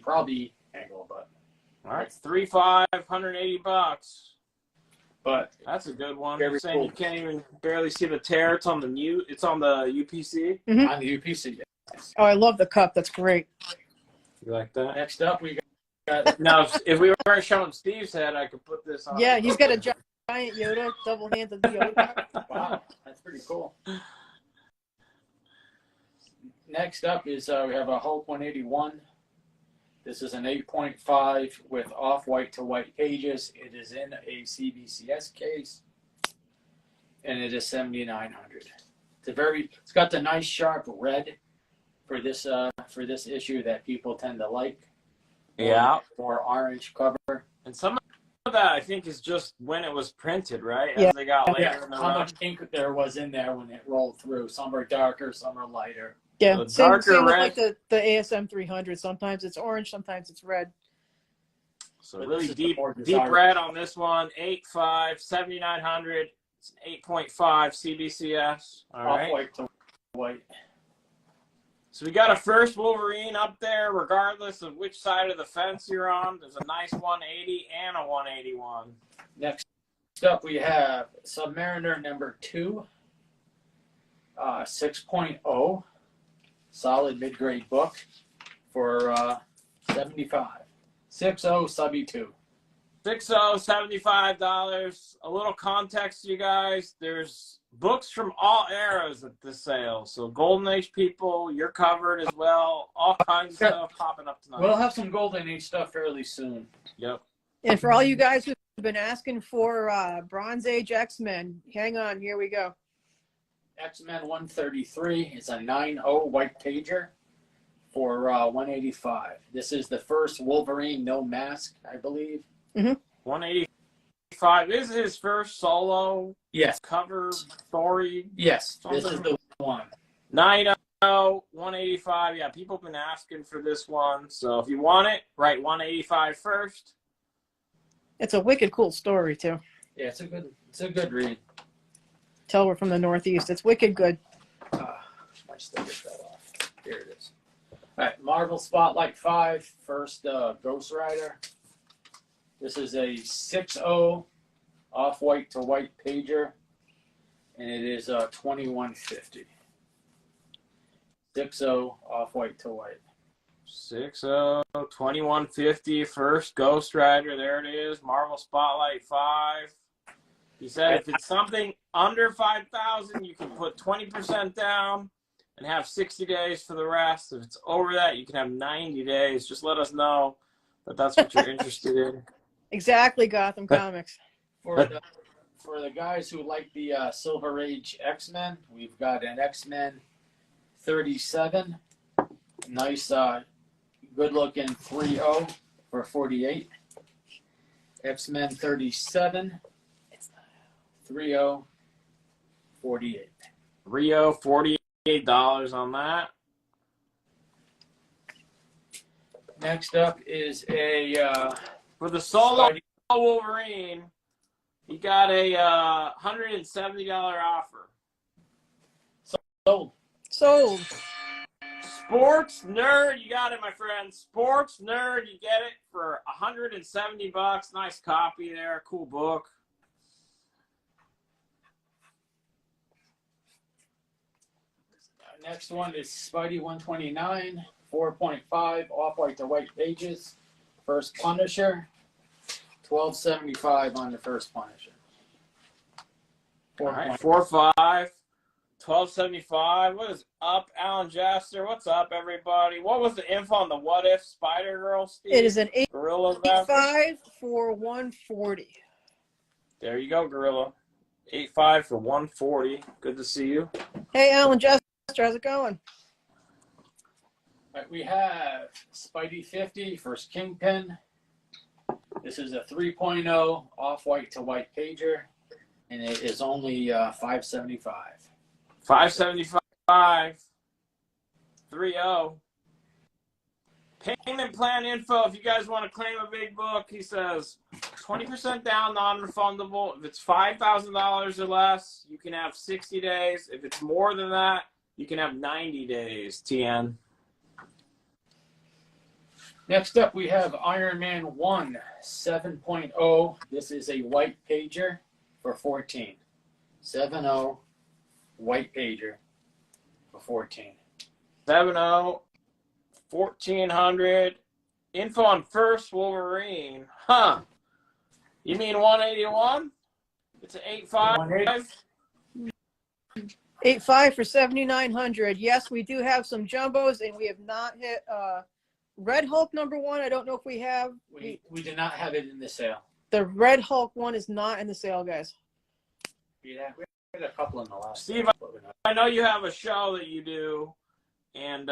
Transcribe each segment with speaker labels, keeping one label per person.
Speaker 1: probably angle, but
Speaker 2: all right, 3.5, $180.
Speaker 1: But
Speaker 2: that's a good one.
Speaker 1: Very
Speaker 2: You're saying
Speaker 1: cool.
Speaker 2: You can't even barely see the tear. It's on the It's on the UPC.
Speaker 3: Mm-hmm.
Speaker 1: On the UPC. Yes.
Speaker 3: Oh, I love the cup. That's great.
Speaker 2: You like that?
Speaker 1: Next up, we got.
Speaker 2: Now, if we weren't showing Steve's head, I could put this on.
Speaker 3: Yeah, he's got a giant Yoda, double-handed Yoda.
Speaker 1: Wow, that's pretty cool. Next up is we have a Hulk 181. This is an 8.5 with off-white to white pages. It is in a CBCS case, and it is $7,900. It's got the nice sharp red for this issue that people tend to like.
Speaker 2: Yeah.
Speaker 1: Or orange cover.
Speaker 2: And some of that, I think, is just when it was printed, right?
Speaker 3: Yeah.
Speaker 2: As they got later
Speaker 1: Yeah,
Speaker 2: in the
Speaker 1: how
Speaker 2: run.
Speaker 1: much ink there was in there when it rolled through. Some are darker, some are lighter.
Speaker 3: Yeah,
Speaker 2: The
Speaker 3: same
Speaker 2: darker
Speaker 3: with
Speaker 2: red.
Speaker 3: like the ASM 300. Sometimes it's orange, sometimes it's red.
Speaker 2: So
Speaker 1: But
Speaker 2: really
Speaker 1: this is the
Speaker 2: deep
Speaker 1: more desirable.
Speaker 2: red on this one. 8.5, $7,900. It's an 8.5 CBCS. All right.
Speaker 1: Off-white to white.
Speaker 2: So we got a first Wolverine up there, regardless of which side of the fence you're on. There's a nice 180 and a 181.
Speaker 1: Next up, we have Submariner number 2, 6.0, solid mid-grade book for $75. 6.0 subby 2.
Speaker 2: 6.0, $75. A little context, you guys. There's books from all eras at this sale. So Golden Age people, you're covered as well. All kinds of stuff popping up tonight.
Speaker 1: We'll have some Golden Age stuff fairly soon.
Speaker 2: Yep.
Speaker 3: And for all you guys who've been asking for Bronze Age X-Men, hang on, here we go.
Speaker 1: X-Men 133 is a 9.0 white pager for $185. This is the first Wolverine no mask, I believe.
Speaker 2: 185. This is his first solo
Speaker 1: Yes.
Speaker 2: cover story.
Speaker 1: Yes, this is the one.
Speaker 2: 9.0, 185. Yeah, people have been asking for this one. So if you want it, write 185 first.
Speaker 3: It's a wicked cool story too.
Speaker 1: Yeah, it's a good read.
Speaker 3: Tell we're from the Northeast. It's wicked good.
Speaker 1: My sticker fell off. Here it is. All right, Marvel Spotlight 5, first Ghost Rider. This is a 6.0 off-white to white pager, and it is $21.50. 6.0 off-white to white.
Speaker 2: 6.0, $21.50, first Ghost Rider. There it is. Marvel Spotlight 5. He said if it's something under 5,000, you can put 20% down and have 60 days for the rest. If it's over that, you can have 90 days. Just let us know that that's what you're interested in.
Speaker 3: Exactly, Gotham Comics.
Speaker 1: For the guys who like the Silver Age X-Men, we've got an X-Men 37. Nice, good-looking 3.0 for $48. X-Men 37. 3.0, $48.
Speaker 2: Rio, $48 on that.
Speaker 1: Next up is a
Speaker 2: For the solo Wolverine, he got a $170 offer.
Speaker 1: sold.
Speaker 3: Sold.
Speaker 2: Sports Nerd, you got it, my friend. Sports Nerd, you get it for $170. Nice copy there. Cool book.
Speaker 1: Next one is Spidey 129, 4.5 off-white to white pages. First Punisher, $12.75 on the first Punisher.
Speaker 2: All right, 4.5, $12.75. What is up, Alan Jaster? What's up, everybody? What was the info on the What If Spider-Girl, Steve?
Speaker 3: It is an
Speaker 2: Gorilla
Speaker 3: 8.5 for $140.
Speaker 2: There you go, Gorilla. 8.5 for $140. Good to see you.
Speaker 3: Hey, Alan Jester, how's it going?
Speaker 1: All right, we have Spidey 50, first Kingpin. This is a 3.0 off-white to white pager, and it is only $5.75.
Speaker 2: $5.75. 3.0. Payment plan info. If you guys want to claim a big book, he says 20% down, non-refundable. If it's $5,000 or less, you can have 60 days. If it's more than that, you can have 90 days, TN.
Speaker 1: Next up, we have Iron Man 1 7.0. This is a white pager for 14. 7.0 white pager for 14.
Speaker 2: 7.0, 1400. Info on first Wolverine. Huh. You mean 181? It's an 8.5.
Speaker 1: 180.
Speaker 3: 8.5 for 7,900. Yes, we do have some jumbos, and we have not hit Red Hulk #1. I don't know if we have.
Speaker 1: We did not have it in the sale.
Speaker 3: The Red Hulk one is not in the sale, guys.
Speaker 1: Yeah, we had a couple in the last.
Speaker 2: Steve,
Speaker 1: sale, but we're not-
Speaker 2: I know you have a show that you do, and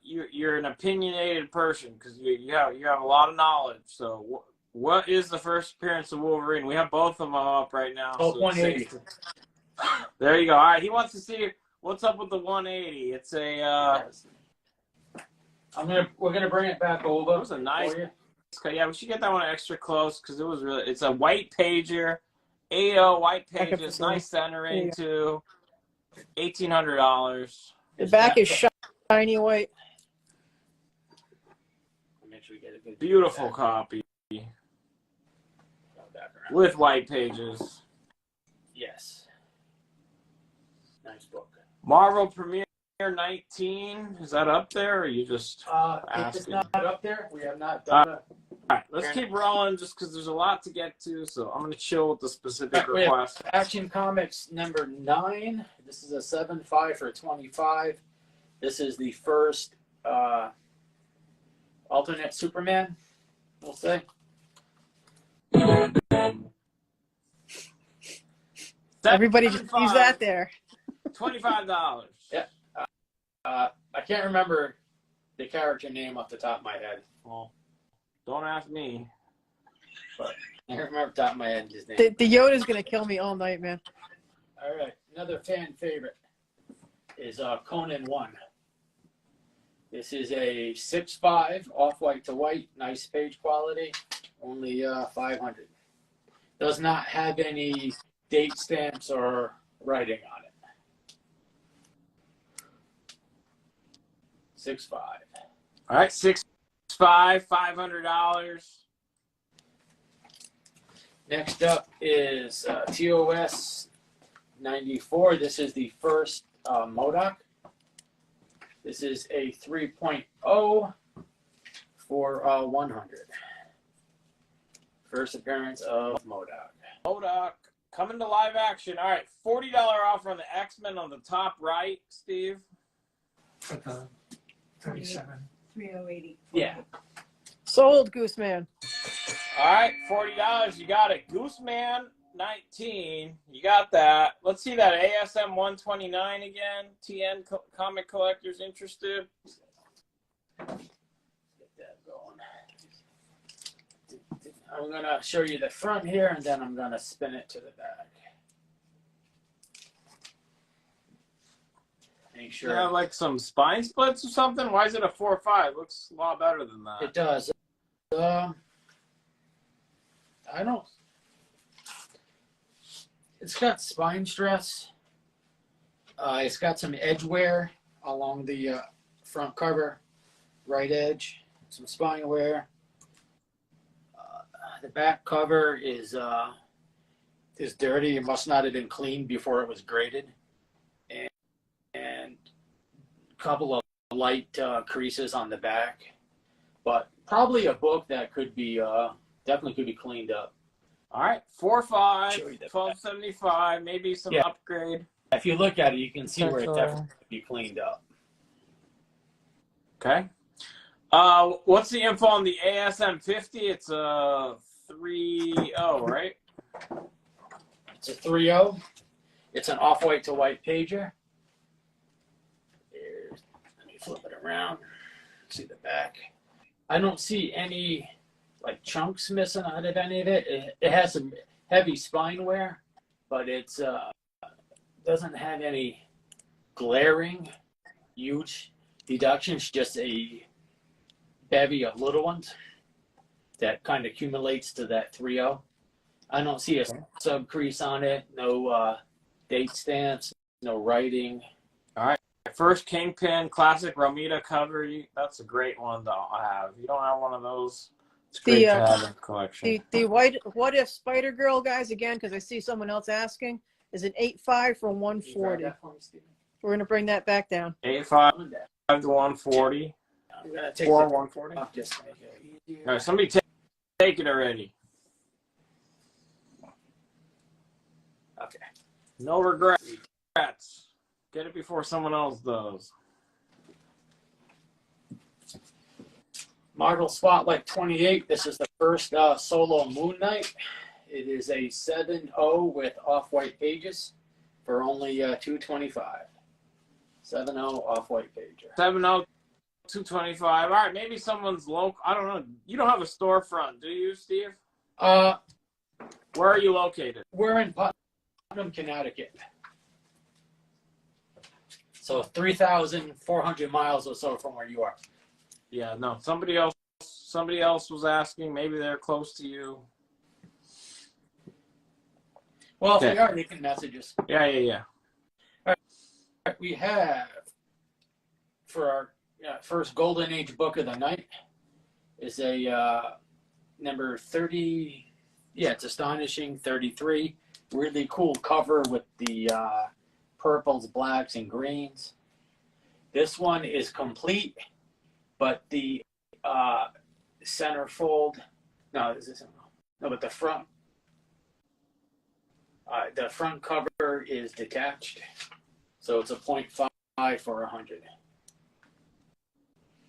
Speaker 2: you're an opinionated person because you have a lot of knowledge. So what is the first appearance of Wolverine? We have both of them up right now.
Speaker 1: Oh,
Speaker 2: so
Speaker 1: 180.
Speaker 2: There you go. All right, he wants to see what's up with the 180. It's a
Speaker 1: We're gonna bring it back over.
Speaker 2: It was a nice.
Speaker 1: for you.
Speaker 2: Yeah, we should get that one extra close because it was really. It's a white pager, 8.0 white
Speaker 3: Back up
Speaker 2: pages,
Speaker 3: the
Speaker 2: nice centering too. $1,800.
Speaker 3: The back is shiny white.
Speaker 1: Make sure we get a good
Speaker 2: Beautiful
Speaker 1: back.
Speaker 2: copy
Speaker 1: Back around.
Speaker 2: with white pages.
Speaker 1: Yes. Nice book.
Speaker 2: Marvel Premiere 19. Is that up there, or are you just?
Speaker 1: If it's not up there, we have not done it.
Speaker 2: All right, let's keep rolling just because there's a lot to get to. So I'm going to chill with the specific
Speaker 1: We have
Speaker 2: request.
Speaker 1: Action Comics #9. This is a 7.5 for 25. This is the first alternate Superman, we'll say.
Speaker 3: Everybody just use that there.
Speaker 2: $25.
Speaker 1: Yeah. I can't remember the character name off the top of my head.
Speaker 2: Well, don't ask me.
Speaker 1: I don't remember the top of my head his name.
Speaker 3: The Yoda's gonna kill me all night, man.
Speaker 1: All right, another fan favorite is Conan 1. This is a 6.5 off-white to white, nice page quality, only 500. Does not have any date stamps or writing on it. 6.5.
Speaker 2: All right, 6.5, $500.
Speaker 1: Next up is TOS 94. This is the first MODOK. This is a 3.0 for 100. First appearance of MODOK.
Speaker 2: MODOK coming to live action. All right, $40 offer on the X-Men on the top right, Steve.
Speaker 4: For the 37.
Speaker 5: 3080.
Speaker 1: Yeah.
Speaker 3: Sold, Gooseman.
Speaker 2: All right, $40. You got it. Gooseman 19. You got that. Let's see that ASM 129 again. TN comic collectors interested.
Speaker 1: Get that going. I'm going to show you the front here, and then I'm going to spin it to the back. Make sure.
Speaker 2: You have like some spine splits or something? Why is it a 4.5? Looks a lot better than that.
Speaker 1: It does. I don't. It's got spine stress. It's got some edge wear along the front cover, right edge. Some spine wear. The back cover is dirty. It must not have been cleaned before it was graded, and a couple of light creases on the back. But probably a book that could be definitely could be cleaned up.
Speaker 2: All right, 4.5,
Speaker 1: Show you the back.
Speaker 2: $12.75, maybe some
Speaker 1: Yeah.
Speaker 2: upgrade.
Speaker 1: If you look at it, you can see where it
Speaker 3: That's,
Speaker 1: definitely could be cleaned up.
Speaker 2: Okay. What's the info on the ASM 50? It's a 3.0, right?
Speaker 1: It's a 3.0. It's an off-white to white pager. Let me flip it around. See the back. I don't see any like chunks missing out of any of it. It has some heavy spine wear, but it's doesn't have any glaring huge deductions. Just a bevy of little ones that kind of accumulates to that 3.0. I don't see a sub crease on it. No date stamps. No writing.
Speaker 2: First Kingpin Classic Romita cover. That's a great one to have. You don't have one of those. It's great to have in the collection.
Speaker 3: The What If Spider Girl guys again, because I see someone else asking, is an 8.5 for 140. We're gonna bring that back down.
Speaker 2: 8.5 to 140.
Speaker 1: I'm gonna take
Speaker 2: Or
Speaker 1: the
Speaker 2: 140.
Speaker 1: off just to make it easier.
Speaker 2: All right, somebody take it already.
Speaker 1: Okay.
Speaker 2: No regrets. Get it before someone else does.
Speaker 1: Marvel Spotlight 28. This is the first solo Moon Knight. It is a 7.0 with off-white pages for only $225. 7.0 off-white pager.
Speaker 2: 7.0, 225. All right, maybe someone's local. I don't know. You don't have a storefront, do you, Steve? Where are you located?
Speaker 1: We're in Putnam, Connecticut. So 3,400 miles or so from where you are.
Speaker 2: Yeah, no. Somebody else was asking. Maybe they're close to you.
Speaker 1: Well,
Speaker 2: Okay.
Speaker 1: if they are, they can message us.
Speaker 2: Yeah.
Speaker 1: We have, for our first Golden Age book of the night, is a number 30. Yeah, it's Astonishing 33. Really cool cover with the purples, blacks, and greens. This one is complete, but the centerfold. No, but the front cover is detached, so it's a 0.5 for 100.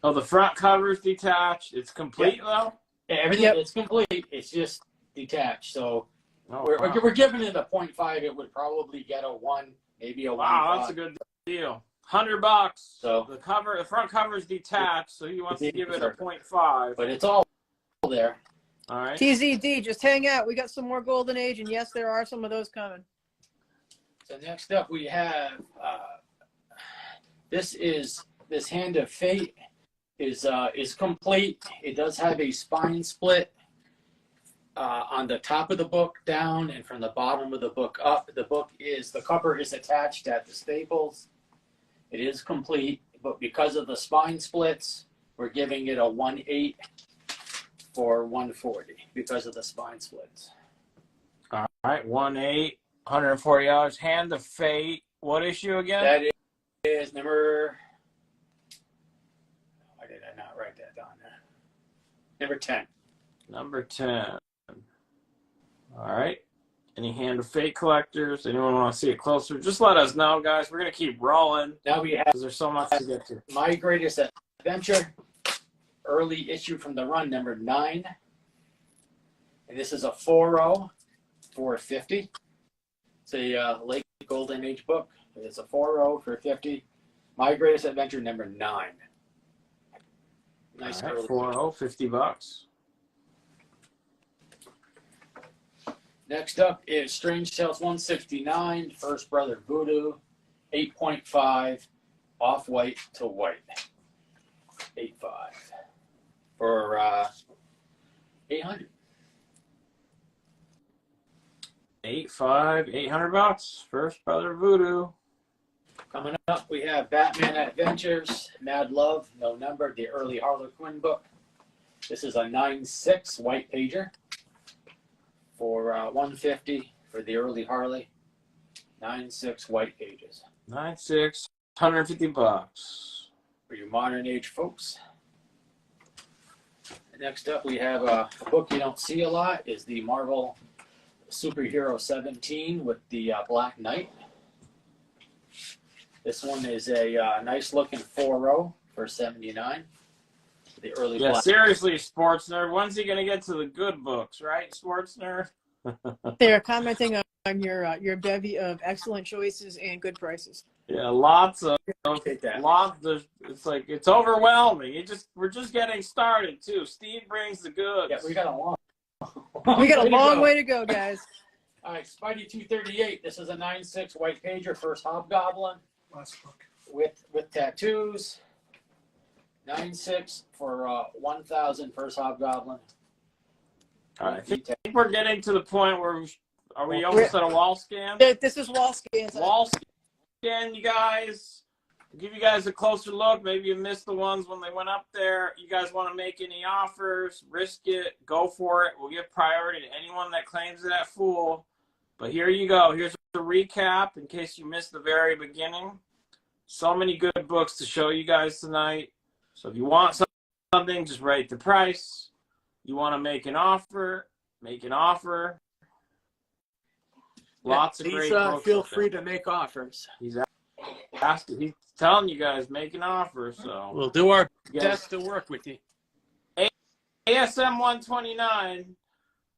Speaker 2: Oh, the front cover is detached. It's complete though.
Speaker 1: Yeah, everything it's complete. It's just detached. So we're giving it a 0.5. It would probably get a 1, maybe a 1.
Speaker 2: Wow, that's a good deal. $100.
Speaker 1: So
Speaker 2: the front cover is detached, so he wants to give it a 0.5.
Speaker 1: But it's all there.
Speaker 2: All right.
Speaker 3: TZD, just hang out. We got some more Golden Age, and yes, there are some of those coming.
Speaker 1: So next up we have this Hand of Fate is complete. It does have a spine split on the top of the book down, and from the bottom of the book up. The cover is attached at the staples. It is complete, but because of the spine splits, we're giving it a 1.8 for 140 because of the spine splits.
Speaker 2: All right, 1.8, $140. Hand of Fate. What issue again?
Speaker 1: That is number. Why did I not write that down there? Number 10.
Speaker 2: Number 10. All right. Any Hand of Fate collectors? Anyone want to see it closer? Just let us know, guys. We're going to keep rolling
Speaker 1: Now we have
Speaker 2: because there's so much to get to.
Speaker 1: My Greatest Adventure, early issue from the run, number 9. And this is a 4.0 for 50. It's a late Golden Age book. It's a 4.0 for 50. My Greatest Adventure, number 9. Nice
Speaker 2: All right,
Speaker 1: early.
Speaker 2: 4.0, $50.
Speaker 1: Next up is Strange Tales 169, First Brother Voodoo, 8.5, off-white to white. 8.5 for 800.
Speaker 2: 8.5, $800. First Brother Voodoo.
Speaker 1: Coming up, we have Batman Adventures, Mad Love, No Number, the early Harlequin book. This is a 9.6 white pager for 150 for the early Harley. 9.6 white pages.
Speaker 2: 9.6, $150.
Speaker 1: For you modern age folks. Next up, we have a book you don't see a lot is the Marvel Superhero 17 with the Black Knight. This one is a nice looking 4.0 for 79. The early
Speaker 2: Yeah,
Speaker 1: Black.
Speaker 2: seriously, Sports Nerd. When's he going to get to the good books, right, Sports Nerd?
Speaker 3: They're commenting on your bevy of excellent choices and good prices.
Speaker 2: Yeah, lots of
Speaker 1: Take that.
Speaker 2: it's like it's overwhelming. We're just getting started too. Steve brings the goods.
Speaker 1: Yeah, we got a long
Speaker 3: way to go, guys.
Speaker 1: All right, Spidey 238. This is a 9.6 white pager, first Hobgoblin
Speaker 4: Last book.
Speaker 1: with tattoos. 9.6 for 1,000 first Hobgoblin.
Speaker 2: All right, I think we're getting to the point where are we almost at a wall scan?
Speaker 3: This is wall scans.
Speaker 2: Wall scan, you guys. give you guys a closer look. Maybe you missed the ones when they went up there. You guys want to make any offers, risk it, go for it. We'll give priority to anyone that claims it at full. But here you go. Here's a recap in case you missed the very beginning. So many good books to show you guys tonight. So if you want something, just write the price. You want to make an offer, make an offer. Lots of great books.
Speaker 5: Feel free to make offers.
Speaker 2: He's telling you guys, make an offer. So
Speaker 5: We'll do our
Speaker 2: Yes.
Speaker 5: best to work with you.
Speaker 2: ASM 129,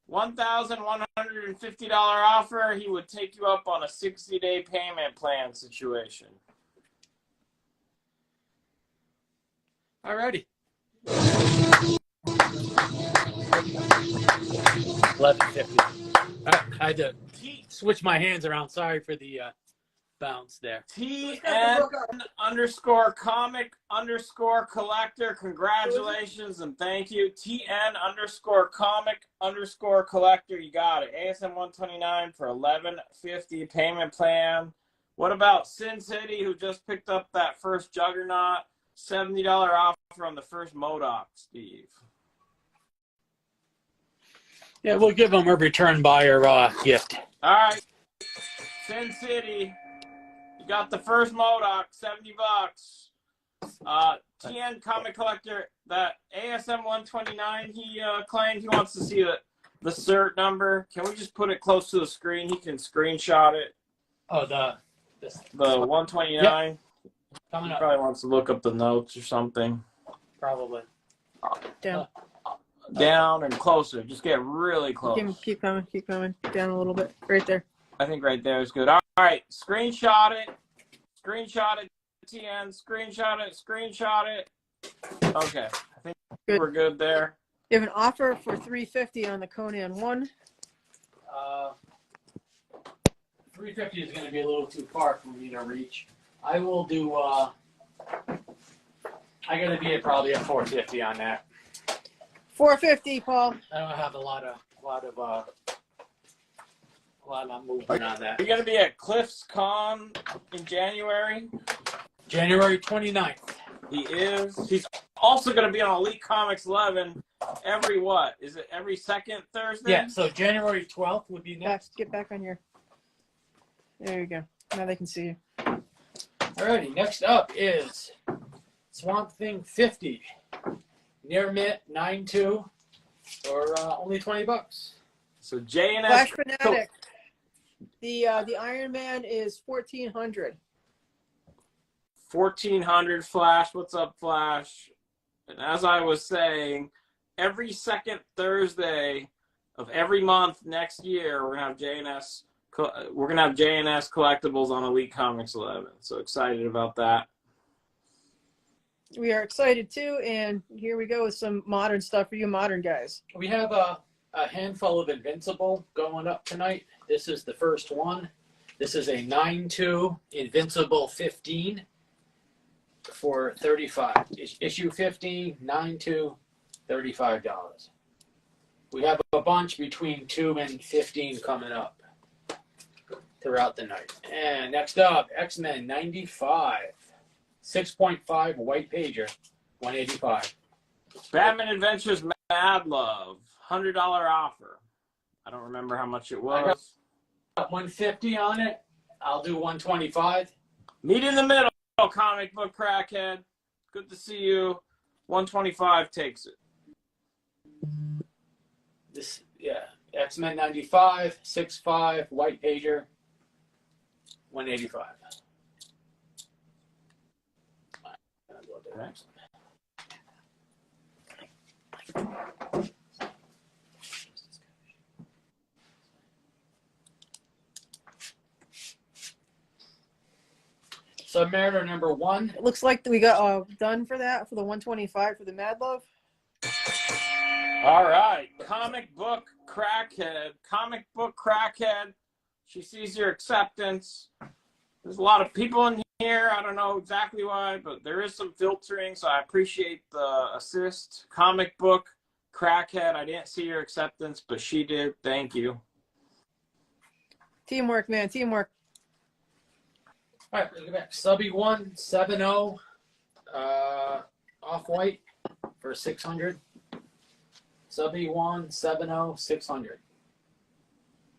Speaker 2: $1,150 offer. He would take you up on a 60-day payment plan situation.
Speaker 5: Alrighty. 1150. I had to switch my hands around. Sorry for the bounce there.
Speaker 2: TN_comic_collector. Congratulations and thank you. TN_comic_collector. You got it. ASM 129 for $11.50 payment plan. What about Sin City, who just picked up that first Juggernaut? $70 offer on the first MODOK, Steve.
Speaker 5: Yeah, we'll give them a return buyer gift.
Speaker 2: All right. Sin City. You got the first MODOK, $70. TN Comic Collector, that ASM 129, he claimed he wants to see the cert number. Can we just put it close to the screen? He can screenshot it.
Speaker 5: Oh,
Speaker 2: The 129.
Speaker 5: Yep. Coming
Speaker 2: He
Speaker 5: up.
Speaker 2: probably wants to look up the notes or something.
Speaker 5: Probably.
Speaker 3: Down.
Speaker 2: Down and closer. Just get really close.
Speaker 3: Keep coming. Down a little bit. Right there.
Speaker 2: I think right there is good. All right. Screenshot it. Screenshot it, TN. Screenshot it. Okay. I think
Speaker 3: Good.
Speaker 2: we're good there.
Speaker 3: You have an offer for $350 on the Conan 1.
Speaker 1: 350 is going to be a little too far for me to reach. I will do. I got to be at probably a 450 on that.
Speaker 3: $450, Paul.
Speaker 5: I don't have a lot of movement on that.
Speaker 2: You're going to be at Cliff's Con in January.
Speaker 5: January 29th.
Speaker 2: He is. He's also going to be on Elite Comics 11 every what? Is it every second Thursday?
Speaker 5: Yeah, so January 12th would be next.
Speaker 3: Get back on here. There you go. Now they can see you.
Speaker 1: Alrighty, next up is Swamp Thing 50. Near Mint 9.2 for only $20.
Speaker 2: So J&S.
Speaker 3: Flash Fanatic. The Iron Man is $1,400.
Speaker 2: 1400 Flash. What's up, Flash? And as I was saying, every second Thursday of every month next year, we're gonna have J&S. We're gonna have J&S collectibles on Elite Comics 11. So excited about that.
Speaker 3: We are excited too, and here we go with some modern stuff for you modern guys.
Speaker 1: We have a handful of Invincible going up tonight. This is the first one. This is a 9.2 Invincible 15 for $35. Issue 15, 9.2, $35. We have a bunch between 2 and 15 coming up throughout the night. And next up, X-Men 95. 6.5 white pager, $185.
Speaker 2: Batman Adventures Mad Love, $100 offer. I don't remember how much it was.
Speaker 1: Got $150 on it. I'll do $125.
Speaker 2: Meet in the middle, comic book crackhead. Good to see you. $125 takes it.
Speaker 1: This, yeah, X-Men 95, 6.5 white pager, $185. Next. Submariner number 1.
Speaker 3: It looks like we got done for that for the 125 for the Mad Love.
Speaker 2: All right. Comic book crackhead. She sees your acceptance. There's a lot of people in here. I don't know exactly why, but there is some filtering, so I appreciate the assist. Comic book crackhead. I didn't see your acceptance, but she did. Thank you.
Speaker 3: Teamwork, man, teamwork.
Speaker 1: All right, look at that. Subby 170, off white for 600. Subby 170, 600.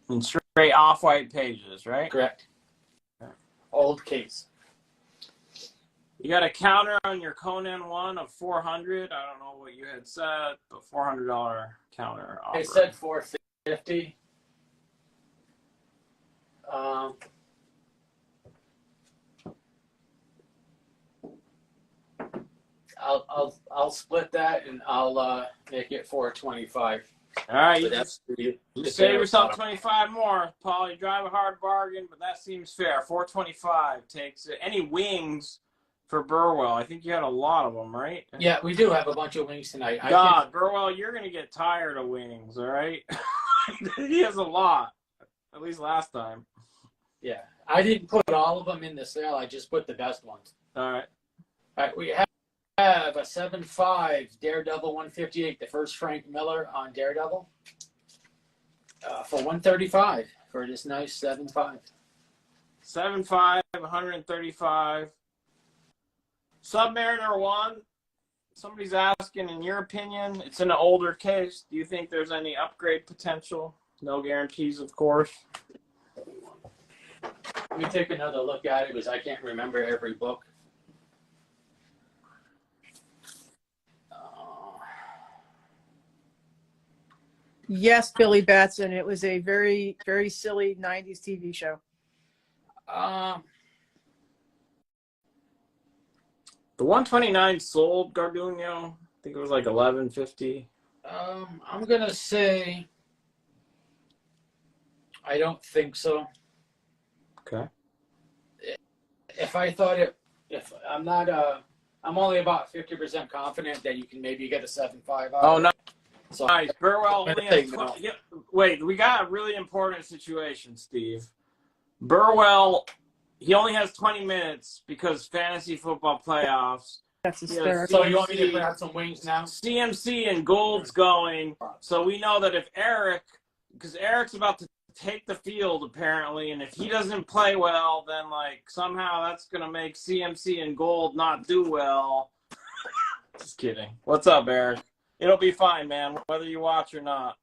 Speaker 2: And straight off-white pages, right?
Speaker 1: Correct.
Speaker 2: Okay.
Speaker 1: Old case.
Speaker 2: You got a counter on your Conan 1 of 400. I don't know what you had said, but $400 counter offer.
Speaker 1: They said 450. I'll split that and I'll make it 425.
Speaker 2: All right,
Speaker 1: So
Speaker 2: you
Speaker 1: that's
Speaker 2: You
Speaker 1: the
Speaker 2: save
Speaker 1: bare
Speaker 2: yourself
Speaker 1: bottom.
Speaker 2: 25 more, Paul. You drive a hard bargain, but that seems fair. 425 takes it. Any wings for Burwell? I think you had a lot of them, right?
Speaker 1: Yeah, we do have a bunch of wings tonight.
Speaker 2: God, Burwell, you're gonna get tired of wings, all right? He has a lot, at least last time.
Speaker 1: Yeah, I didn't put all of them in the sale. I just put the best ones.
Speaker 2: All right.
Speaker 1: All right, we have a 7.5 Daredevil 158, the first Frank Miller on Daredevil, for 135 for this nice 7.5.
Speaker 2: 7.5, 135. Submariner 1. Somebody's asking, in your opinion, it's in an older case. Do you think there's any upgrade potential? No guarantees, of course.
Speaker 1: Let me take another look at it because I can't remember every book.
Speaker 3: Yes, Billy Batson. It was a very, very silly 90s TV show.
Speaker 2: The 129 sold Garduno. I think it was like 1150.
Speaker 1: I'm gonna say I don't think so.
Speaker 2: Okay.
Speaker 1: If I thought it, if I'm not, I'm only about 50% confident that you can maybe get a 7.5 out.
Speaker 2: Oh,
Speaker 1: of
Speaker 2: no.
Speaker 1: it. So
Speaker 2: Nice. Burwell
Speaker 1: I'm
Speaker 2: only
Speaker 1: gonna
Speaker 2: has
Speaker 1: say no.
Speaker 2: 20. Yeah, wait, we got a really important situation, Steve. Burwell, he only has 20 minutes because fantasy football playoffs.
Speaker 3: That's
Speaker 2: Yeah,
Speaker 3: hysterical.
Speaker 1: So you want me to grab some wings now?
Speaker 2: CMC and Gold's going. So we know that if Eric, because Eric's about to take the field apparently, and if he doesn't play well, then like somehow that's going to make CMC and Gold not do well. Just kidding. What's up, Eric? It'll be fine, man, whether you watch or not.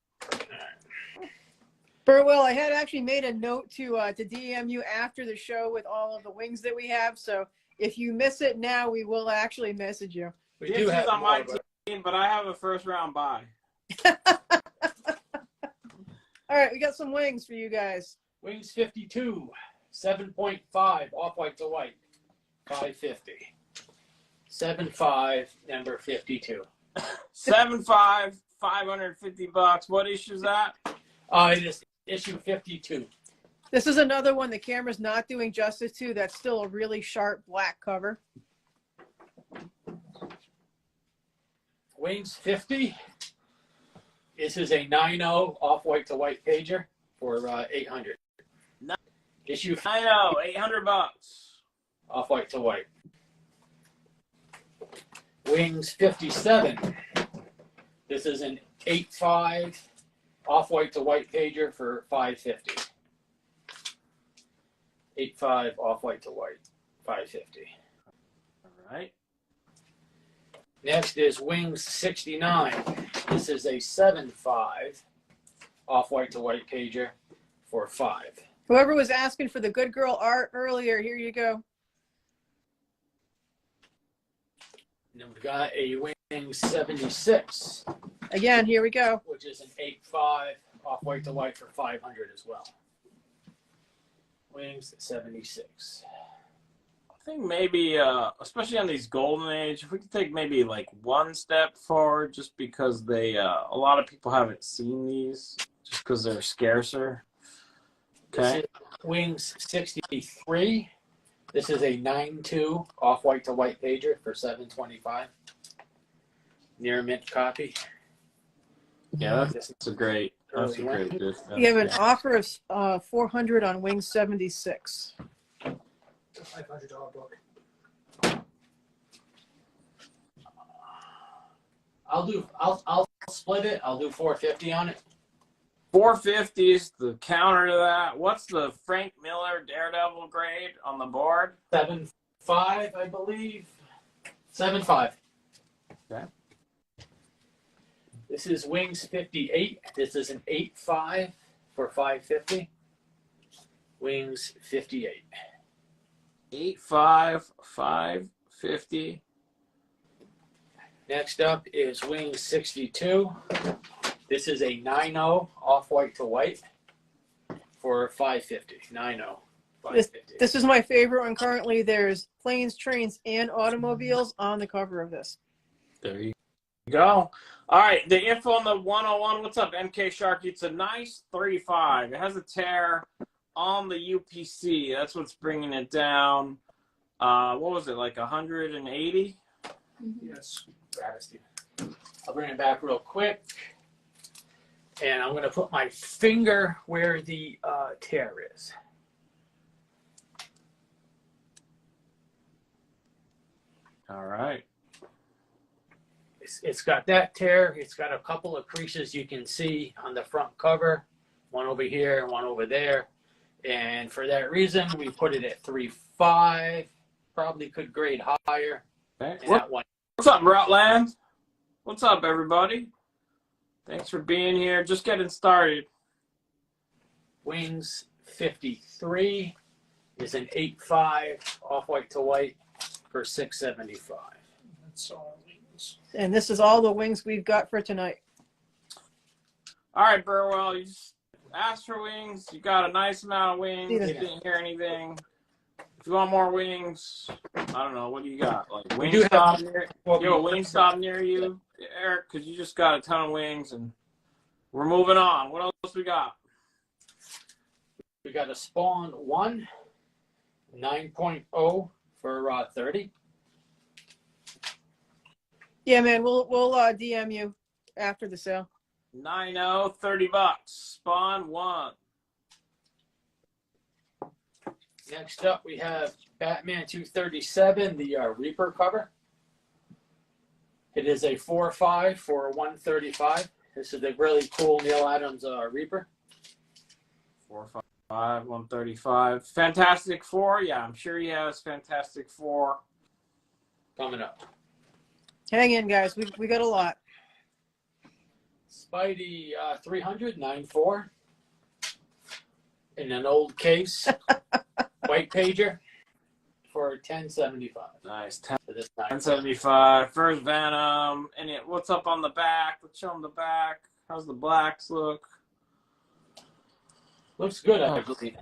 Speaker 3: Burwell, I had actually made a note to DM you after the show with all of the wings that we have. So if you miss it now, we will actually message you.
Speaker 1: We
Speaker 2: This
Speaker 1: do
Speaker 2: is
Speaker 1: have
Speaker 2: on my
Speaker 1: more,
Speaker 2: team, but I have a first round bye.
Speaker 3: All right, we got some wings for you guys.
Speaker 1: Wings 52, 7.5 off white to white, 550. 7.5 number 52.
Speaker 2: 7.5, $550. What issue is that?
Speaker 1: It is issue 52.
Speaker 3: This is another one the camera's not doing justice to. That's still a really sharp black cover.
Speaker 1: Wings 50. This is a 9.0 off white to white pager for 800.
Speaker 2: No.
Speaker 1: Issue
Speaker 2: I know, $800.
Speaker 1: off white to white. Wings 57. This is an 8.5 off white to white pager for 550. 8.5 off white to white, 550.
Speaker 2: All right.
Speaker 1: Next is Wings 69. This is a 7.5 off white to white pager for 5.
Speaker 3: Whoever was asking for the good girl art earlier, here you go.
Speaker 1: And then we've got a Wings 76,
Speaker 3: Again, here we go.
Speaker 1: which is an 8.5 off white to white for 500 as well. Wings 76.
Speaker 2: I think maybe, especially on these golden age, if we could take maybe like one step forward, just because they, a lot of people haven't seen these, just because they're scarcer. Okay.
Speaker 1: This is Wings 63. This is a 9.2 off white to white pager for 725. Near mint copy.
Speaker 2: Yeah,
Speaker 1: This
Speaker 2: that's a great discount.
Speaker 3: You have an offer of 400 on Wing 76.
Speaker 4: It's a $500 book.
Speaker 1: I'll split it. I'll do 450 on it.
Speaker 2: 450s, the counter to that. What's the Frank Miller Daredevil grade on the board?
Speaker 1: 7.5, I believe. 7.5.
Speaker 2: Okay.
Speaker 1: This is Wings 58. This is an 8.5 for 550. Wings 58.
Speaker 2: 8.5, 550.
Speaker 1: Next up is Wings 62. This is a 9.0 off-white to white for 550. 9.0. 550.
Speaker 3: This is my favorite one currently. There's planes, trains, and automobiles on the cover of this.
Speaker 2: There you go. All right, the info on the 101. What's up, MK Sharky? It's a nice 3.5. It has a tear on the UPC. That's what's bringing it down. What was it, like 180?
Speaker 4: Yes.
Speaker 1: Travesty. I'll bring it back real quick. And I'm going to put my finger where the tear is.
Speaker 2: All right.
Speaker 1: It's got that tear. It's got a couple of creases you can see on the front cover. One over here and one over there. And for that reason, we put it at 3.5. Probably could grade higher.
Speaker 2: Okay.
Speaker 1: And that one.
Speaker 2: What's up, Rutland? What's up, everybody? Thanks for being here. Just getting started.
Speaker 1: Wings 53 is an 8.5 off-white to white for 675.
Speaker 4: That's all wings.
Speaker 3: And this is all the wings we've got for tonight.
Speaker 2: All right, Burwell, you just asked for wings. You got a nice amount of wings.
Speaker 3: Yeah.
Speaker 2: You didn't hear anything. If you want more wings, I don't know. What do you got? Like
Speaker 1: We do
Speaker 2: Wingstop?
Speaker 1: have
Speaker 2: You have a Wingstop near you, Eric? Because you just got a ton of wings, and we're moving on. What else we got?
Speaker 1: We got a Spawn 1, 9.0 for 30.
Speaker 3: Yeah, man, we'll DM you after the sale.
Speaker 2: 9.0, $30. Spawn 1.
Speaker 1: Next up, we have Batman 237, the Reaper cover. It is a 4.5 for 135. This is a really cool Neil Adams Reaper.
Speaker 2: 4.5, 135. Fantastic Four. Yeah, I'm sure he has Fantastic Four.
Speaker 1: Coming up.
Speaker 3: Hang in, guys. We got a lot.
Speaker 1: Spidey 300, 9.4. In an old case. White pager for 1075.
Speaker 2: Nice.
Speaker 1: For this
Speaker 2: 1075. First Venom. And what's up on the back? Let's show them the back. How's the blacks look?
Speaker 1: Looks good, I believe.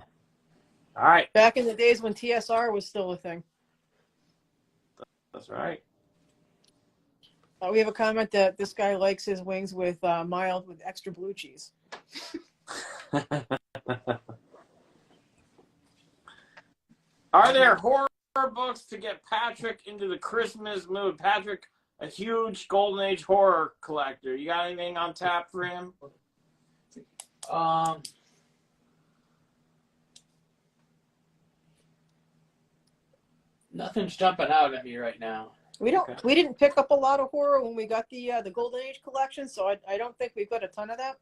Speaker 2: All right.
Speaker 3: Back in the days when TSR was still a thing.
Speaker 2: That's right.
Speaker 3: We have a comment that this guy likes his wings with mild with extra blue cheese.
Speaker 2: Are there horror books to get Patrick into the Christmas mood? Patrick, a huge Golden Age horror collector. You got anything on tap for him?
Speaker 1: Nothing's jumping out at me right now.
Speaker 3: We
Speaker 2: Okay.
Speaker 3: didn't pick up a lot of horror when we got the Golden Age collection, so I don't think we've got a ton of that.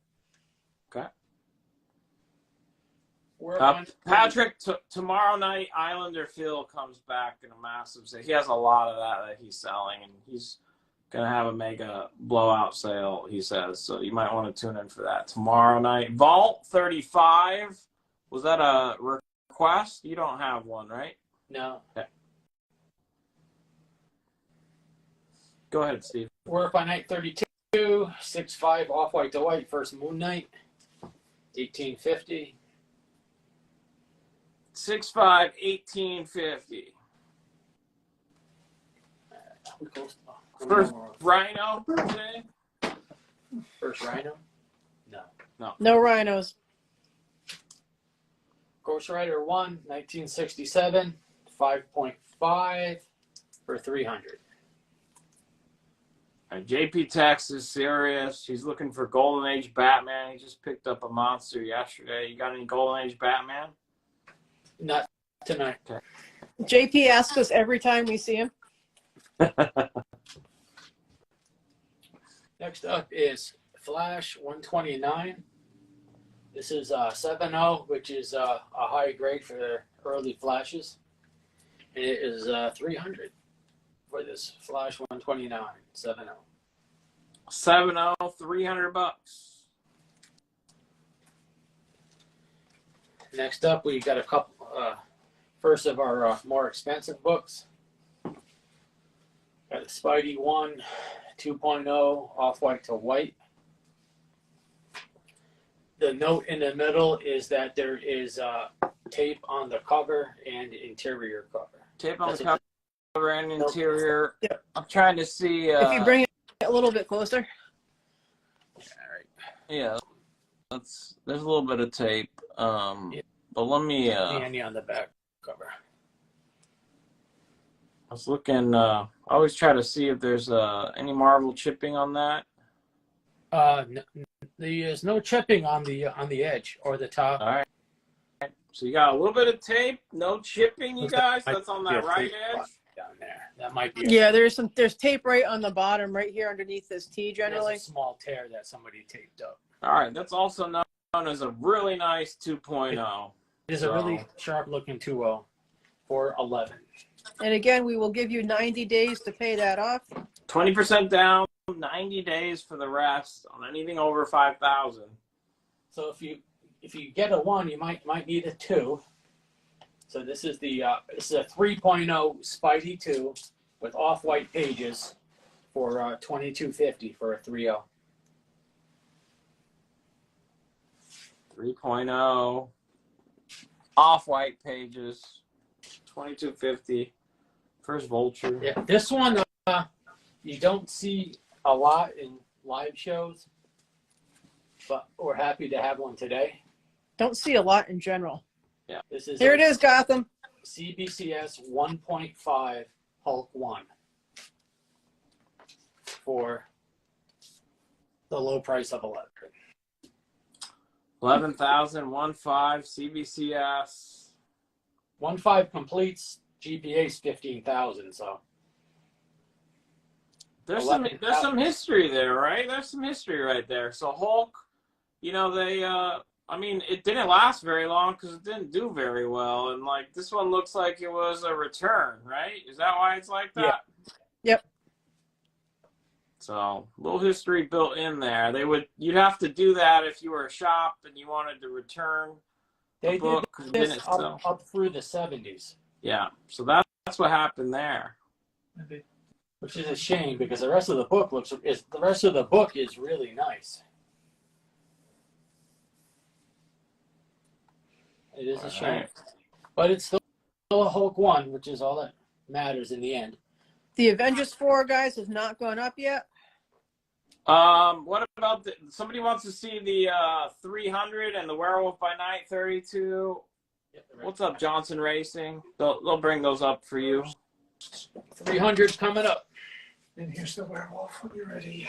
Speaker 2: Okay.
Speaker 1: We're on
Speaker 2: Patrick, tomorrow night, Islander Phil comes back in a massive sale. He has a lot of that he's selling, and he's going to have a mega blowout sale, he says. So you might want to tune in for that tomorrow night. Vault 35. Was that a request? You don't have one, right?
Speaker 1: No.
Speaker 2: Okay. Go ahead, Steve.
Speaker 1: We're up on night 32, 6.5 off-white to white, first Moon Knight, 1850.
Speaker 2: 6'5", 1850.
Speaker 1: We close.
Speaker 2: First Rhino today?
Speaker 1: First Rhino? No.
Speaker 3: No rhinos.
Speaker 1: Ghost Rider 1, 1967, 5.5 for 300.
Speaker 2: JP Tex is serious. He's looking for Golden Age Batman. He just picked up a monster yesterday. You got any Golden Age Batman?
Speaker 1: Not tonight.
Speaker 3: JP asks us every time we see him.
Speaker 1: Next up is Flash 129. This is 7.0, which is a high grade for the early flashes. And it is 300 for this Flash 129 7.0.
Speaker 2: 7.0, $300.
Speaker 1: Next up, we got a couple. First of our more expensive books. Got a Spidey 1 2.0 off-white to white. The note in the middle is that there is tape on the cover and interior cover.
Speaker 2: Tape on
Speaker 1: That's
Speaker 2: the
Speaker 1: what
Speaker 2: cover and interior.
Speaker 3: Yeah.
Speaker 2: I'm trying to see.
Speaker 3: If you bring it a little bit closer.
Speaker 1: All right.
Speaker 2: Yeah, there's a little bit of tape. But let me.
Speaker 1: Danny on the back cover.
Speaker 2: I was looking. I always try to see if there's any Marvel chipping on that.
Speaker 1: There's no chipping on the edge or the top.
Speaker 2: All right. So you got a little bit of tape, no chipping, you guys. That's on that right edge.
Speaker 1: Down there. That might be.
Speaker 3: Yeah, there's tape right on the bottom, right here underneath this T generally.
Speaker 1: There's a small tear that somebody taped up.
Speaker 2: All right. That's also known as a really nice 2.0.
Speaker 1: It is a really sharp looking 2.0 for 11.
Speaker 3: And again, we will give you 90 days to pay that off.
Speaker 2: 20% down, 90 days for the rest on anything over 5,000.
Speaker 1: So if you get a 1, you might need a 2. So this is a 3.0 Spidey 2 with off-white pages for $22.50 for a 3.0.
Speaker 2: 3.0 off-white pages, $22.50. First Vulture.
Speaker 1: Yeah, this one you don't see a lot in live shows, but we're happy to have one today.
Speaker 3: Don't see a lot in general.
Speaker 2: Yeah,
Speaker 1: this is
Speaker 3: Here it is, Gotham.
Speaker 1: CBCS 1.5 Hulk 1 for the low price of 11.
Speaker 2: 11,000, 1.5 CBCS.
Speaker 1: 1.5 completes. GPA is 15,000. So
Speaker 2: There's
Speaker 1: 11,000.
Speaker 2: some history there, right? There's some history right there. So Hulk, they I mean, it didn't last very long because it didn't do very well, and like this one looks like it was a return, right? Is that why it's like that?
Speaker 3: Yeah. Yep.
Speaker 2: So a little history built in there. You'd have to do that if you were a shop and you wanted to return
Speaker 1: they
Speaker 2: the book.
Speaker 1: did
Speaker 2: Didn't
Speaker 1: this
Speaker 2: sell.
Speaker 1: up through the 70s,
Speaker 2: Yeah. So that's what happened there.
Speaker 1: which is a shame because the rest of the book is really nice. It is a shame,
Speaker 2: Right.
Speaker 1: but it's still a Hulk 1, which is all that matters in the end.
Speaker 3: The Avengers 4, guys, has not gone up yet.
Speaker 2: What about somebody wants to see the 300 and the Werewolf by Night 32? What's up, Johnson Racing? They'll bring those up for you.
Speaker 1: 300 coming up.
Speaker 4: And here's the werewolf when you're ready.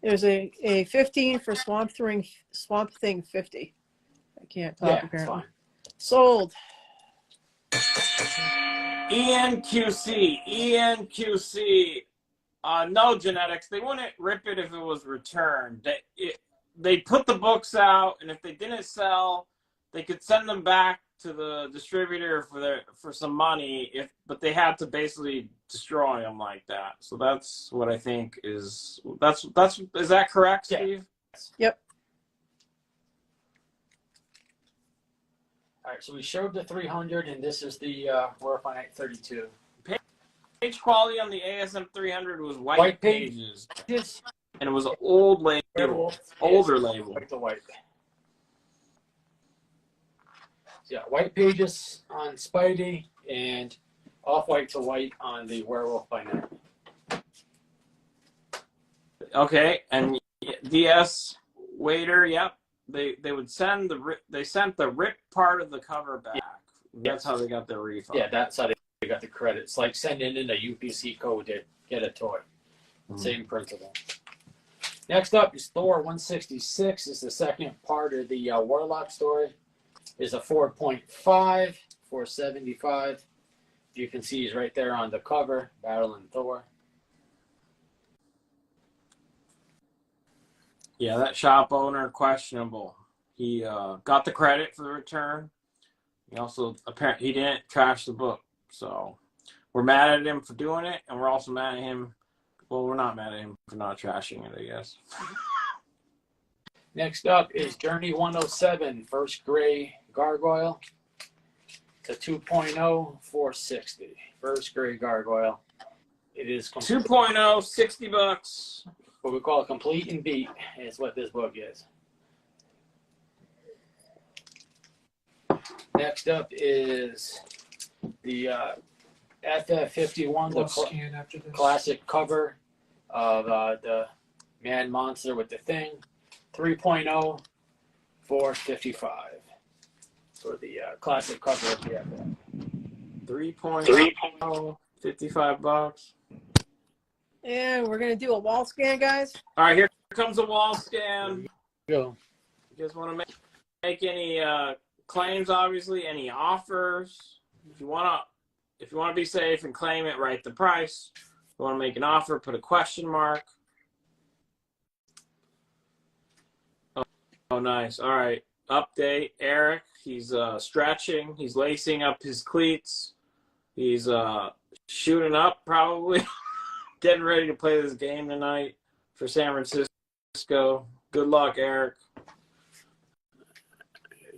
Speaker 3: There's a 15 for Swamp Thing 50. I can't talk
Speaker 1: Yeah, it's
Speaker 3: apparently.
Speaker 1: fine.
Speaker 3: Sold.
Speaker 2: ENQC. No genetics. They wouldn't rip it if it was returned. They put the books out, and if they didn't sell, they could send them back to the distributor for some money. But they had to basically destroy them like that. So that's what I think is that correct, Steve?
Speaker 3: Yep.
Speaker 1: All right, so we showed the 300, and this is the Werewolf by Night 32.
Speaker 2: Page quality on the ASM 300 was white
Speaker 1: White
Speaker 2: pages,
Speaker 1: This
Speaker 2: and it was an old label,
Speaker 1: Werewolf
Speaker 2: older
Speaker 1: is
Speaker 2: label.
Speaker 1: white to white. So yeah, white pages on Spidey and off-white to white on the Werewolf by Night.
Speaker 2: Okay, and DS Waiter, yep. They would sent the ripped part of the cover back. That's how they got their refund.
Speaker 1: Yeah, that's how they got the credits. Like sending in a UPC code to get a toy. Same principle. Next up is Thor 166. Is the second part of the Warlock story. Is a 4.5, 475. You can see he's right there on the cover, battling Thor.
Speaker 2: Yeah, that shop owner, questionable. He got the credit for the return. He also apparently he didn't trash the book. So we're mad at him for doing it, and we're also mad at him. Well, we're not mad at him for not trashing it, I guess.
Speaker 1: Next up is Journey 107, first gray gargoyle. It's a 2.0, 460. First gray gargoyle. It is
Speaker 2: 2.0, $60.
Speaker 1: what we call complete and beat is what this book is. Next up is the FF51,
Speaker 4: We'll
Speaker 1: the
Speaker 4: scan after this.
Speaker 1: classic cover of the Mad Monster with the Thing. 3.0, 455 for the classic cover of the FF.
Speaker 2: 3.0, $55.
Speaker 3: And we're going to do a wall scan, guys.
Speaker 2: All right, here comes a wall scan.
Speaker 5: Go.
Speaker 2: You guys want to make any claims? Obviously, any offers? If you want to be safe and claim it, write the price. If you want to make an offer, put a question mark. Oh, nice. All right. Update. Eric. He's stretching. He's lacing up his cleats. He's shooting up, probably. Getting ready to play this game tonight for San Francisco. Good luck, Eric.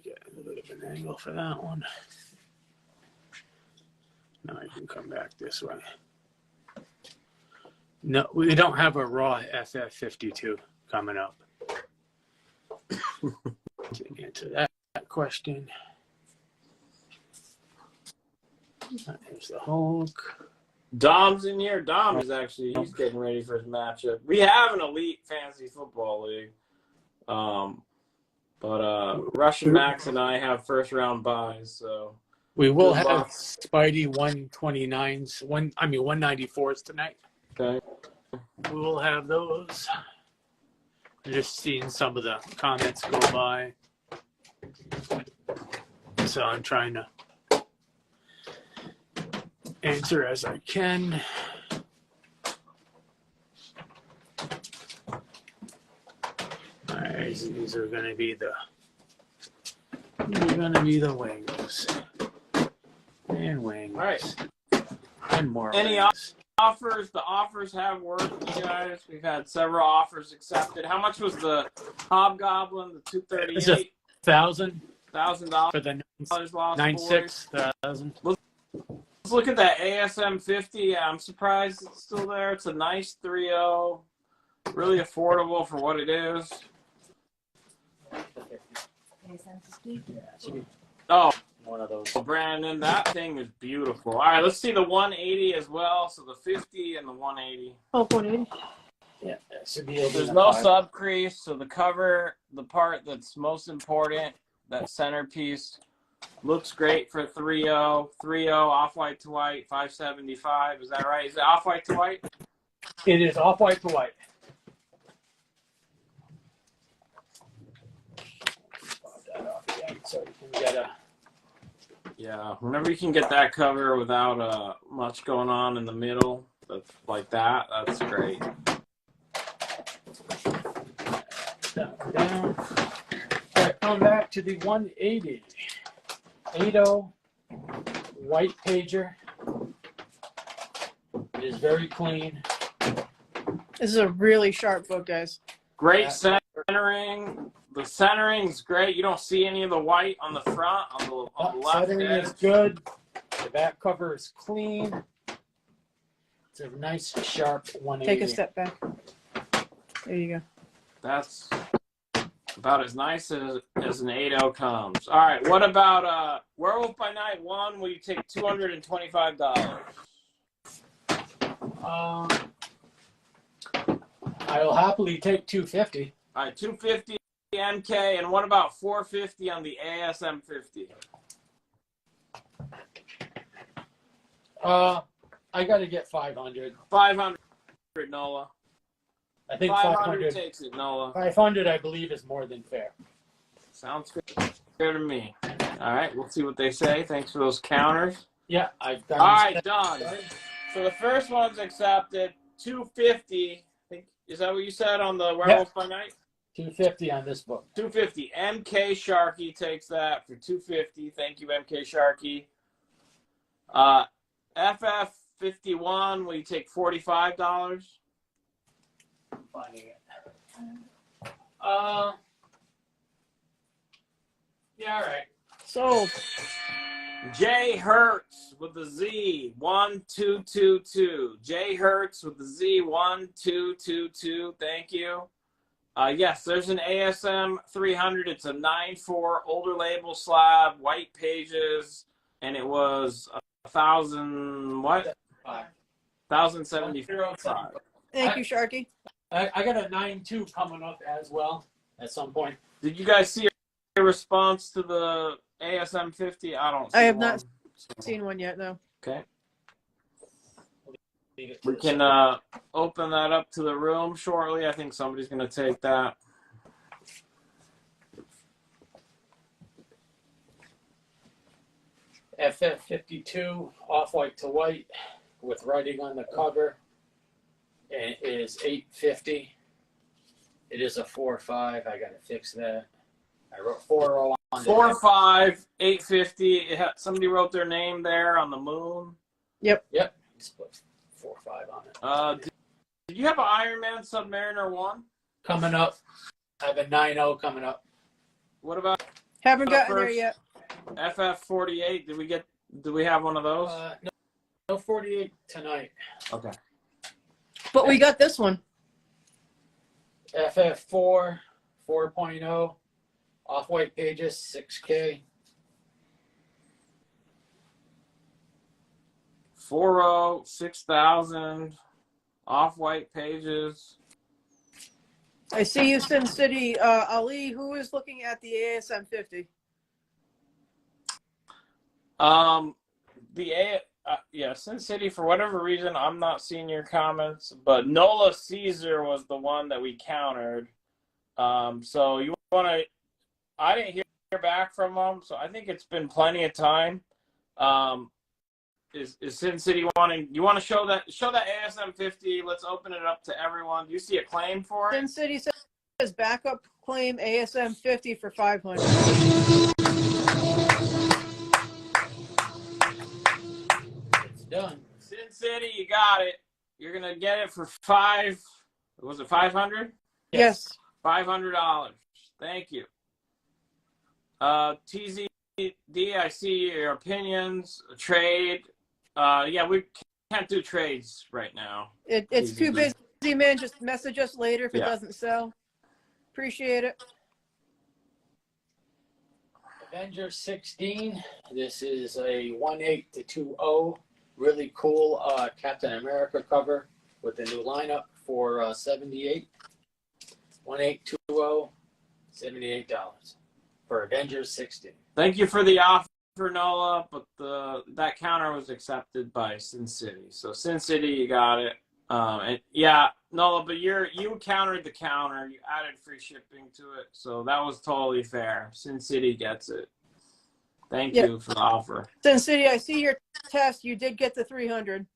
Speaker 5: Get a little bit of an angle for that one. Now I can come back this way. No, we don't have a raw FF52 coming up. To answer that question. There's the Hulk.
Speaker 2: Dom's in here. Dom is actually, he's getting ready for his matchup. We have an elite fantasy football league. But Russian Max and I have first round buys, so
Speaker 5: We will
Speaker 2: Good
Speaker 5: have
Speaker 2: luck.
Speaker 5: Spidey 129s, 194s tonight.
Speaker 2: okay.
Speaker 5: We will have those. I'm just seeing some of the comments go by. So I'm trying to answer as I can. All right, these are going to be the wings. And wings.
Speaker 2: All right.
Speaker 5: And more
Speaker 2: Any
Speaker 5: wings.
Speaker 2: Offers. The offers have worked, you guys. We've had several offers accepted. How much was the Hobgoblin, the
Speaker 5: It's a
Speaker 2: $238,000
Speaker 5: $1,000 for the
Speaker 2: lost
Speaker 5: 96,000.
Speaker 2: Let's look at that ASM 50. I'm surprised it's still there. It's a nice 3.0. Really affordable for what it is. Oh,
Speaker 1: One of those.
Speaker 2: Brandon, that thing is beautiful. All right, let's see the 180 as well. So the 50 and the 180.
Speaker 3: Oh, 180.
Speaker 1: Yeah, that should be
Speaker 2: So
Speaker 1: able
Speaker 2: there's
Speaker 1: to-
Speaker 2: no sub crease. So the cover, the part that's most important, that centerpiece, looks great for 3.0. 3.0 off-white to white, 575. Is that right? Is it off-white to white?
Speaker 1: It is off-white to white. So you can get a
Speaker 2: Yeah, whenever you can get that cover without much going on in the middle, that's like that, that's great.
Speaker 1: down. All right, come back to the 180. 80 white pager. It is very clean.
Speaker 3: This is a really sharp book, guys.
Speaker 2: Great
Speaker 1: Yeah.
Speaker 2: centering. The centering's great. You don't see any of the white on the front, on the left
Speaker 1: Centering
Speaker 2: edge.
Speaker 1: is good. The back cover is clean. It's a nice sharp 180.
Speaker 3: Take a step back. There you go.
Speaker 2: That's about as nice as an 8.0 comes. All right, what about Werewolf by Night 1? Will you take $225?
Speaker 1: I will happily take 250.
Speaker 2: All right, 250 MK, and what about 450 on the ASM 50?
Speaker 1: I got to get 500.
Speaker 2: 500, Nola.
Speaker 1: I think
Speaker 2: 500
Speaker 1: 500.
Speaker 2: takes it, Nola.
Speaker 1: 500, I believe, is more than fair.
Speaker 2: Sounds good. Fair to me. All right, we'll see what they say. Thanks for those counters.
Speaker 1: Yeah, I've done.
Speaker 2: All right, done. So the first one's accepted. 250. I think, is that what you said on the Werewolf by Night?
Speaker 1: $250 on this book.
Speaker 2: $250. MK Sharkey takes that for $250. Thank you, MK Sharkey. FF51, we take $45.
Speaker 1: Finding it. Yeah, all right.
Speaker 3: Sold.
Speaker 2: J Hertz with the Z 1222. J Hertz with the Z 1222. Thank you. Yes, there's an ASM 300. It's a 9.4 older label slab, white pages, and it was 1,000 what? 1,075.
Speaker 3: Thank you, Sharky.
Speaker 1: I got a 9.2 coming up as well at some point.
Speaker 2: Did you guys see a response to the ASM 50? I don't. See
Speaker 3: I have
Speaker 2: one.
Speaker 3: not seen one yet, no.
Speaker 2: Okay.
Speaker 1: Leave it to
Speaker 2: We
Speaker 1: the
Speaker 2: can
Speaker 1: side.
Speaker 2: open that up to the room shortly. I think somebody's going to take that.
Speaker 1: FF52 off-white to white with writing on the cover. And it is $850. It is a 4.5. I gotta fix that. I wrote 4.0 on
Speaker 2: 4.5, 850. Somebody wrote their name there on the moon.
Speaker 1: Yep. Just put 4.5 on it.
Speaker 2: Did you have an Iron Man Submariner 1?
Speaker 1: Coming up. I have a 9.0 coming up.
Speaker 2: What about
Speaker 3: Haven't gotten there
Speaker 2: first?
Speaker 3: yet.
Speaker 2: FF48? Did we have one of those?
Speaker 1: No 48 tonight.
Speaker 2: Okay.
Speaker 3: But we got this one.
Speaker 1: FF4 4.0 off-white pages 6K.
Speaker 2: 4.0, 6,000, off-white pages.
Speaker 3: I see you, Sin City. Ali, who is looking at the ASM 50?
Speaker 2: Sin City, for whatever reason, I'm not seeing your comments, but Nola Caesar was the one that we countered. So you want to, I didn't hear back from them, so I think it's been plenty of time. Is Sin City wanting, you want to show that ASM 50? Let's open it up to everyone. Do you see a claim for
Speaker 3: Sin
Speaker 2: it?
Speaker 3: City says backup claim ASM 50 for 500.
Speaker 1: It's done.
Speaker 2: Sin City, you got it. You're going to get it for $500?
Speaker 3: Yes.
Speaker 2: $500. Thank you. TZD, I see your opinions. Trade. Yeah, we can't do trades right now.
Speaker 3: It's too busy, man. Just message us later if it
Speaker 2: Yeah.
Speaker 3: doesn't sell. Appreciate it.
Speaker 1: Avengers 16. This is a 1.8 to 2.0. Really cool Captain America cover with the new lineup for 78. 1.820, $78 for Avengers 16.
Speaker 2: Thank you for the offer, Nola, but that counter was accepted by Sin City. So Sin City, you got it. And yeah, Nola, but you countered the counter. You added free shipping to it, so that was totally fair. Sin City gets it. Thank you for the offer.
Speaker 3: Sin City, I see your test. You did get the 300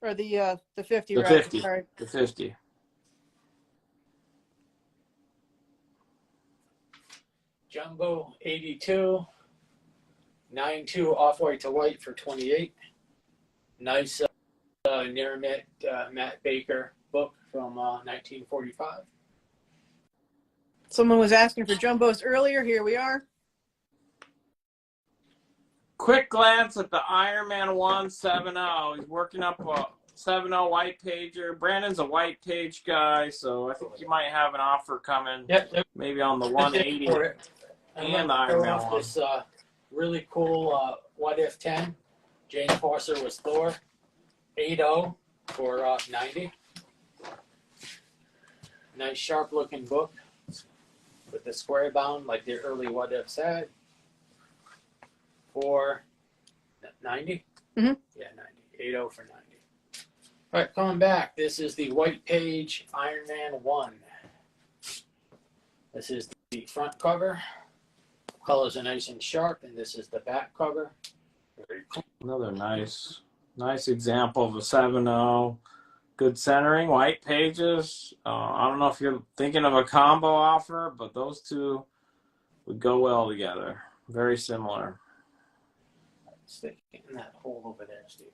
Speaker 3: or the 50.
Speaker 2: The
Speaker 3: right?
Speaker 2: 50.
Speaker 3: Sorry.
Speaker 2: The 50.
Speaker 1: Jumbo 82. 9.2 off-white to white for 28. Nice near Matt Baker book from 1945.
Speaker 3: Someone was asking for jumbos earlier. Here we are.
Speaker 2: Quick glance at the Iron Man 170. He's working up a 7.0 white pager. Brandon's a white page guy, so I think you might have an offer coming.
Speaker 1: Yep.
Speaker 2: Maybe on the 180 and the Iron Man 1.
Speaker 1: This really cool What If 10. Jane Foster was Thor. 8.0 for 90. Nice sharp looking book with the square bound like the early What Ifs had. For 90?
Speaker 3: Mhm.
Speaker 1: Yeah, 90. 8.0 for 90. All right, coming back. This is the white page Iron Man 1. This is the front cover. Colors are nice and sharp, and this is the back cover. Very cool.
Speaker 2: Another nice example of a 7.0. Good centering, white pages. I don't know if you're thinking of a combo offer, but those two would go well together. Very similar.
Speaker 1: Stick it in that hole over there, Steve.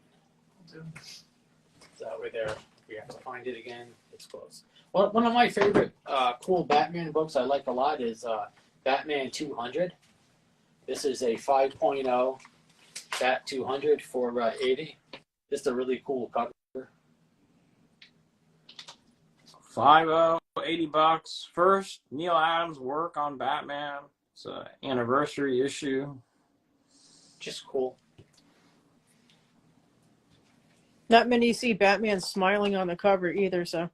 Speaker 1: That way there. We have to find it again. It's close. One of my favorite cool Batman books I like a lot is Batman 200. This is a 5.0 Bat 200 for 80. Just a really cool cover.
Speaker 2: 50, $80. First Neil Adams work on Batman. It's an anniversary issue.
Speaker 1: Just cool.
Speaker 3: Not many see Batman smiling on the cover either, so.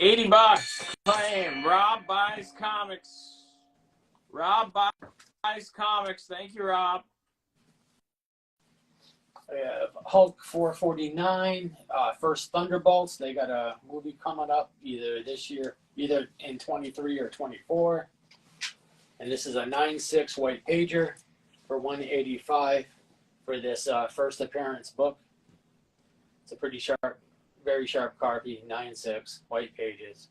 Speaker 2: $80. Claim. Rob buys comics. Rob buys comics. Thank you, Rob.
Speaker 1: Hulk 449, first Thunderbolts. They got a movie coming up either this year, either in 23 or 24. And this is a 9.6 white pager for 185 for this first appearance book. It's a pretty sharp, very sharp copy, 9.6 white pages.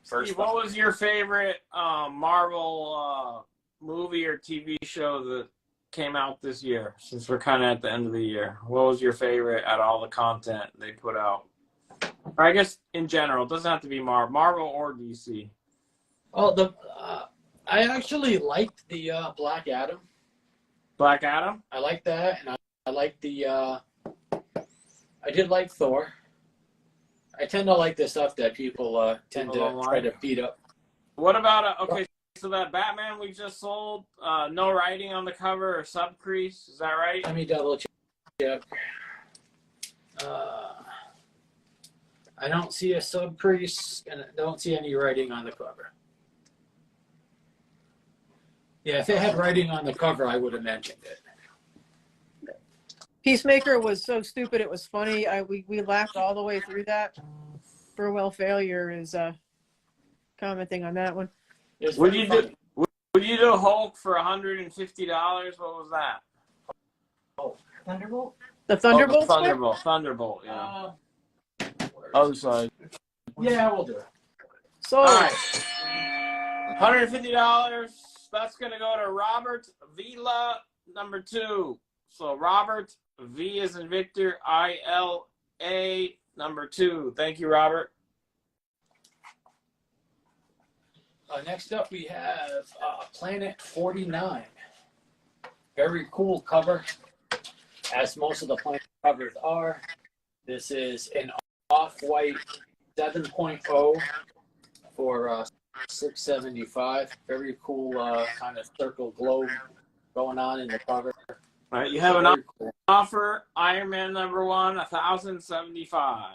Speaker 2: Steve, what was your favorite Marvel movie or TV show that came out this year, since we're kind of at the end of the year? What was your favorite out of all the content they put out? Or I guess in general, it doesn't have to be Marvel or DC.
Speaker 1: Oh, I actually liked the Black Adam.
Speaker 2: Black Adam?
Speaker 1: I like that, and I like the. I did like Thor. I tend to like the stuff that people tend to try to beat up.
Speaker 2: What about okay? So that Batman we just sold, no writing on the cover or sub crease, is that right?
Speaker 1: Let me double check. I don't see a sub crease, and I don't see any writing on the cover. Yeah, if it had writing on the cover, I would have mentioned it.
Speaker 3: Peacemaker was so stupid it was funny. We laughed all the way through that. Burwell Failure is commenting on that one.
Speaker 2: Would you do Hulk for $150? What was that?
Speaker 1: Oh, Thunderbolt?
Speaker 3: The Thunderbolts?
Speaker 2: Thunderbolt, yeah.
Speaker 6: Other side.
Speaker 1: Yeah, we'll do it.
Speaker 3: So,
Speaker 2: All right. $150. That's going to go to Robert Vila, number 2. So Robert, V as in Victor, I-L-A, number 2. Thank you, Robert.
Speaker 1: Next up, we have Planet 49. Very cool cover, as most of the Planet covers are. This is an off-white 7.0 for $675. Very cool kind of circle globe going on in the cover.
Speaker 2: All right, you have an offer. Iron Man number 1, $1,075.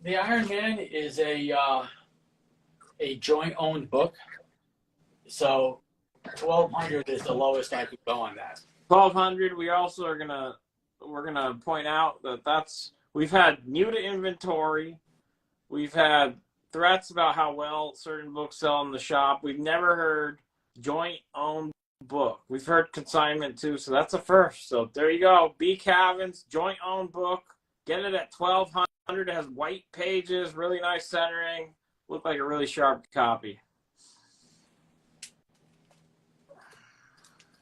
Speaker 1: The Iron Man is a joint-owned book, so $1,200 is the lowest I could go on that.
Speaker 2: $1,200. We also we're gonna point out that we've had new to inventory. We've had threats about how well certain books sell in the shop. We've never heard joint-owned book. We've heard consignment too, so that's a first. So there you go. B. Cavin's joint-owned book. Get it at $1,200. It has white pages, really nice centering. Look like a really sharp copy.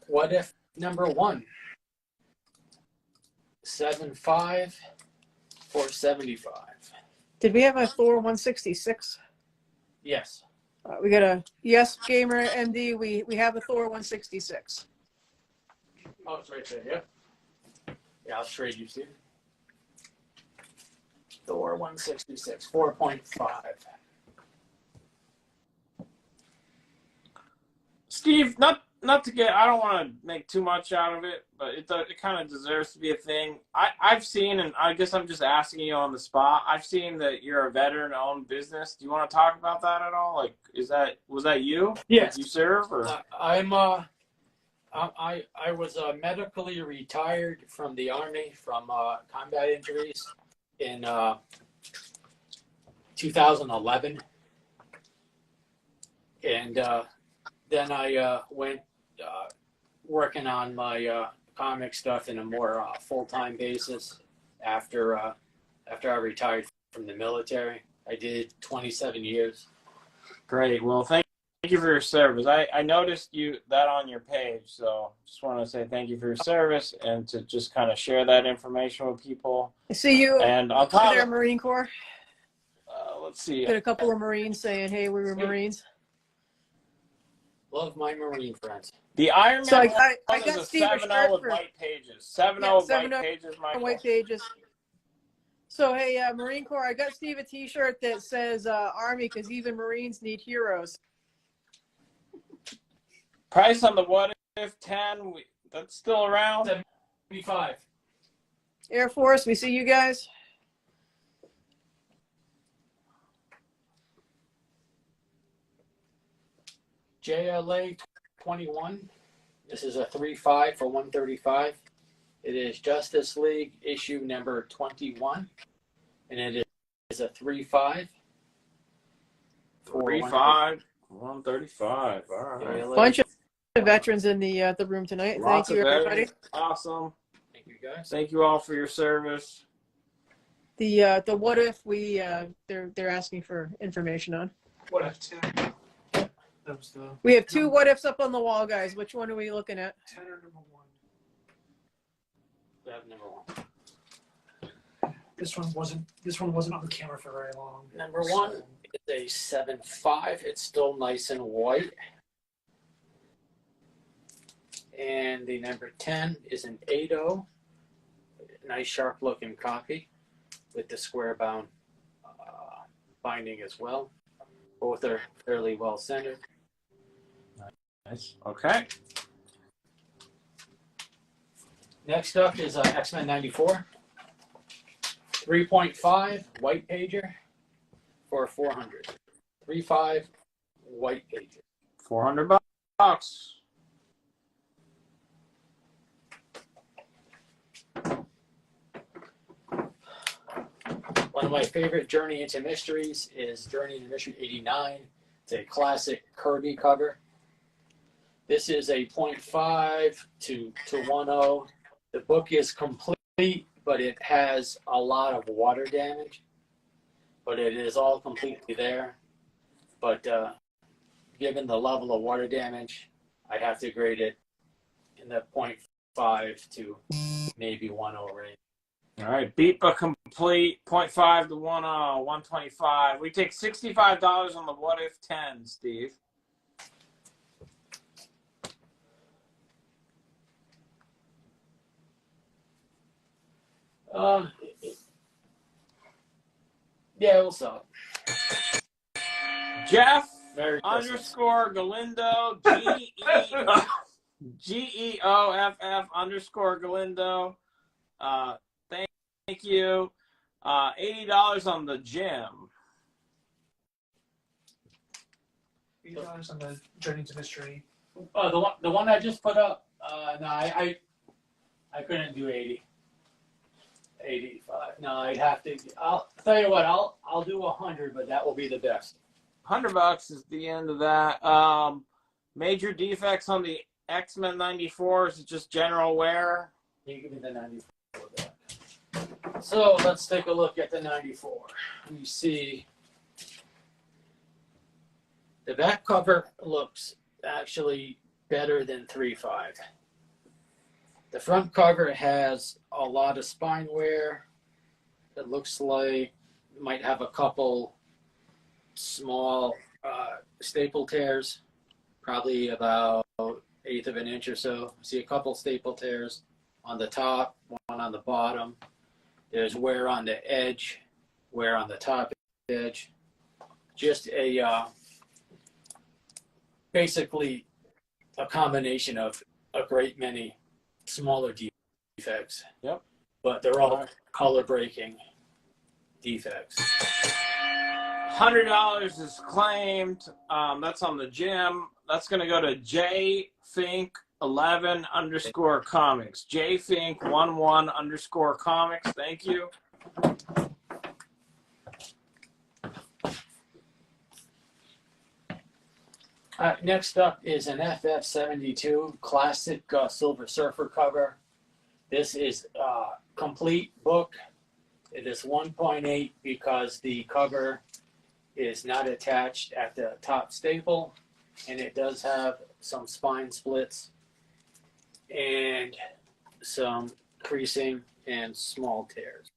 Speaker 1: What If number 1? 7.5 for $75.
Speaker 3: did we have a Thor 166?
Speaker 1: Yes.
Speaker 3: We got a yes, Gamer MD. We have a Thor 166.
Speaker 1: Oh, it's right there. Yep. Yeah, I'll trade you, Steve. Thor 166, 4.5.
Speaker 2: Steve, not to get, I don't want to make too much out of it, but it kind of deserves to be a thing. I've seen, and I guess I'm just asking you on the spot, I've seen that you're a veteran-owned business. Do you want to talk about that at all? Like, was that you?
Speaker 1: Yes.
Speaker 2: Did you serve? Or?
Speaker 1: I was medically retired from the Army from combat injuries in 2011. And then I went working on my comic stuff in a more full-time basis after I retired from the military. I did 27 years.
Speaker 2: Great. Well, thank you for your service. I noticed that on your page, so just want to say thank you for your service and to just kind of share that information with people.
Speaker 3: I see you
Speaker 2: And on top
Speaker 3: there,
Speaker 2: of,
Speaker 3: Marine Corps.
Speaker 2: let's see.
Speaker 3: Got a couple of Marines saying, "Hey, we were
Speaker 1: Sweet.
Speaker 3: Marines."
Speaker 1: Love my Marine friends.
Speaker 2: The Iron
Speaker 3: So
Speaker 2: Man
Speaker 3: I
Speaker 2: one
Speaker 3: got
Speaker 2: is a
Speaker 3: Steve a
Speaker 2: 7-0
Speaker 3: shirt
Speaker 2: with
Speaker 3: for
Speaker 2: white pages. 7-0
Speaker 3: Yeah,
Speaker 2: with white
Speaker 3: 7-0
Speaker 2: pages, Michael.
Speaker 3: white pages. So hey, Marine Corps, I got Steve a T-shirt that says Army because even Marines need heroes.
Speaker 2: Price on the What If 10, that's still around.
Speaker 1: 75.
Speaker 3: Air Force, we see you guys.
Speaker 1: JLA 21. This is a 3.5 for 135. It is Justice League issue number 21, and it is a 3.5 for
Speaker 2: 3.5, 135. All right.
Speaker 1: JLA.
Speaker 3: Bunch of veterans in the room tonight.
Speaker 2: Lots
Speaker 3: Thank you,
Speaker 2: of
Speaker 3: everybody.
Speaker 2: veterans. Awesome.
Speaker 1: Thank you, guys.
Speaker 2: Thank you all for your service.
Speaker 3: The what if they're asking for information on.
Speaker 4: What if 10? That was the
Speaker 3: We have two what ifs up on the wall, guys. Which one are we looking at?
Speaker 4: 10 or number 1.
Speaker 1: We have number 1.
Speaker 4: This one wasn't on the camera for very long.
Speaker 1: Number 1 is a 7.5. It's still nice and white. And the number 10 is an 8.0. Nice sharp looking copy with the square bound binding as well. Both are fairly well centered.
Speaker 2: Nice. Okay.
Speaker 1: Next up is X-Men 94. 3.5 white pager for 400. 3.5 white pager.
Speaker 2: $400.
Speaker 1: One of my favorite Journey into Mysteries is Journey into Mystery 89. It's a classic Kirby cover. This is a 0.5 to 1.0. The book is complete, but it has a lot of water damage. But it is all completely there. But given the level of water damage, I'd have to grade it in the 0.5 to maybe 1.0 range.
Speaker 2: All right. Beat but complete. 0.5 to 1.0. 125. We take $65 on the What If 10, Steve.
Speaker 1: Yeah, we'll sell it.
Speaker 2: Jeff
Speaker 1: Merry Christmas.
Speaker 2: underscore Galindo. GEOFF underscore Galindo. Thank you. $80 on the gym.
Speaker 4: $8 on the Journey to Mystery.
Speaker 1: The one I just put up. No, I couldn't do 80. 85. No, I'd have to. I'll tell you what. I'll do 100, but that will be the best.
Speaker 2: $100 is the end of that. Major defects on the X-Men 94 is just general wear.
Speaker 1: You give me the 94 back. So let's take a look at the 94. We see the back cover looks actually better than 3.5. The front cover has a lot of spine wear. It looks like it might have a couple small staple tears, probably about 1/8 of an inch or so. See a couple staple tears on the top, one on the bottom. There's wear on the edge, wear on the top edge. Just a basically a combination of a great many smaller defects.
Speaker 2: Yep.
Speaker 1: But they're all color breaking defects.
Speaker 2: $100 is claimed. That's on the gym. That's going to go to JFink11 underscore comics. JFink11 underscore comics. Thank you.
Speaker 1: Next up is an FF72 classic Silver Surfer cover. This is a complete book. It is 1.8 because the cover is not attached at the top staple, and it does have some spine splits and some creasing and small tears.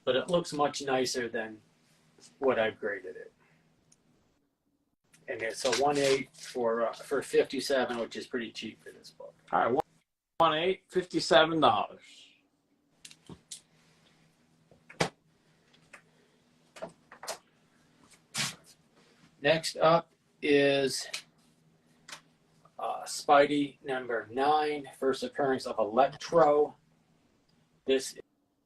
Speaker 1: But it looks much nicer than what I've graded it. And it's a 1.8 for 57, which is pretty cheap for this book.
Speaker 2: All right, 1.8, $57.
Speaker 1: Next up is Spidey number 9, first appearance of Electro. This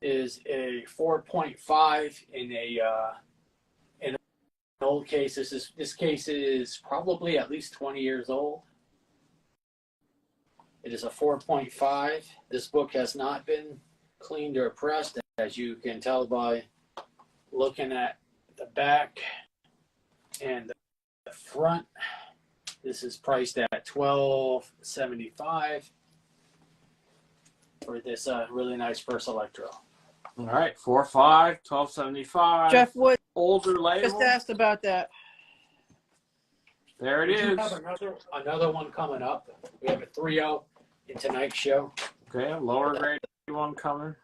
Speaker 1: is a 4.5 in an old case. This case is probably at least 20 years old. It is a 4.5. This book has not been cleaned or pressed, as you can tell by looking at the back and the front. This is priced at $12.75 for this really nice first Electro.
Speaker 2: All right, 4.5, $12.75.
Speaker 3: Jeff Wood
Speaker 2: Older
Speaker 3: just
Speaker 2: label.
Speaker 3: asked about that.
Speaker 2: There it
Speaker 1: We do
Speaker 2: is.
Speaker 1: have another one coming up. We have a 3.0 in tonight's show.
Speaker 2: Okay, a lower grade one coming.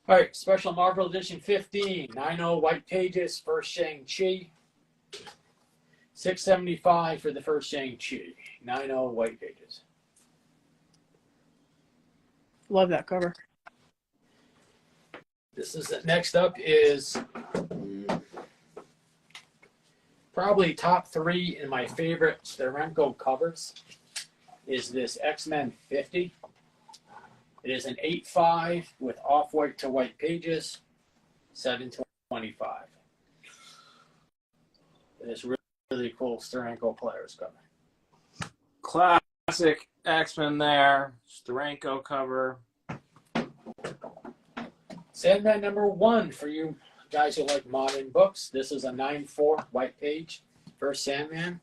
Speaker 1: All right, special Marvel Edition 15, 9.0 white pages, first Shang-Chi. $6.75 for the first Shang-Chi, 9.0 white pages.
Speaker 3: Love that cover.
Speaker 1: This is next up is probably top 3 in my favorite Steranko covers. Is this X-Men 50? It is an 8.5 with off-white to white pages, $7.25. It is really cool Steranko players cover.
Speaker 2: Classic X-Men there. Steranko cover.
Speaker 1: Sandman number 1 for you guys who like modern books. This is a 9.4 white page first Sandman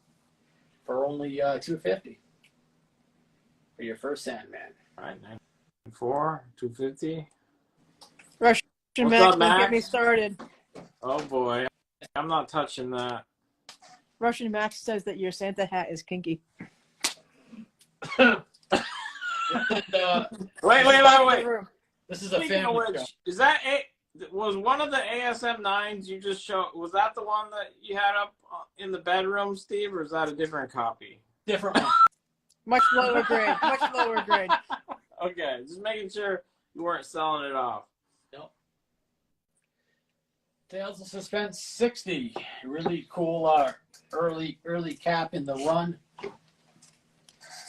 Speaker 1: for only $2.50 for your first Sandman.
Speaker 2: All right, 9.4, $2.50.
Speaker 3: Russian
Speaker 2: What's
Speaker 3: Max,
Speaker 2: up,
Speaker 3: don't
Speaker 2: Max?
Speaker 3: get me started.
Speaker 2: Oh boy, I'm not touching that.
Speaker 3: Russian Max says that your Santa hat is kinky.
Speaker 1: And,
Speaker 2: Wait.
Speaker 1: this is a
Speaker 2: Speaking of
Speaker 1: family
Speaker 2: which,
Speaker 1: show.
Speaker 2: is that was one of the ASM 9s you just showed? Was that the one that you had up in the bedroom, Steve, or is that a different copy?
Speaker 1: Different one.
Speaker 3: Much lower grade. Much lower grade.
Speaker 2: Okay, just making sure you weren't selling it off.
Speaker 1: Nope. Tales of Suspense 60. Really cool early cap in the run.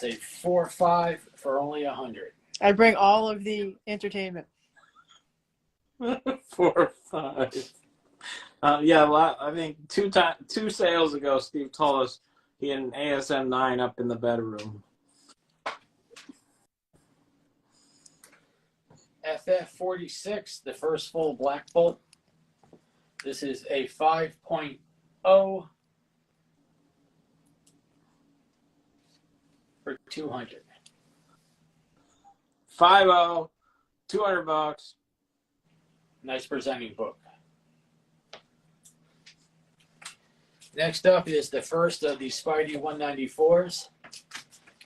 Speaker 1: It's a 4.5 for only 100.
Speaker 3: I bring all of the entertainment.
Speaker 2: 4 or 5. Yeah, I think two sales ago, Steve told us he had an ASM 9 up in the bedroom.
Speaker 1: FF46, the first full Black Bolt. This is a 5.0 for 200.
Speaker 2: 5.0, $200.
Speaker 1: Nice presenting book. Next up is the first of the Spidey 194s.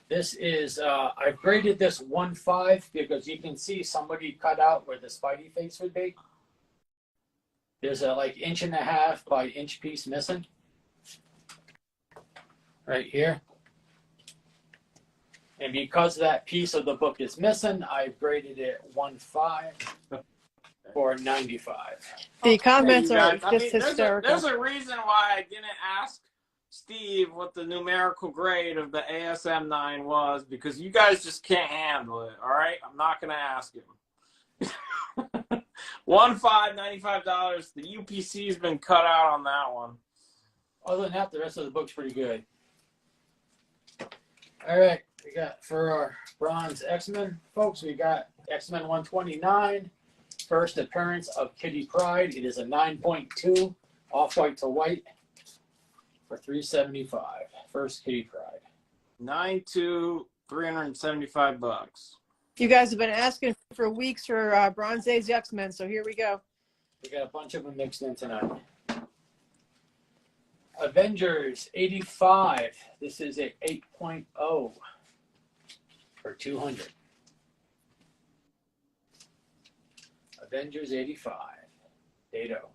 Speaker 1: This is, I've graded this 1.5 because you can see somebody cut out where the Spidey face would be. There's a like 1.5 by inch piece missing. Right here. And because that piece of the book is missing, I've graded it 1.5 for 95.
Speaker 3: The comments
Speaker 2: Hey, you
Speaker 3: are
Speaker 2: guys,
Speaker 3: just hysterical.
Speaker 2: There's a reason why I didn't ask Steve what the numerical grade of the ASM 9 was, because you guys just can't handle it, all right? I'm not going to ask him. 1.5, $95. The UPC's been cut out on that one.
Speaker 1: Other than that, the rest of the book's pretty good. All right, we got for our bronze X-Men folks, we got X-Men 129, first appearance of Kitty Pryde. It is a 9.2, off-white to white for $375. First Kitty Pryde.
Speaker 2: 9.2, $375.
Speaker 3: You guys have been asking for weeks for Bronze Age X-Men, so here we go.
Speaker 1: We got a bunch of them mixed in tonight. Avengers 85. This is a 8.0 for 200. Avengers 85. Dado.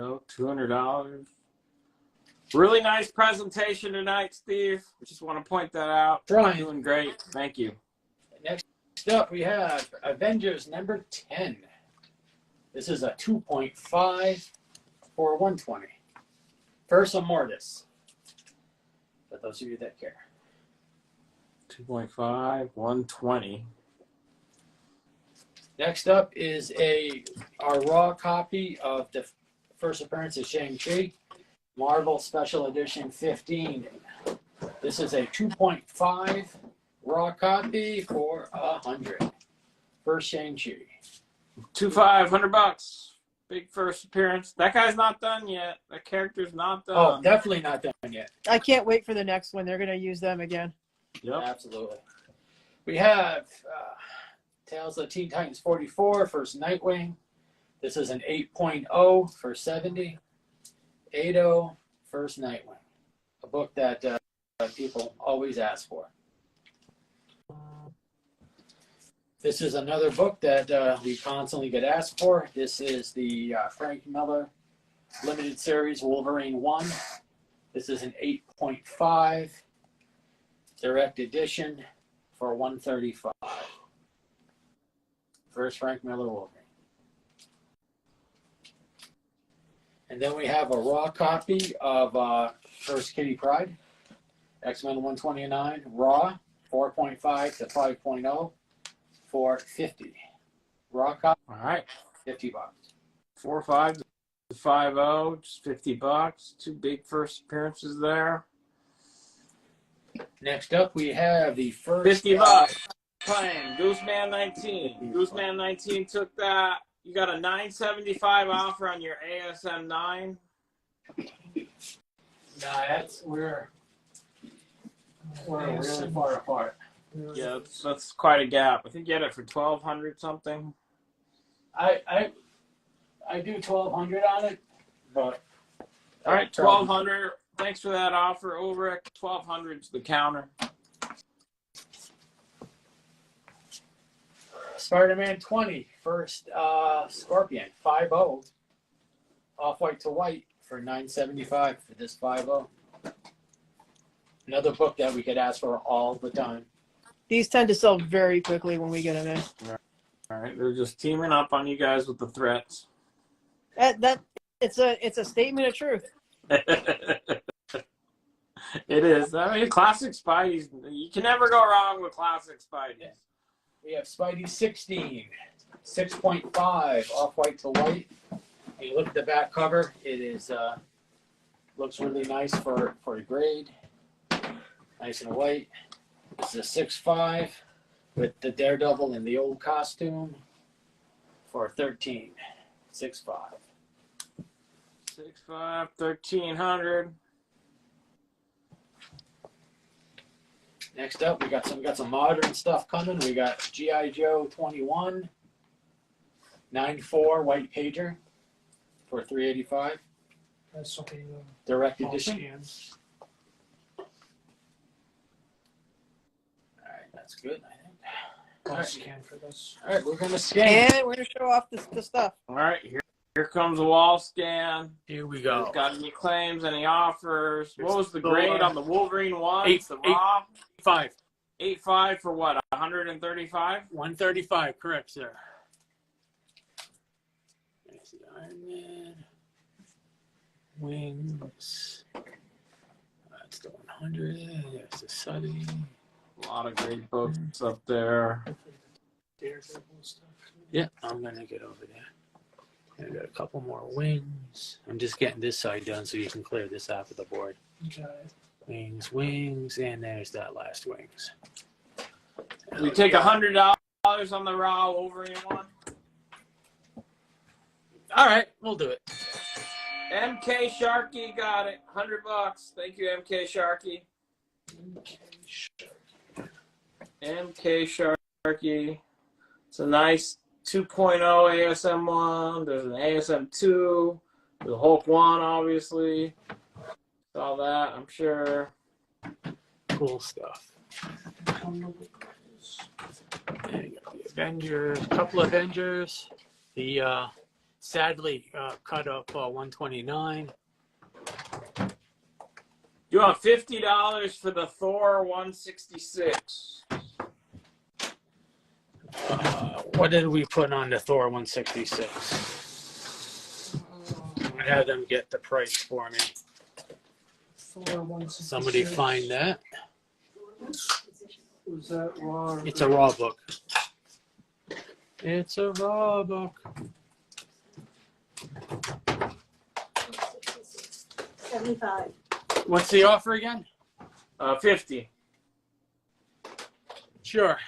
Speaker 2: $200. Really nice presentation tonight, Steve. I just want to point that out.
Speaker 1: Trying.
Speaker 2: Doing great. Thank you.
Speaker 1: Next up, we have Avengers number 10. This is a 2.5 for 120. First Immortus. For those of you that care.
Speaker 2: 2.5, 120.
Speaker 1: Next up is our raw copy of the first appearance of Shang-Chi, Marvel Special Edition 15. This is a 2.5 raw copy for 100. First Shang-Chi.
Speaker 2: 2.5, $100. Big first appearance. That guy's not done yet. That character's not
Speaker 1: Oh,
Speaker 2: done.
Speaker 1: definitely not done yet.
Speaker 3: I can't wait for the next one. They're going to use them again.
Speaker 2: Yep.
Speaker 1: Absolutely. We have Tales of Teen Titans 44, First Nightwing. This is an 8.0 for 70. 8.0, First Nightwing. A book that people always ask for. This is another book that we constantly get asked for. This is the Frank Miller limited series Wolverine 1. This is an 8.5 direct edition for 135. First Frank Miller Wolverine. And then we have a raw copy of First Kitty Pryde, X-Men 129, raw, 4.5 to 5.0 for 50. Raw copy,
Speaker 2: All right.
Speaker 1: $50.
Speaker 2: 4.5 to 5.0, just $50. Two big first appearances there.
Speaker 1: Next up, we have the first
Speaker 2: $50. Playing Gooseman 19. Gooseman 19 took that. You got a $9.75 offer on your ASM 9.
Speaker 1: Nah, we're really far apart.
Speaker 2: Yeah, that's quite a gap. I think you had it for $1,200 something.
Speaker 1: I do 1,200 on it, but
Speaker 2: All right, $1,200. Thanks for that offer, Ulrich. 1,200's the counter.
Speaker 1: Spider-Man 20, first Scorpion, 5.0. Off-white to white for $9.75 for this 5.0. Another book that we could ask for all the time.
Speaker 3: These tend to sell very quickly when we get them in.
Speaker 2: All right, they're just teaming up on you guys with the threats.
Speaker 3: It's a statement of truth.
Speaker 2: It is. I mean, classic Spidey's. You can never go wrong with classic Spidey's.
Speaker 1: We have Spidey 16, 6.5, off-white to white. And you look at the back cover, it is looks really nice for a grade. Nice and white. This is a 6.5 with the Daredevil in the old costume for 13. 6.5.
Speaker 2: 6.5, 1,300.
Speaker 1: Next up, we got some modern stuff coming. We got G.I. Joe 21, 9.4 white pager for $385.
Speaker 4: That's something
Speaker 1: Direct
Speaker 4: Paul
Speaker 1: edition.
Speaker 4: scans.
Speaker 1: All right, that's good, I think.
Speaker 4: Paul
Speaker 1: Alright.
Speaker 4: scan for this.
Speaker 1: All right, we're gonna scan.
Speaker 3: And we're going to show off the stuff.
Speaker 2: All right, here comes a wall scan.
Speaker 5: Here we
Speaker 2: Guys
Speaker 5: go.
Speaker 2: got any claims, any offers? What was the grade on the Wolverine one?
Speaker 5: Eight-
Speaker 2: The raw?
Speaker 5: 5.
Speaker 2: 8.5 for what? 135?
Speaker 5: 135, correct, sir. There's the Iron Man. Wings. That's the 100. There's the Sully.
Speaker 2: A lot of great books up there.
Speaker 4: Daredevil stuff.
Speaker 5: Yeah, I'm gonna get over there. I got a couple more wings. I'm just getting this side done so you can clear this off of the board.
Speaker 4: Okay.
Speaker 5: Wings, and there's that last wings.
Speaker 2: We take $100 on the raw Wolverine one.
Speaker 5: All right, we'll do it.
Speaker 2: MK Sharkey got it. $100. Thank you, MK Sharkey. MK Sharky. It's a nice 2.0 ASM 1. There's an ASM 2. There's a Hulk 1, obviously. Saw that, I'm sure.
Speaker 5: Cool stuff. There you go. The Avengers, a couple of Avengers. The sadly cut up 129.
Speaker 2: You want $50 for the Thor 166.
Speaker 5: What did we put on the Thor 166? I had them get the price for me. Somebody find that.
Speaker 4: Was that raw?
Speaker 5: It's a raw book. It's a raw book.
Speaker 7: 75.
Speaker 5: What's the offer again?
Speaker 2: 50.
Speaker 5: Sure.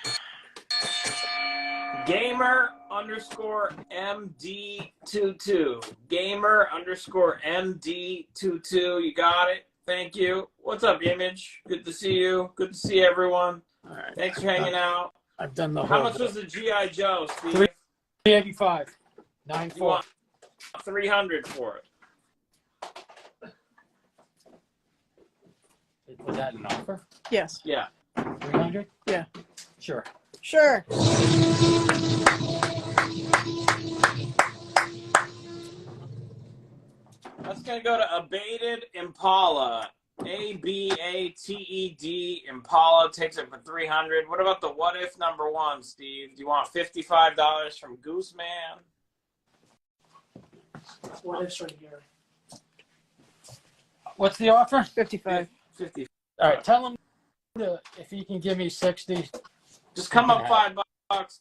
Speaker 2: Gamer_MD22. Gamer_MD22. You got it. Thank you. What's up, Image? Good to see you. Good to see everyone.
Speaker 5: All right.
Speaker 2: Thanks for hanging out.
Speaker 5: I've done the
Speaker 2: How
Speaker 5: whole.
Speaker 2: much was the G.I. Joe, Steve?
Speaker 5: 385.
Speaker 2: You
Speaker 5: 94.
Speaker 2: want 300 for it.
Speaker 5: Was that an offer?
Speaker 3: Yes.
Speaker 2: Yeah.
Speaker 5: 300?
Speaker 3: Yeah.
Speaker 5: Sure.
Speaker 3: Sure.
Speaker 2: That's going to go to Abated Impala. ABATED Impala takes it for 300. What about the What If #1, Steve? Do you want $55 from Gooseman?
Speaker 4: What if's right here?
Speaker 5: What's the offer?
Speaker 3: 55.
Speaker 2: 50.
Speaker 5: All right. Tell him if he can give me 60.
Speaker 2: Just come up $5,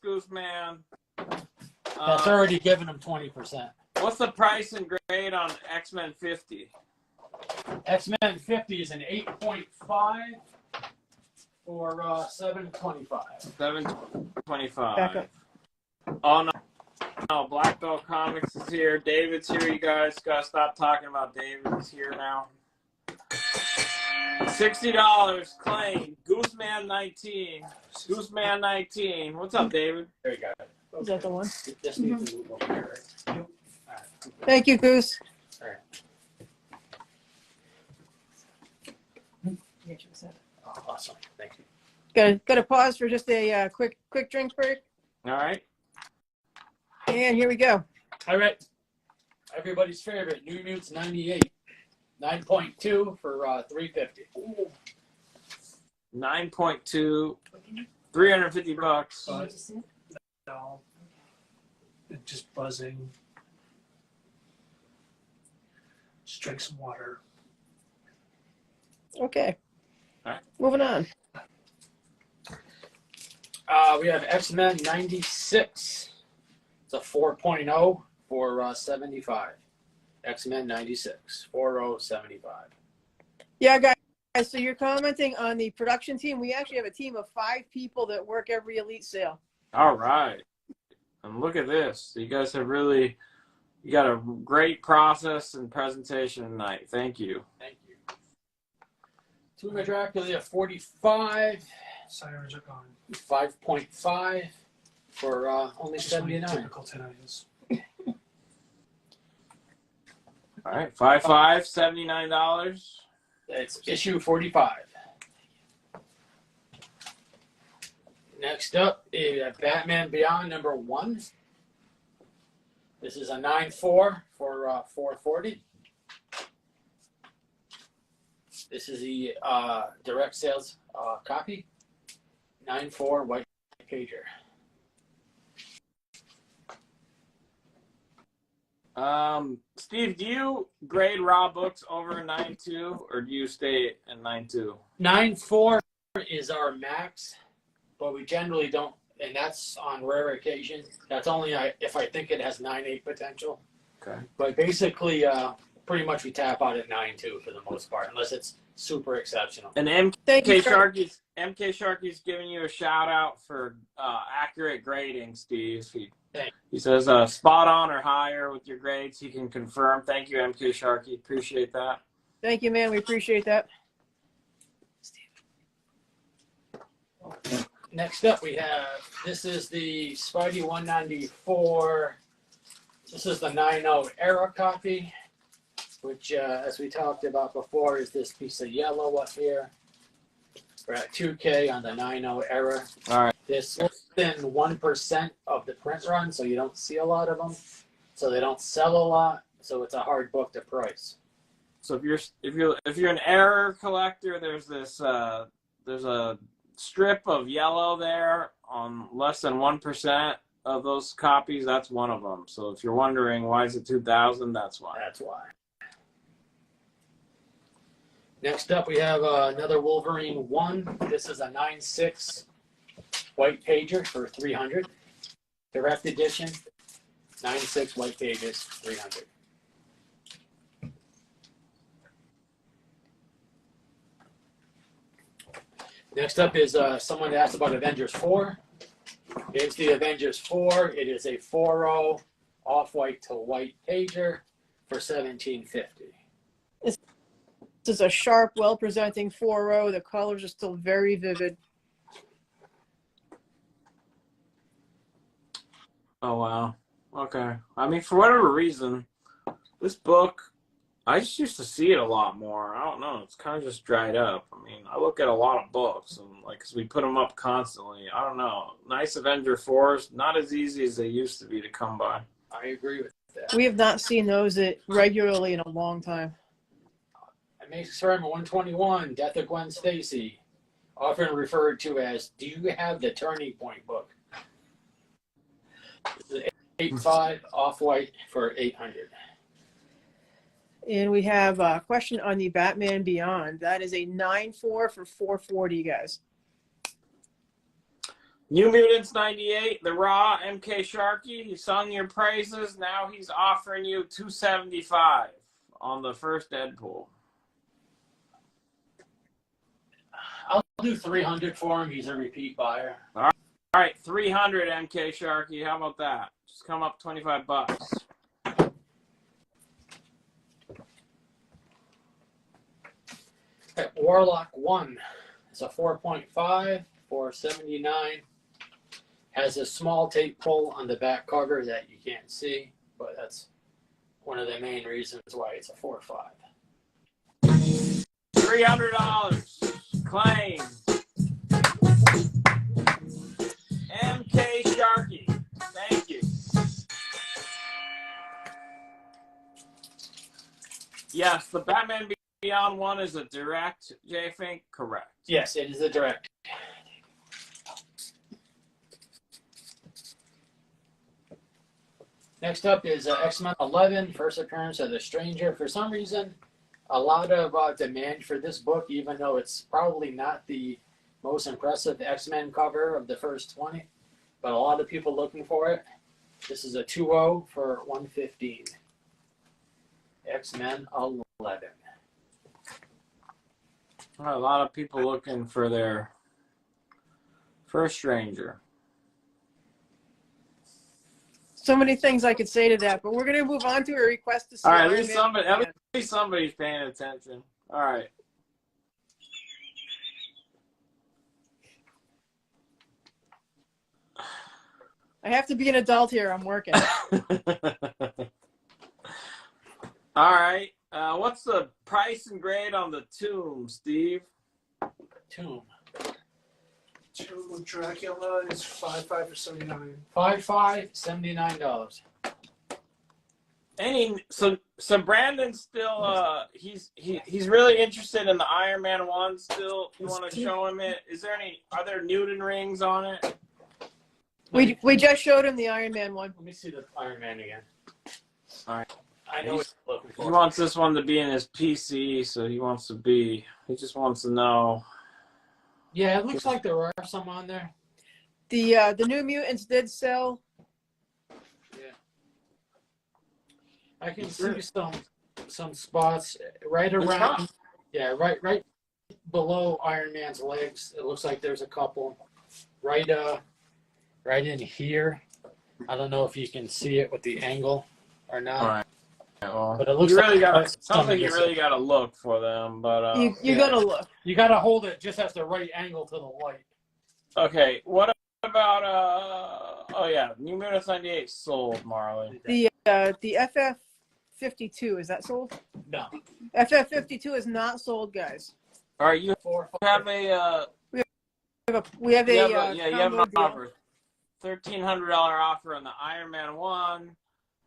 Speaker 2: Gooseman.
Speaker 5: That's already given him 20%.
Speaker 2: What's the price and grade on X-Men 50?
Speaker 5: X-Men 50 is an 8.5 for 725.
Speaker 2: 725.
Speaker 3: Back up.
Speaker 2: Oh no. No, Black Belt Comics is here. David's here, you guys. Gotta stop talking about David. He's here now. $60 claim. Gooseman 19. Gooseman 19. What's up, David?
Speaker 5: There you go.
Speaker 3: Is that the one?
Speaker 5: Just need to move over here, right? All right.
Speaker 3: Thank you, Goose.
Speaker 5: All right. Oh, awesome. Thank you.
Speaker 3: Got to pause for just a quick drink break.
Speaker 2: All right.
Speaker 3: And here we go.
Speaker 5: All right. Everybody's favorite, New Mutants 98. 9.2 for 350.
Speaker 2: 9.2. $350.
Speaker 4: No. It's just buzzing. Just drink some water.
Speaker 3: Okay.
Speaker 2: All right.
Speaker 3: Moving on.
Speaker 5: We have X-Men 96. It's a 4.0 for 75. X-Men 96. 4075.
Speaker 3: Yeah, guys. So you're commenting on the production team. We actually have a team of 5 people that work every Elite sale.
Speaker 2: All right. And look at this. You guys have really, you got a great process and presentation tonight. Thank you.
Speaker 5: Thank you. Tomb of Dracula 45.
Speaker 4: Sirens are gone.
Speaker 5: 5.5 for only
Speaker 4: Just like
Speaker 5: 79.
Speaker 4: typical tonight.
Speaker 2: All right. 5.5, $79.
Speaker 5: It's issue 45. Next up is Batman Beyond #1. This is a 9.4 for 440. This is the direct sales copy. 9.4 white pager.
Speaker 2: Steve, do you grade raw books over 9.2 or do you stay at 9.2?
Speaker 5: 9.4 is our max, but we generally don't, and that's on rare occasion. That's only if I think it has 9.8 potential.
Speaker 2: Okay.
Speaker 5: But basically, pretty much we tap out at 9.2 for the most part, unless it's super exceptional.
Speaker 2: And
Speaker 3: Thank you,
Speaker 2: MK Sharky's giving you a shout out for accurate grading, Steve. He says spot on or higher with your grades. He can confirm. Thank you, MK Sharky. Appreciate that.
Speaker 3: Thank you, man. We appreciate that.
Speaker 5: Next up, we have, this is the Spidey 194. This is the 9.0 era copy, which, as we talked about before, is this piece of yellow up here. We're at 2K on the 9.0 era.
Speaker 2: All right.
Speaker 5: This less than 1% of the print run, so you don't see a lot of them. So they don't sell a lot, so it's a hard book to price.
Speaker 2: So if you're an error collector, there's this there's a strip of yellow there on less than 1% of those copies. That's one of them. So if you're wondering why is it 2,000, that's why.
Speaker 5: That's why. Next up, we have another Wolverine 1. This is a 9.6 white pager for 300. Direct edition, 9.6 white pages, 300. Next up is someone asked about Avengers 4. Here's the Avengers 4. It is a 4.0 off-white to white pager for $17.50.
Speaker 3: This is a sharp, well-presenting 4.0. The colors are still very vivid.
Speaker 2: Oh, wow. Okay. I mean, for whatever reason, this book, I just used to see it a lot more. I don't know. It's kind of just dried up. I mean, I look at a lot of books, and like, 'cause we put them up constantly. I don't know. Nice Avenger 4s, not as easy as they used to be to come by.
Speaker 5: I agree with that.
Speaker 3: We have not seen those regularly in a long time.
Speaker 5: Amazing Spider-Man 121, Death of Gwen Stacy, often referred to as, do you have the Turning Point book? This is 8.5 off-white for 800.
Speaker 3: And we have a question on the Batman Beyond. That is a 9.4 for 440, guys.
Speaker 2: New Mutants 98, the Raw, MK Sharkey. He sung your praises. Now he's offering you $275 on the first Deadpool.
Speaker 5: I'll do 300 for him. He's a repeat buyer.
Speaker 2: All right, 300 MK Sharkey. How about that? Just come up $25.
Speaker 5: Okay, Warlock 1. It's a 4.5 for $79. Has a small tape pull on the back cover that you can't see, but that's one of the main reasons why it's a 4.5.
Speaker 2: $300. Claim. MK Sharkey. Thank you. Yes, the Batman Beyond one is a direct, J Fink? Correct.
Speaker 5: Yes, it is a direct. Next up is X-Men 11, first appearance of the Stranger. For some reason, a lot of demand for this book, even though it's probably not the most impressive X-Men cover of the first 20, but a lot of people looking for it. This is a 2.0 for $115. X-Men 11.
Speaker 2: A lot of people looking for their first Stranger.
Speaker 3: So many things I could say to that, but we're going to move on to a request to see.
Speaker 2: All right,
Speaker 3: Iron Man.
Speaker 2: at least somebody's paying attention. All right.
Speaker 3: I have to be an adult here. I'm working.
Speaker 2: All right. What's the price and grade on the Tomb, Steve?
Speaker 5: Tomb.
Speaker 4: Tomb of Dracula is 5.5 for 79.
Speaker 5: 5.5, $79.
Speaker 2: So Brandon's still he's really interested in the Iron Man 1 still. You want to show him it? Are there Newton rings on it?
Speaker 3: We just showed him the Iron Man one.
Speaker 5: Let me see the Iron Man again.
Speaker 2: All right.
Speaker 5: I know what you're looking for.
Speaker 2: He wants this one to be in his PC, so he just wants to know.
Speaker 5: Yeah, it looks like there are some on there.
Speaker 3: The New Mutants did sell.
Speaker 5: Yeah. I can see some spots right around. Yeah, right below Iron Man's legs. It looks like there's a couple right in here. I don't know if you can see it with the angle or not.
Speaker 2: All right. Well,
Speaker 5: But it looks
Speaker 2: you really
Speaker 5: like
Speaker 2: sounds like you really gotta look for them, but
Speaker 3: You
Speaker 5: yeah.
Speaker 3: gotta look.
Speaker 5: You gotta hold it just at the right angle to the light.
Speaker 2: Okay, what about oh yeah, New Munis 98 sold, Marley.
Speaker 3: The FF52, is that sold?
Speaker 5: No.
Speaker 3: FF52 is not sold, guys.
Speaker 2: All right, you
Speaker 5: 4, 5.
Speaker 2: have a
Speaker 3: We have
Speaker 2: you
Speaker 3: a,
Speaker 2: have you have
Speaker 3: combo
Speaker 2: an
Speaker 3: deal.
Speaker 2: offer. $1,300 offer on the Iron Man 1,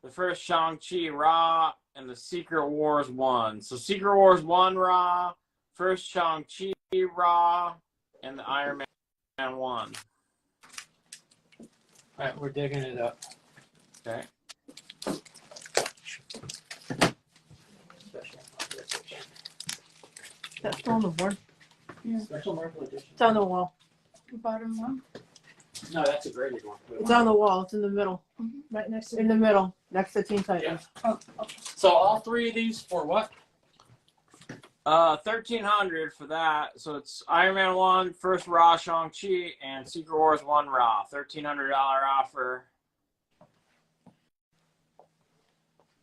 Speaker 2: the first Shang-Chi Raw, and the Secret Wars 1. So Secret Wars 1 Raw, first Shang-Chi Raw, and the Iron Man 1.
Speaker 5: All right, we're digging it up.
Speaker 2: Okay.
Speaker 3: That's still on the board.
Speaker 5: Special Marvel edition.
Speaker 3: It's on the wall.
Speaker 7: The bottom one.
Speaker 5: No, that's a graded one.
Speaker 3: It's on the wall. It's in the middle.
Speaker 7: Right next to
Speaker 3: In the middle, next to Teen Titans.
Speaker 7: Oh, okay.
Speaker 5: So all 3 of these for what?
Speaker 2: 1,300 for that. So it's Iron Man 1, first Raw Shang-Chi, and Secret Wars 1 Raw. $1,300 offer.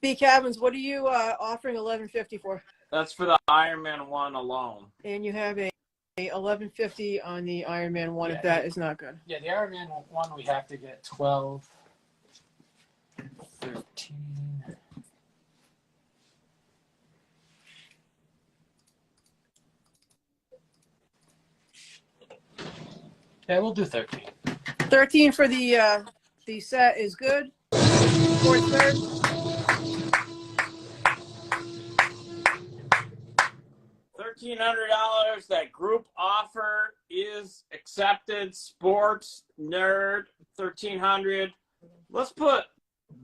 Speaker 3: B Cabins, what are you offering 1150 for?
Speaker 2: That's for the Iron Man 1 alone.
Speaker 3: And you have a 1150 on the Iron Man 1
Speaker 5: Yeah.
Speaker 3: if that is not good.
Speaker 5: Yeah, the Iron Man 1 we have to get 12, 13. Yeah, we'll do 13.
Speaker 3: 13 for the set is good. Fourth third.
Speaker 2: $1,300. That group offer is accepted. Sports Nerd 1,300. Let's put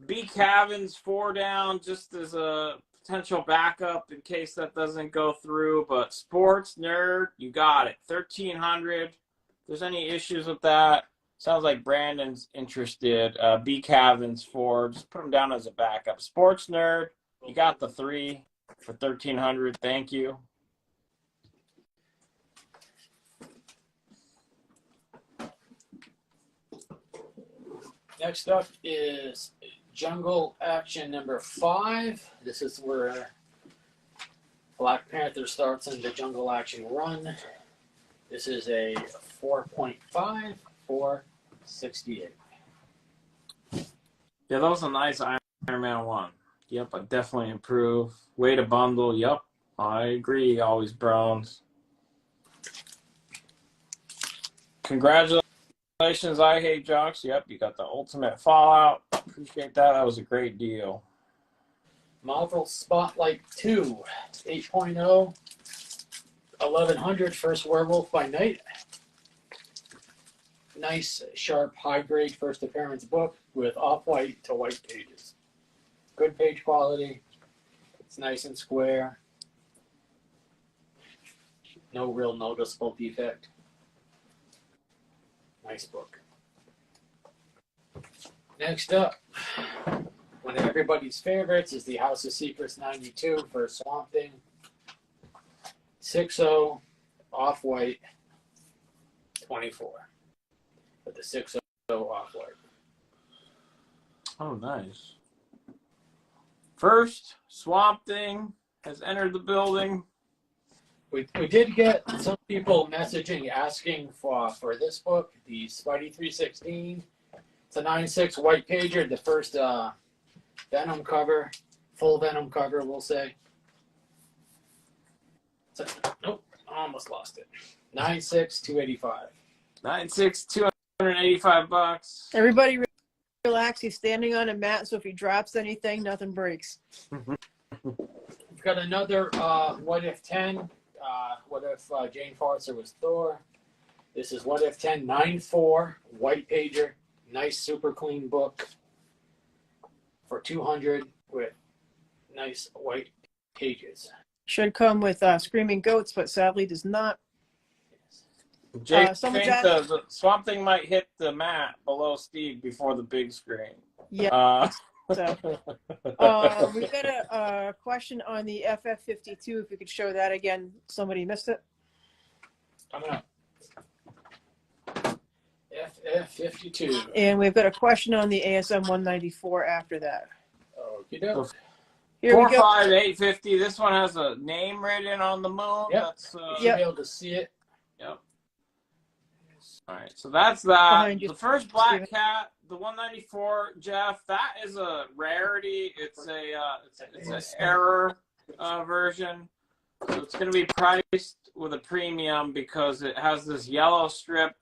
Speaker 2: B Cabins 4 down just as a potential backup in case that doesn't go through. But Sports Nerd, you got it. 1,300. If there's any issues with that, sounds like Brandon's interested. B Cabins 4, just put them down as a backup. Sports Nerd, you got the 3 for 1,300. Thank you.
Speaker 5: Next up is Jungle Action number 5. This is where Black Panther starts in the Jungle Action run. This is a 4.5 for 68.
Speaker 2: Yeah, that was a nice Iron Man 1. Yep, I definitely improve. Way to bundle. Yep, I agree. Always Browns. Congratulations, I Hate Jocks. Yep, you got the ultimate Fallout. Appreciate that. That was a great deal.
Speaker 5: Marvel Spotlight 2, 8.0, 1100, first Werewolf by Night. Nice, sharp, high-grade first appearance book with off-white to white pages. Good page quality. It's nice and square. No real noticeable defect. Nice book. Next up, one of everybody's favorites is the House of Secrets 92 for Swamp Thing. 6.0, off-white, 24. With the 6.0 off-white.
Speaker 2: Oh, nice. First, Swamp Thing has entered the building.
Speaker 5: We did get some people messaging asking for this book, the Spidey 316. It's a 9.6 white pager, the first Venom cover, full Venom cover, we'll say. So, nope, I almost lost it. 9.6, 285.
Speaker 2: 9.6, $285.
Speaker 3: Everybody relax. He's standing on a mat, so if he drops anything, nothing breaks.
Speaker 5: We've got another What If 10. What if Jane Foster was Thor? This is What If 10, 9.4, white pager. Nice, super clean book for 200 with nice white pages.
Speaker 3: Should come with Screaming Goats, but sadly does not.
Speaker 2: Jake
Speaker 3: someone's
Speaker 2: think the Swamp Thing might hit the mat below Steve before the big screen.
Speaker 3: Yeah. So, we got a question on the FF52. If you could show that again, somebody missed it.
Speaker 5: Coming up. FF52.
Speaker 3: And we've got a question on the ASM 194 after that.
Speaker 5: Okie doke.
Speaker 3: Here we go.
Speaker 2: 45850. This one has a name written on the moon.
Speaker 5: Yep.
Speaker 2: That's
Speaker 5: You should be able to see it.
Speaker 2: Yep. All right, so that's that.
Speaker 3: Behind you,
Speaker 2: The first Black
Speaker 3: Steven.
Speaker 2: Cat, the 194, Jeff. That is a rarity. It's an error version, so it's going to be priced with a premium because it has this yellow strip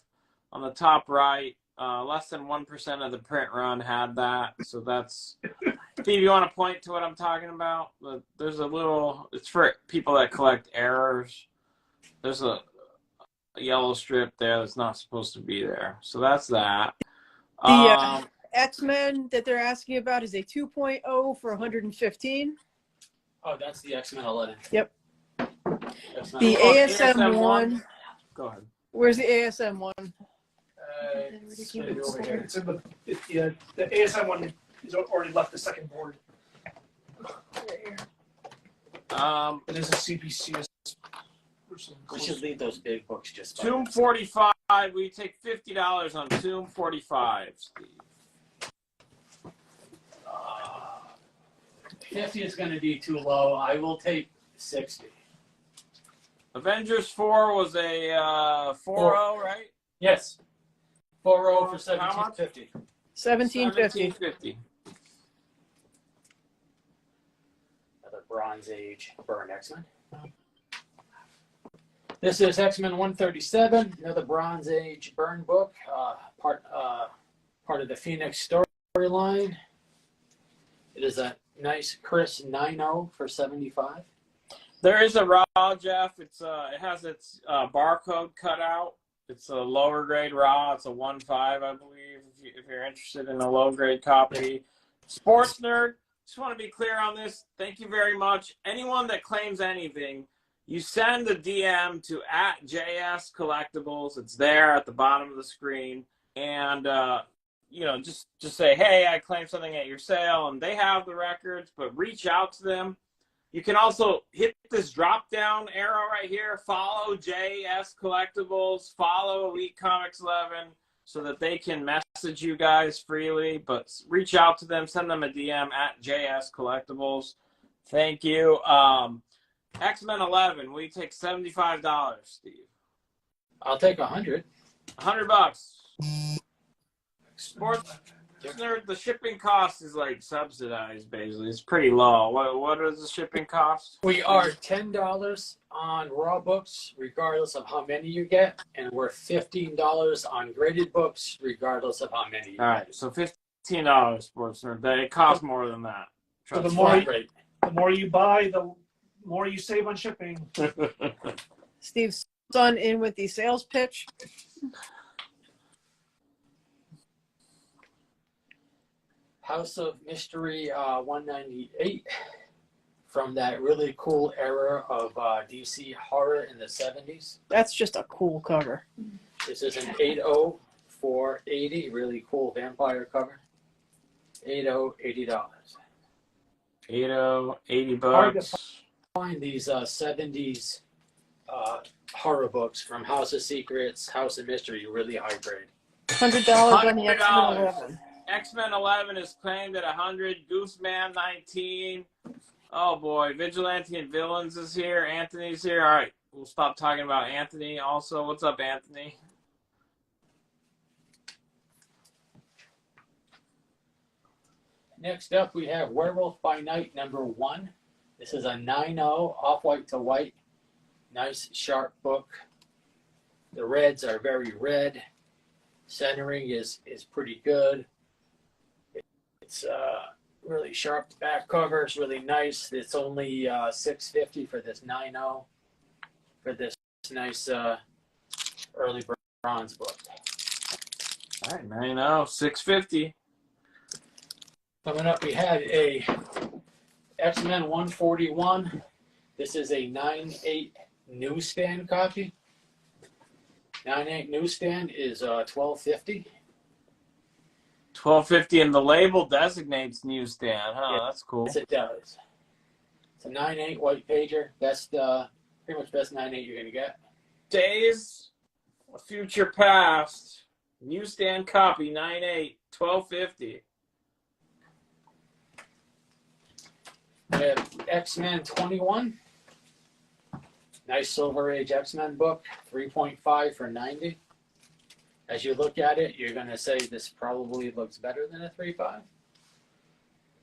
Speaker 2: on the top right. Less than 1% of the print run had that, so that's. Steve, you want to point to what I'm talking about? There's a little. It's for people that collect errors. There's a yellow strip there that's not supposed to be there. So that's that.
Speaker 3: The X-Men that they're asking about is a 2.0 for 115.
Speaker 5: Oh, that's the X-Men 11.
Speaker 3: Yep.
Speaker 5: X-Men
Speaker 3: The
Speaker 5: 11.
Speaker 3: ASM one.
Speaker 2: Go ahead.
Speaker 3: Where's the ASM one?
Speaker 5: It's gonna be over here.
Speaker 4: It's in the ASM one is already left the second board. It is a CBCS.
Speaker 5: We should leave those big books just by
Speaker 2: Tomb 45. We take $50 on Tomb 45, Steve.
Speaker 5: 50 is going to be too low. I will take 60.
Speaker 2: Avengers 4 was a 4.0, right?
Speaker 5: Yes. 4.0 for
Speaker 2: How much?
Speaker 5: 1750.
Speaker 3: 1750.
Speaker 2: $17.50.
Speaker 5: Another Bronze Age Burn X-Men. This is X-Men 137, another Bronze Age Burn book, part of the Phoenix storyline. It is a nice Chris 9.0 for 75.
Speaker 2: There is a raw, Jeff. It has its barcode cut out. It's a lower grade raw. It's a 1.5, I believe, if you're interested in a low grade copy. Sports Nerd, just want to be clear on this. Thank you very much. Anyone that claims anything, you send a DM to @JS Collectibles. It's there at the bottom of the screen. And, just say, hey, I claimed something at your sale. And they have the records, but reach out to them. You can also hit this drop-down arrow right here. Follow JS Collectibles. Follow Elite Comics 11 so that they can message you guys freely. But reach out to them. Send them a DM @JS Collectibles. Thank you. X-Men 11, we take $75, Steve.
Speaker 5: I'll take 100.
Speaker 2: $100. Sports Nerd, the shipping cost is like subsidized, basically. It's pretty low. What is the shipping cost?
Speaker 5: We are $10 on raw books, regardless of how many you get, and we're $15 on graded books, regardless of how many you
Speaker 2: All right, so $15, Sports Nerd. It costs more than that.
Speaker 4: So the
Speaker 2: Trust
Speaker 4: more,
Speaker 2: me.
Speaker 4: the more you buy, the more you save on shipping.
Speaker 3: Steve's son in with the sales pitch.
Speaker 5: House of Mystery 198, from that really cool era of DC horror in the 70s.
Speaker 3: That's just a cool cover.
Speaker 5: This is an 8.0 for 80, really cool vampire cover. 8.0, $80.
Speaker 2: 8.0, $80.
Speaker 5: Find these 70s horror books from House of Secrets, House of Mystery, really high grade.
Speaker 3: $100 on the X-Men
Speaker 2: $100.
Speaker 3: 11.
Speaker 2: X-Men 11 is claimed at 100. Gooseman 19. Oh boy, Vigilante and Villains is here. Anthony's here. All right, we'll stop talking about Anthony. Also, what's up, Anthony?
Speaker 5: Next up, we have Werewolf by Night #1. This is a 9.0 off-white to white. Nice, sharp book. The reds are very red. Centering is pretty good. It's really sharp back cover. It's really nice. It's only $6.50 for this 9.0 for this nice early bronze book.
Speaker 2: All right, 9.0, $6.50.
Speaker 5: Coming up, we have a X-Men 141. This is a 9.8 newsstand copy. 9.8 newsstand is $12.50.
Speaker 2: $12.50, and the label designates newsstand. Huh,
Speaker 5: Yeah.
Speaker 2: that's cool.
Speaker 5: Yes, it does. It's a 9.8 white pager. Best, pretty much best 9.8 you're gonna get.
Speaker 2: Days of Future Past. Newsstand copy, 9.8, $12.50.
Speaker 5: We have X-Men 21. Nice Silver Age X-Men book, 3.5 for 90. As you look at it, you're gonna say this probably looks better than a 3.5.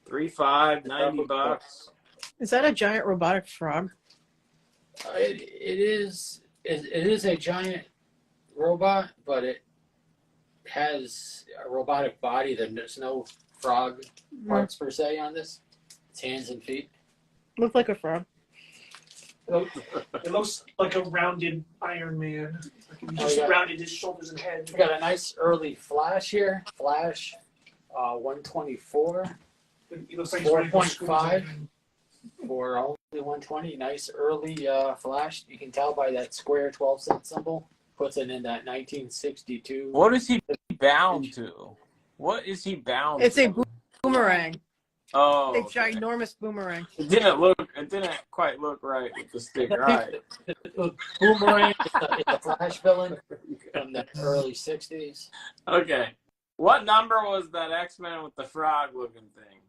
Speaker 2: 3.5, $90.
Speaker 3: Is that a giant robotic frog?
Speaker 5: It is a giant robot, but it has a robotic body. There's no frog parts per se on this. It's hands and feet.
Speaker 3: Looked like a frog.
Speaker 4: It looks like a rounded Iron Man. Like he
Speaker 5: Oh,
Speaker 4: just
Speaker 5: yeah.
Speaker 4: rounded his shoulders and head.
Speaker 5: We got a nice early flash here. Flash 124
Speaker 4: He looks like he's ready for school.
Speaker 5: 4.5. for only 120. Nice early flash. You can tell by that square 12-cent symbol. Puts it in that 1962.
Speaker 2: What is he bound to? What is he bound
Speaker 3: It's
Speaker 2: to?
Speaker 3: a boomerang.
Speaker 2: Oh,
Speaker 3: A
Speaker 2: okay.
Speaker 3: ginormous boomerang.
Speaker 2: It didn't quite look right with the sticker. All right.
Speaker 5: The Boomerang is a flash villain from the early 60s.
Speaker 2: Okay. What number was that X-Men with the frog looking thing?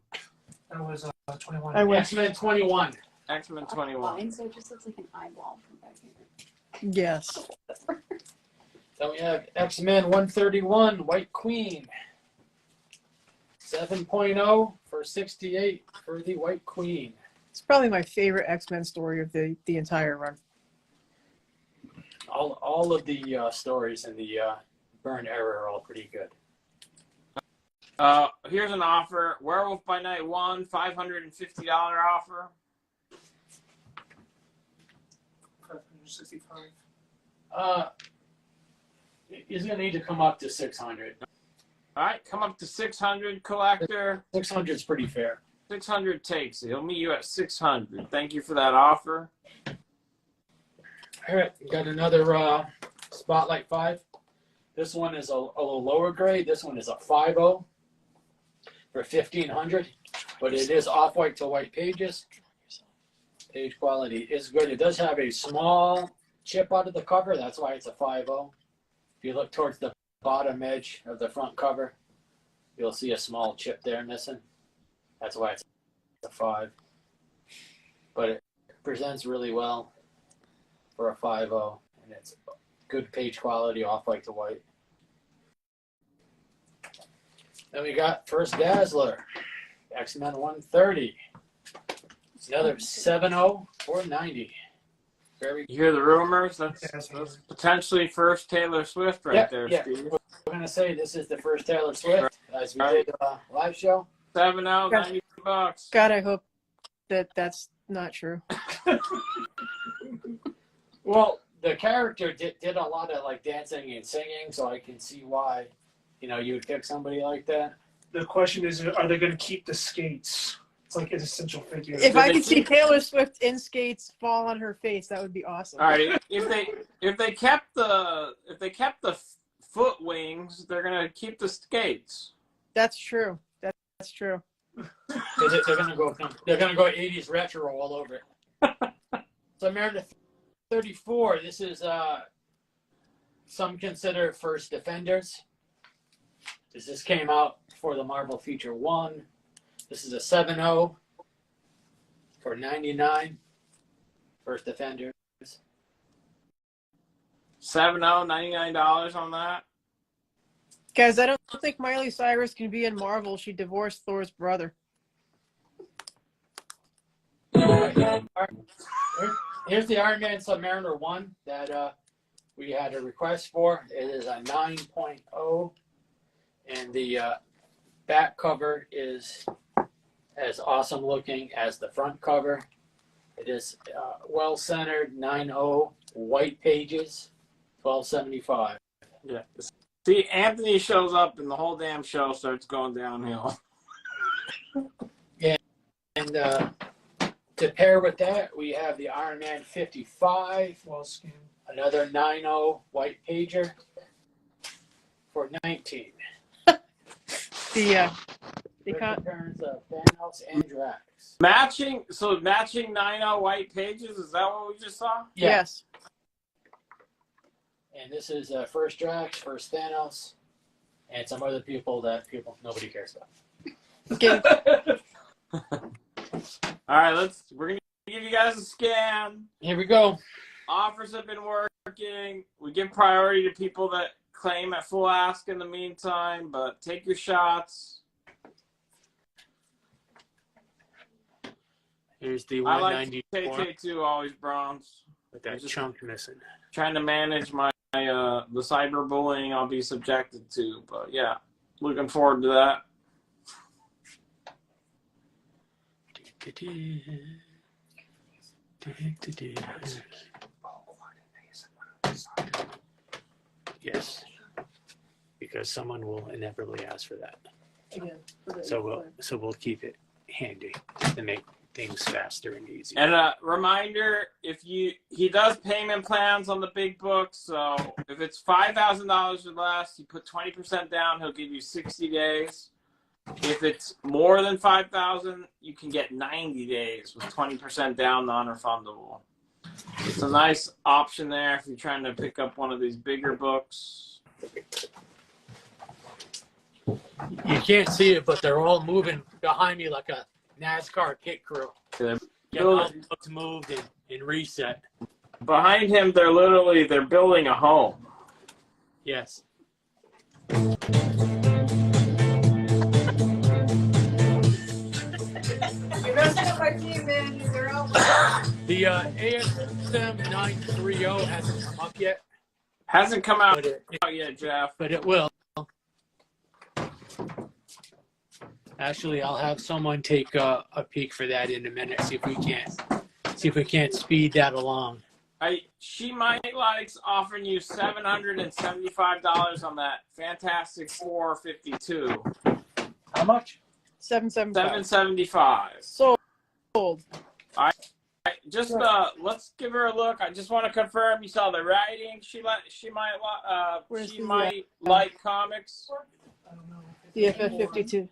Speaker 4: That was 21.
Speaker 3: I went.
Speaker 5: X-Men 21.
Speaker 2: X-Men 21.
Speaker 7: Fine, so it just looks like an eyeball from back here.
Speaker 3: Yes.
Speaker 5: Then we have X-Men 131, White Queen. 7.0 for 68 for the White Queen.
Speaker 3: It's probably my favorite X-Men story of the entire run.
Speaker 5: All of the stories in the Byrne era are all pretty good.
Speaker 2: Here's an offer. Werewolf by Night 1, $550 offer.
Speaker 4: 565.
Speaker 5: He's gonna need to come up to 600.
Speaker 2: All right, come up to 600, collector.
Speaker 5: 600 is pretty fair.
Speaker 2: 600 takes it. He'll meet you at 600. Thank you for that offer.
Speaker 5: All right, we got another Spotlight 5. This one is a little lower grade. This one is a 5.0 for 1,500, but it is off-white to white pages. Page quality is good. It does have a small chip out of the cover. That's why it's a 5.0. If you look towards the bottom edge of the front cover, you'll see a small chip there missing. That's why it's a 5. But it presents really well for a 5.0, and it's good page quality, off-white to white. Then we got First Dazzler, X-Men 130. It's another 7.0 for 90. Very.
Speaker 2: You hear the rumors? That's
Speaker 4: Yes.
Speaker 2: potentially first Taylor Swift right there,
Speaker 5: Yeah.
Speaker 2: Steve.
Speaker 5: We're gonna say this is the first Taylor Swift as we did live show.
Speaker 2: 7.0, $90.
Speaker 3: God, I hope that that's not true.
Speaker 5: Well, the character did a lot of like dancing and singing, so I can see why, you would pick somebody like that.
Speaker 4: The question is, are they going to keep the skates? It's like an essential figure.
Speaker 3: If
Speaker 2: Do
Speaker 3: I
Speaker 2: they
Speaker 3: could see
Speaker 2: keep-
Speaker 3: Taylor Swift in skates fall on her face, that would be awesome.
Speaker 2: All right, if they kept the foot wings, they're gonna keep the skates.
Speaker 3: That's true. That's true.
Speaker 5: They're gonna go 80s retro all over it. So Meredith 34. This is some consider first Defenders. This came out for the Marvel Feature 1. This is a 7.0 for 99. First Defenders.
Speaker 2: 7.0, $99 on that.
Speaker 3: Guys, I don't think Miley Cyrus can be in Marvel. She divorced Thor's brother.
Speaker 5: Here's the Iron Man Submariner 1 that we had a request for. It is a 9.0, and the back cover is as awesome looking as the front cover. It is well centered, 9.0, white pages, 1275.
Speaker 2: Yeah. See, Anthony shows up and the whole damn show starts going downhill.
Speaker 5: And to pair with that, we have the Iron Man 55,
Speaker 4: Well skin.
Speaker 5: another 9.0 white pager for 19.
Speaker 3: The
Speaker 5: With
Speaker 3: con-
Speaker 5: appearance of Thanos and Drax.
Speaker 2: Matching 9.0 white pages. Is that what we just saw?
Speaker 3: Yes.
Speaker 5: And this is first Drax, first Thanos, and some other people that nobody cares about.
Speaker 3: Okay.
Speaker 2: All right, we're gonna give you guys a scan.
Speaker 5: Here we go.
Speaker 2: Offers have been working. We give priority to people that claim at full ask in the meantime, but take your shots.
Speaker 5: Here's the
Speaker 2: I like
Speaker 5: 194
Speaker 2: KK2 always bronze.
Speaker 5: with that
Speaker 2: just-
Speaker 5: chunk missing.
Speaker 2: Trying to manage my the cyberbullying I'll be subjected to, but yeah, looking forward to that.
Speaker 5: Yes, because someone will inevitably ask for that.
Speaker 3: Again,
Speaker 5: So we'll keep it handy to make things faster and easier.
Speaker 2: And a reminder, he does payment plans on the big book, so if it's $5,000 or less, you put 20% down, he'll give you 60 days. If it's more than 5,000, you can get 90 days with 20% down, non-refundable. It's a nice option there if you're trying to pick up one of these bigger books.
Speaker 5: You can't see it, but they're all moving behind me like a NASCAR pit crew.
Speaker 2: They're
Speaker 5: Getting all
Speaker 2: building-
Speaker 5: the books moved and reset.
Speaker 2: Behind him, they're building a home.
Speaker 5: Yes.
Speaker 3: You're messing up my team, man. They're out.
Speaker 5: The ASM 930 hasn't come up yet,
Speaker 2: Hasn't come out
Speaker 5: but
Speaker 2: yet, Jeff.
Speaker 5: it will. Actually, I'll have someone take a peek for that in a minute. See if we can't speed that along.
Speaker 2: She might likes offering you $775 on that fantastic 452.
Speaker 5: How much?
Speaker 3: 775.
Speaker 2: $775.
Speaker 3: Sold.
Speaker 2: Just let's give her a look. I just want to confirm you saw the writing. She might
Speaker 3: Where's
Speaker 2: she
Speaker 3: the,
Speaker 2: might like comics.
Speaker 3: DFF 52.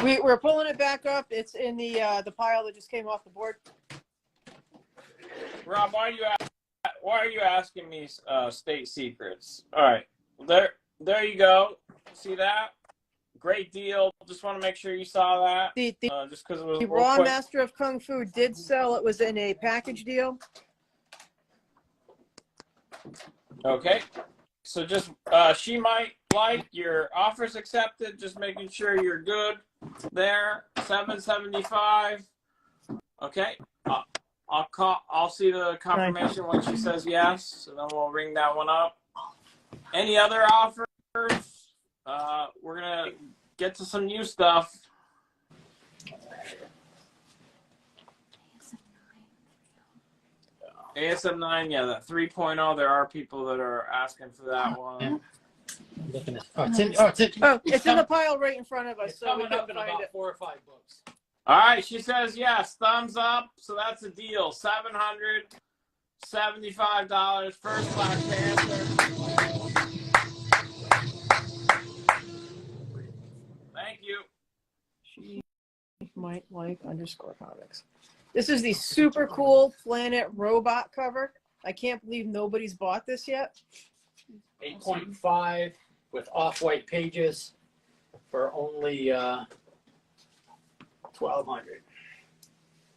Speaker 3: We're pulling it back up. It's in the pile that just came off the board.
Speaker 2: Rob, why are you asking me state secrets? All right, there you go. See that? Great deal. Just want to make sure you saw that. Just because it was
Speaker 3: The
Speaker 2: a little
Speaker 3: Raw
Speaker 2: quick.
Speaker 3: Master of Kung Fu did sell. It was in a package deal.
Speaker 2: Okay. So just she might like your offers accepted. Just making sure you're good there. $775. Okay. I'll see the confirmation when she says yes. So then we'll ring that one up. Any other offers? We're gonna get to some new stuff. ASM 9, yeah, that 3.0. There are people that are asking for that one.
Speaker 5: Looking at, it's
Speaker 3: In the pile right in front of us.
Speaker 5: It's
Speaker 3: So we
Speaker 5: coming up
Speaker 3: can
Speaker 5: in
Speaker 3: find
Speaker 5: about
Speaker 3: it.
Speaker 5: 4 or 5 books.
Speaker 2: All right, she says yes. Thumbs up. So that's a deal. $775. First Black Panther. Thank you.
Speaker 3: She might like _comics. This is the super cool Planet Robot cover. I can't believe nobody's bought this yet.
Speaker 5: 8.5 with off-white pages for only $1,200.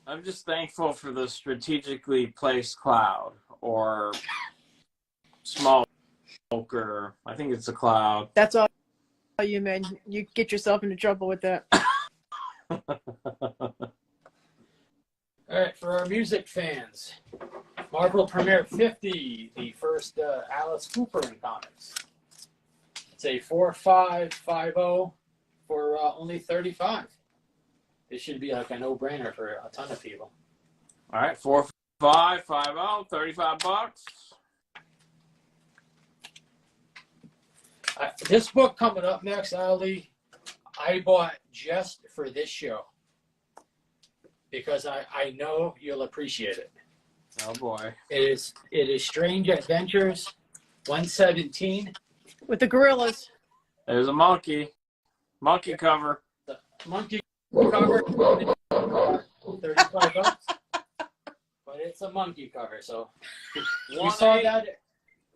Speaker 2: I'm just thankful for the strategically placed cloud or smoker. I think it's a cloud.
Speaker 3: That's all you, man. You get yourself into trouble with that.
Speaker 5: All right, for our music fans, Marvel Premiere 50, the first Alice Cooper in comics. It's a 4550 for only $35. This should be like a no-brainer for a ton of people.
Speaker 2: All right, 4550, $35.
Speaker 5: This book coming up next, Ali, I bought just for this show because I know you'll appreciate it.
Speaker 2: Oh boy.
Speaker 5: It is Strange Adventures 117.
Speaker 3: With the gorillas.
Speaker 2: There's a monkey cover.
Speaker 5: The monkey cover, $35. But it's a monkey cover, so we saw that.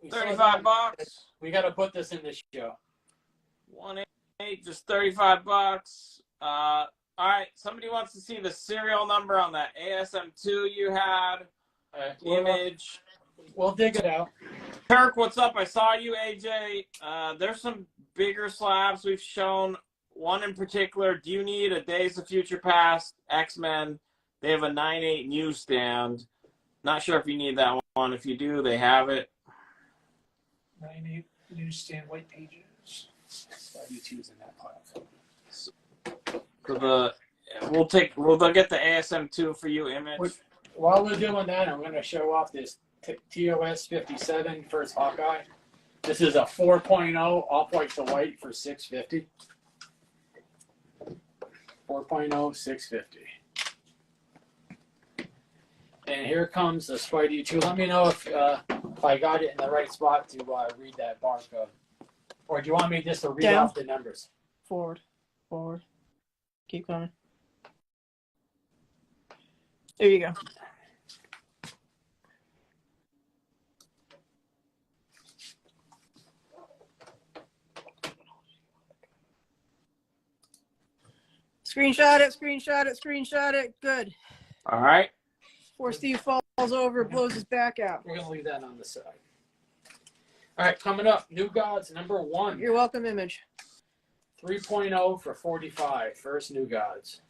Speaker 5: We saw that.
Speaker 2: $35.
Speaker 5: We got to put this in this show.
Speaker 2: 1/8, just $35. All right, somebody wants to see the serial number on that ASM2 you had. Image.
Speaker 5: We'll dig it out.
Speaker 2: Kirk, what's up? I saw you, AJ. There's some bigger slabs we've shown. One in particular, do you need a Days of Future Past X-Men? They have a 9/8 newsstand. Not sure if you need that one. If you do, they have it.
Speaker 4: 98 newsstand white pages.
Speaker 5: Spidey 2's in that pile.
Speaker 2: So they'll get the ASM2 for you, Image.
Speaker 5: While we're doing that, I'm going to show off this TOS 57 first Hawkeye. This is a 4.0 off-white to white for $650. 4.0, $650. And here comes the Spidey 2. Let me know if I got it in the right spot to read that barcode. Or do you want me just to read
Speaker 3: Down.
Speaker 5: off the numbers?
Speaker 3: Forward. Keep going. There you go. Screenshot it. Good.
Speaker 2: All right.
Speaker 3: Before Steve falls over, blows his back out.
Speaker 5: We're going to leave that on the side. All right, coming up, New Gods number 1.
Speaker 3: You're welcome, Image.
Speaker 5: 3.0 for 45. First New Gods.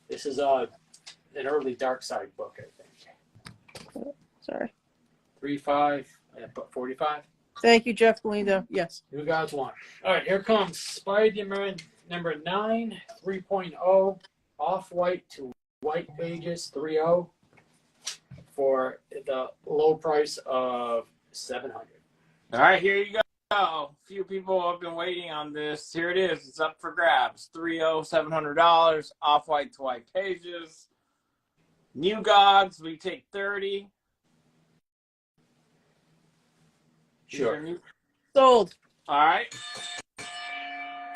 Speaker 5: This is an early Dark Side book, I think.
Speaker 3: Sorry.
Speaker 5: 3.5 and 45.
Speaker 3: Thank you, Jeff Galindo. Yes.
Speaker 5: New Gods 1. All right, here comes Spider-Man number 9, 3.0, off-white to white pages, 3.0, for the low price of $700.
Speaker 2: All right, here you go. A few people have been waiting on this. Here it is. It's up for grabs. 3.0, $700, off-white to white pages. New Gods, we take 30.
Speaker 5: Sure.
Speaker 3: Sold.
Speaker 2: All right.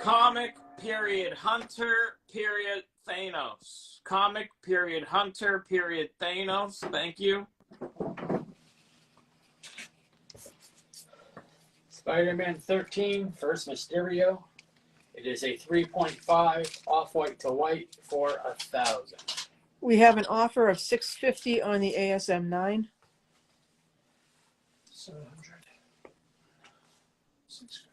Speaker 2: Comic period Hunter period Thanos. Comic period Hunter period Thanos. Thank you.
Speaker 5: Spider-Man 13, First Mysterio. It is a 3.5 off-white to white for $1,000.
Speaker 3: We have an offer of $650 on the ASM 9.
Speaker 4: 700. 650.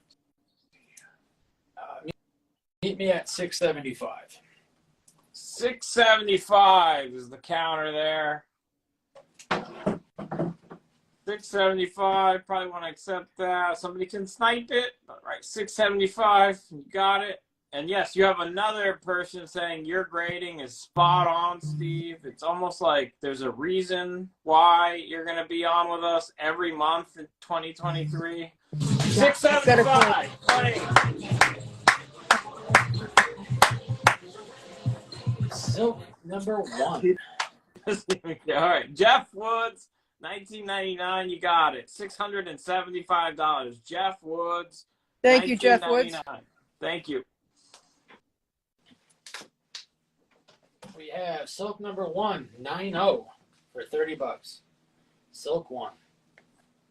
Speaker 5: Meet me at 675.
Speaker 2: 675 is the counter there. 675, probably want to accept that. Somebody can snipe it. All right, 675, you got it. And yes, you have another person saying your grading is spot on, Steve. It's almost like there's a reason why you're going to be on with us every month in 2023. 675, funny.
Speaker 5: Silk number 1.
Speaker 2: All right, Jeff Woods, 1999, you got it. $675. Jeff Woods.
Speaker 3: Thank you, Jeff Woods.
Speaker 2: Thank you.
Speaker 5: We have Silk number 1, 9.0 for $30. Silk 1,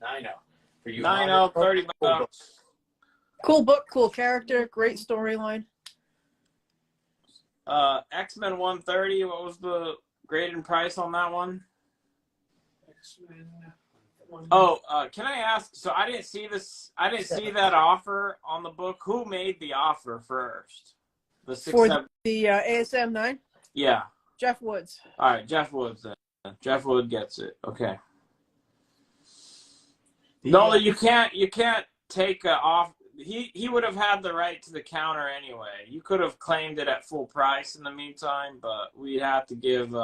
Speaker 5: 9.0 for you.
Speaker 2: 9.0, $30.
Speaker 3: Cool book, cool character, great storyline.
Speaker 2: X-Men 130, what was the grade and price on that one?
Speaker 4: X-Men.
Speaker 2: Oh, can I ask, so I didn't see that offer on the book. Who made the offer first? The
Speaker 3: For
Speaker 2: 6-7?
Speaker 3: the ASM 9,
Speaker 2: Yeah.
Speaker 3: Jeff Woods.
Speaker 2: All right, Jeff Woods then. Jeff Wood gets it. Okay. No, you can't take off. He would have had the right to the counter anyway. You could have claimed it at full price in the meantime, but we'd have to give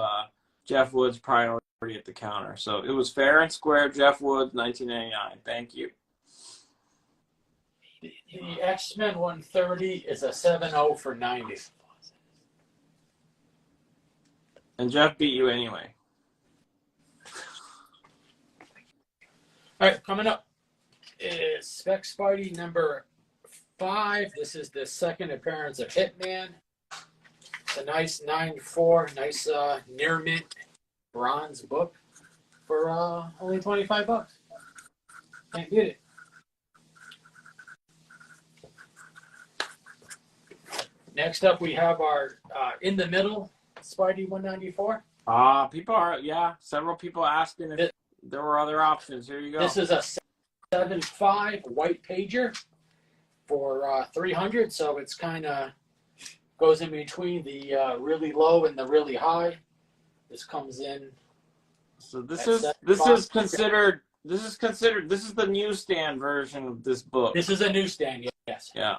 Speaker 2: Jeff Woods priority at the counter. So it was fair and square. Jeff Woods, 1999. Thank you.
Speaker 5: The X-Men 130 is a 7.0 for $90.
Speaker 2: And Jeff beat you anyway.
Speaker 5: All right, coming up is Spec Spidey number 5. This is the second appearance of Hitman. It's a nice 9.4, nice near mint bronze book for only $25. Can't beat it. Next up, we have our in the middle Spidey 194.
Speaker 2: Several people asking if there were other options. Here you go.
Speaker 5: This is a 7.5 white pager for 300, so it's kind of goes in between the really low and the really high. This comes in.
Speaker 2: So this
Speaker 5: That's
Speaker 2: is considered the newsstand version of this book.
Speaker 5: This is a newsstand, yes.
Speaker 2: Yeah.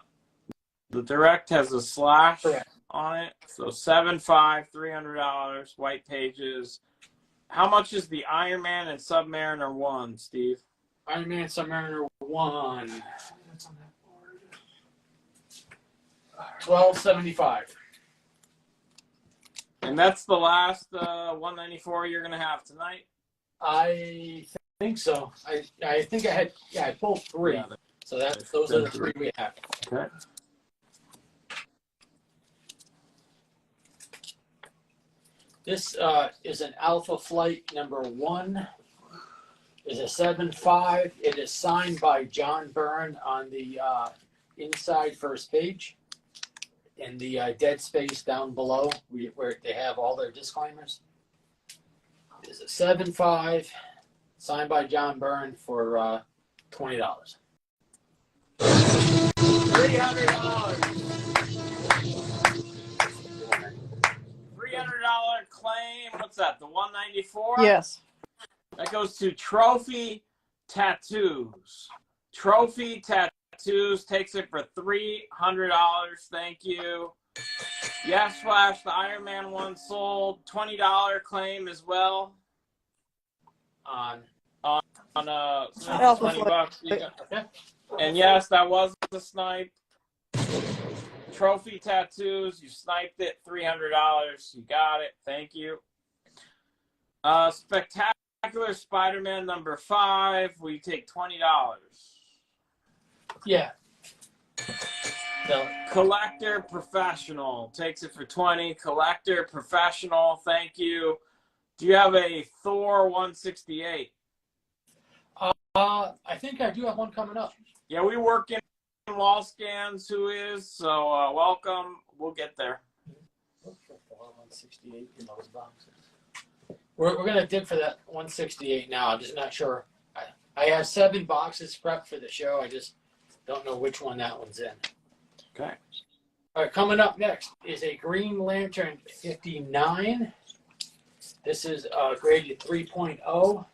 Speaker 2: The direct has a slash
Speaker 5: Correct.
Speaker 2: on it. So 7.5, $300, white pages. How much is the Iron Man and Submariner 1, Steve?
Speaker 5: Iron Man Submariner 1,
Speaker 4: That's on that board.
Speaker 5: $12.75.
Speaker 2: And that's the last 194 you're gonna have tonight.
Speaker 5: I think so. I think I pulled 3.
Speaker 2: Yeah,
Speaker 5: So those are the 3 we have.
Speaker 2: okay.
Speaker 5: This is an Alpha Flight number 1. Is a 7.5. It is signed by John Byrne on the inside first page. In the dead space down below, where they have all their disclaimers. It is a 7.5, signed by John Byrne for $20.
Speaker 2: $300. $300 claim. What's that? The 194?
Speaker 3: Yes.
Speaker 2: That goes to Trophy Tattoos. Trophy Tattoos takes it for $300. Thank you. Yes, Flash, the Iron Man one sold. $20 claim as well.
Speaker 5: On
Speaker 2: On
Speaker 3: Alpha
Speaker 2: 20
Speaker 3: Flight.
Speaker 2: bucks.
Speaker 5: okay.
Speaker 2: And yes, that was the snipe. Trophy Tattoos, you sniped it, $300. You got it. Thank you. Spectacular Spider-Man number 5, we take $20.
Speaker 5: Yeah. So,
Speaker 2: Collector Professional takes it for 20. Collector Professional, thank you. Do you have a Thor 168?
Speaker 5: I think I do have one coming up.
Speaker 2: Yeah, we work in wall scans. Who is? So welcome. We'll get there.
Speaker 5: Look for 168 in those boxes. We're gonna dig for that 168 now. I'm just not sure. I have 7 boxes prepped for the show. I just don't know which one that one's in.
Speaker 2: Okay.
Speaker 5: All right, coming up next is a Green Lantern 59. This is graded 3.0.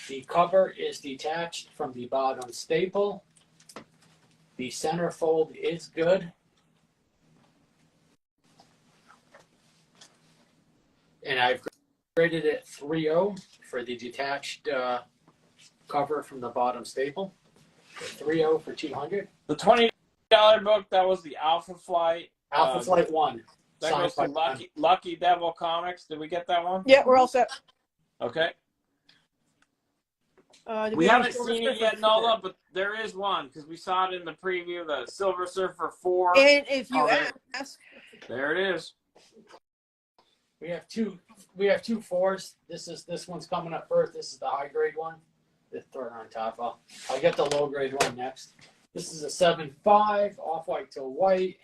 Speaker 5: The cover is detached from the bottom staple. The centerfold is good. And I've graded it 3.0 for the detached cover from the bottom staple. 3.0 for 200.
Speaker 2: The $20 book, that was the Alpha Flight.
Speaker 5: Alpha Flight 1.
Speaker 2: That
Speaker 5: signed
Speaker 2: goes to
Speaker 5: by
Speaker 2: Lucky Devil Comics. Did we get that one?
Speaker 3: Yeah, we're all set.
Speaker 2: Okay.
Speaker 3: Did
Speaker 2: We
Speaker 3: have
Speaker 2: haven't
Speaker 3: Silver
Speaker 2: seen it
Speaker 3: Surfer
Speaker 2: yet,
Speaker 3: 4?
Speaker 2: Nola, but there is one because we saw it in the preview, the Silver Surfer 4.
Speaker 3: And if you
Speaker 2: Oh, there-
Speaker 3: ask,
Speaker 2: There it is.
Speaker 5: We have two 4s. This one's coming up first. This is the high grade one. Just throw it on top. I'll get the low grade one next. This is a 7.5, off white to white,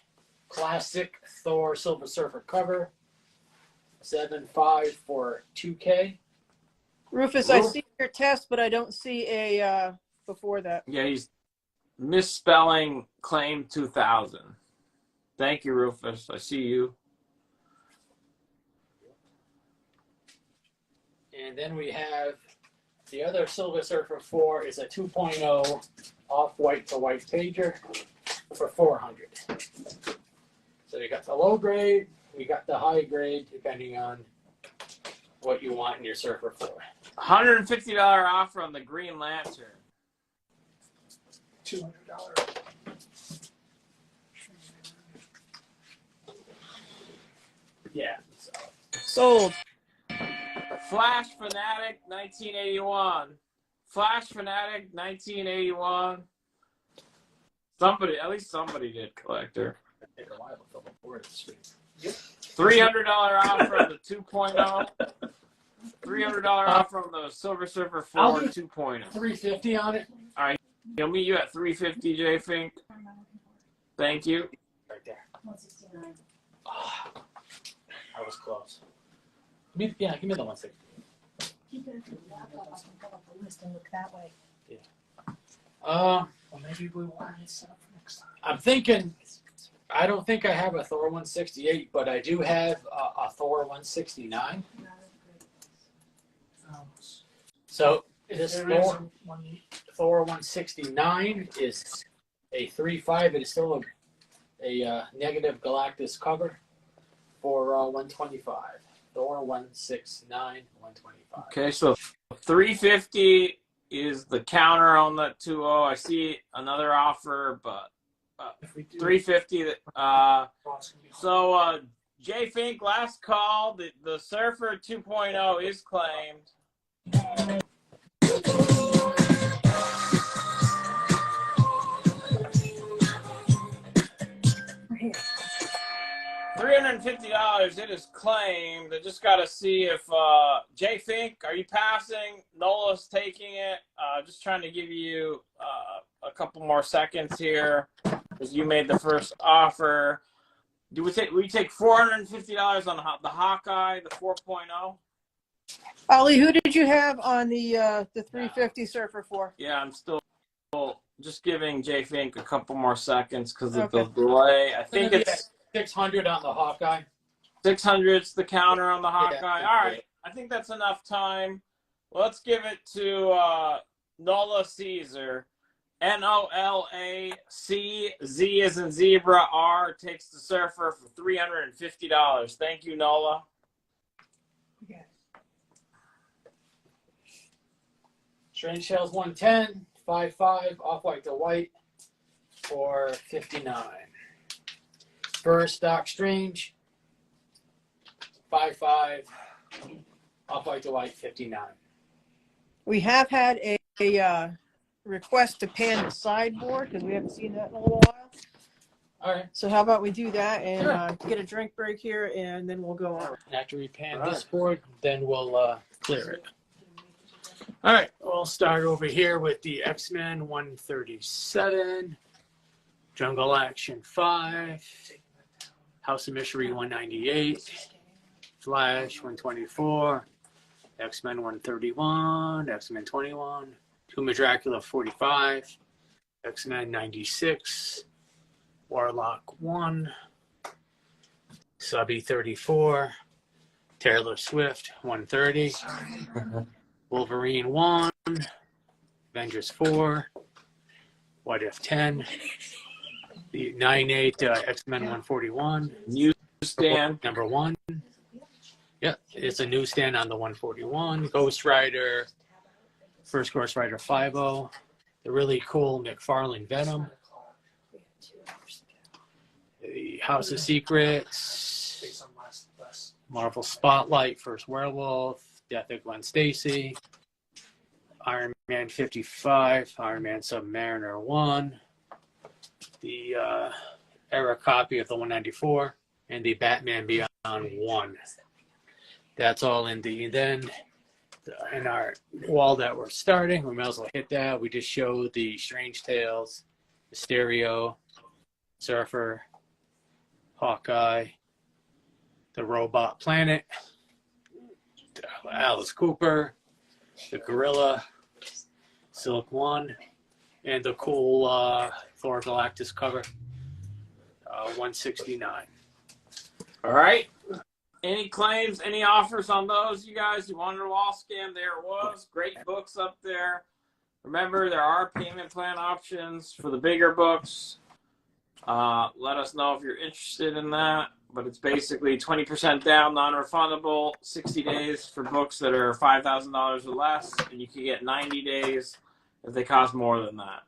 Speaker 5: classic Thor Silver Surfer cover. 7.5 for 2K.
Speaker 3: Rufus, I see your test, but I don't see a before that.
Speaker 2: Yeah, he's misspelling claim 2000. Thank you, Rufus. I see you.
Speaker 5: And then we have the other Silver Surfer 4 is a 2.0 off white to white pager for 400. So you got the low grade, we got the high grade, depending on what you want in your Surfer 4.
Speaker 2: $150 offer on the Green Lantern.
Speaker 4: $200.
Speaker 5: Yeah.
Speaker 3: Sold.
Speaker 2: Flash Fanatic 1981. Flash Fanatic 1981. At least somebody did, collector.
Speaker 5: Take a while to fill the board screen.
Speaker 2: $300 offer on the 2.0. $300 offer on the Silver Surfer 4
Speaker 5: I'll do
Speaker 2: 2.0.
Speaker 5: 350 on it.
Speaker 2: He'll meet you at 350, J Fink. Thank you.
Speaker 5: Right there. I was close. Give me the 160.
Speaker 8: get it to the laptop, I can pull up the list and look that way.
Speaker 5: Uh,
Speaker 4: Well, maybe we want it set up for next time.
Speaker 5: I'm thinking. I don't think I have a Thor 168, but I do have a Thor 169. So this
Speaker 4: There is
Speaker 5: Thor,
Speaker 4: a one.
Speaker 5: Thor 169 is a 3.5. It is still a negative Galactus cover for 125. Thor 169, 125.
Speaker 2: Okay, so 350 is the counter on that 2.0. I see another offer, but
Speaker 4: If we do
Speaker 2: 350.
Speaker 4: cross,
Speaker 2: So Jay Fink, last call. The Surfer 2.0 is claimed. $350. It is claimed. I just got to see if Jay Fink, are you passing? Nola's taking it. Just trying to give you a couple more seconds here because you made the first offer. We take $450 on the Hawkeye, the 4.0?
Speaker 3: Ollie, who did you have on the 350 Surfer for?
Speaker 2: Yeah, I'm still just giving Jay Fink a couple more seconds because of the
Speaker 3: Okay.
Speaker 2: delay. I think it's
Speaker 5: 600 on the Hawkeye.
Speaker 2: 600's the counter on the Hawkeye.
Speaker 5: Yeah.
Speaker 2: All right, I think that's enough time. Let's give it to Nola Caesar. NOLA-C, Z as in zebra, R takes the Surfer for $350. Thank you, Nola.
Speaker 5: Strange Tales 110, 5.5, off-white to white for 59. First Doc Strange, 5.5, off-white to white, 59.
Speaker 3: We have had a request to pan the sideboard because we haven't seen that in a little while.
Speaker 5: All right.
Speaker 3: So how about we do that and get a drink break here, and then we'll go on.
Speaker 5: After we pan
Speaker 4: All
Speaker 5: this board, then we'll clear it. All right, we'll start over here with the X-Men 137, Jungle Action 5, House of Mystery 198, Flash 124, X-Men 131, X-Men 21, Tomb of Dracula 45, X-Men 96, Warlock 1, Subby 34, Taylor Swift 130, Wolverine 1, Avengers 4, What If 10, the 9/8 X-Men 141,
Speaker 2: Newsstand.
Speaker 5: number 1. Yeah, it's a newsstand on the 141. Ghost Rider, First Ghost Rider 5.0, the really cool McFarlane Venom, the House of Secrets,
Speaker 4: based on last.
Speaker 5: Marvel Spotlight, First Werewolf, Death of Gwen Stacy, Iron Man 55, Iron Man Submariner 1, the era copy of the 194, and the Batman Beyond 1. That's all in the, then in our wall that we're starting, we might as well hit that. We just showed the Strange Tales, Mysterio, Surfer, Hawkeye, the Robot Planet, Alice Cooper, the Gorilla, Silk One, and the cool Thor Galactus cover, 169.
Speaker 2: All right. Any claims, any offers on those, you guys? You wanted a wall scam? There it was. Great books up there. Remember, there are payment plan options for the bigger books. Let us know if you're interested in that. But it's basically 20% down, non-refundable, 60 days for books that are $5,000 or less, and you can get 90 days if they cost more than that.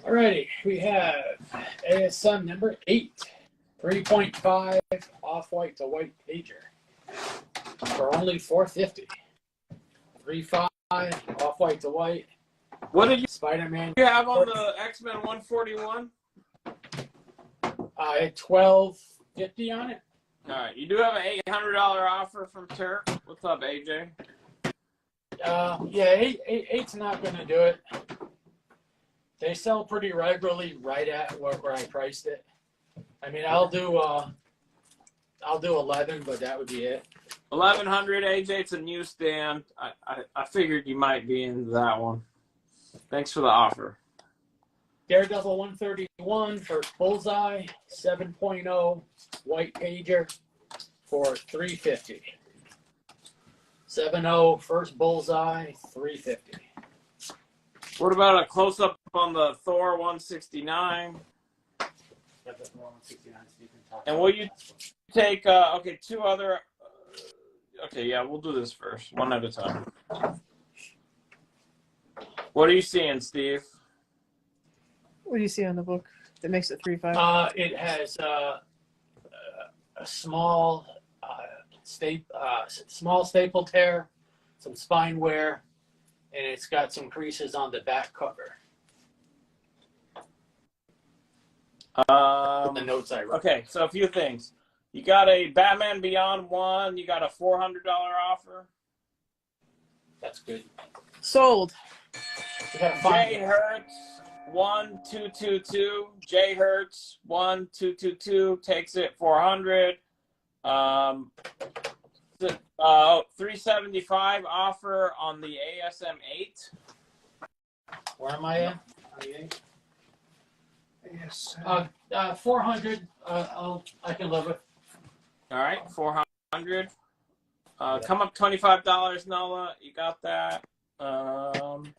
Speaker 5: Alrighty, we have ASM number 8, 3.5 off-white to white pager for only $450. 3.5 off-white to white.
Speaker 2: What did you
Speaker 5: Spider-Man
Speaker 2: have on the X-Men 141?
Speaker 5: I had $12.50 on it.
Speaker 2: All right, you do have an $800 offer from Turk. What's up, AJ?
Speaker 5: Yeah, eight's not going to do it. They sell pretty regularly right at where I priced it. I mean, I'll I'll do 11, but that would be it.
Speaker 2: 1100 AJ. It's a newsstand. I figured you might be into that one. Thanks for the offer.
Speaker 5: Daredevil 131 for Bullseye 7.0 white pager for 350. 7.0 first Bullseye 350.
Speaker 2: What about a close up on the Thor 169? And will you take okay, two other okay, yeah, we'll do this first, one at a time. What are you seeing, Steve?
Speaker 3: What do you see on the book that makes it 3.5?
Speaker 5: It has a small small staple tear, some spine wear, and it's got some creases on the back cover. The notes I wrote.
Speaker 2: Okay, so a few things. You got a Batman Beyond 1, you got a $400 offer.
Speaker 5: That's good.
Speaker 3: Sold.
Speaker 5: You gotta find
Speaker 2: Jay
Speaker 5: it.
Speaker 2: Hertz 1222. Jay Hertz 1222 takes it 400. 375 offer on the ASM 8.
Speaker 5: Where am I at?
Speaker 4: Yes.
Speaker 5: 400. I can live with.
Speaker 2: All right, 400. Come up $25, Nola. You got that.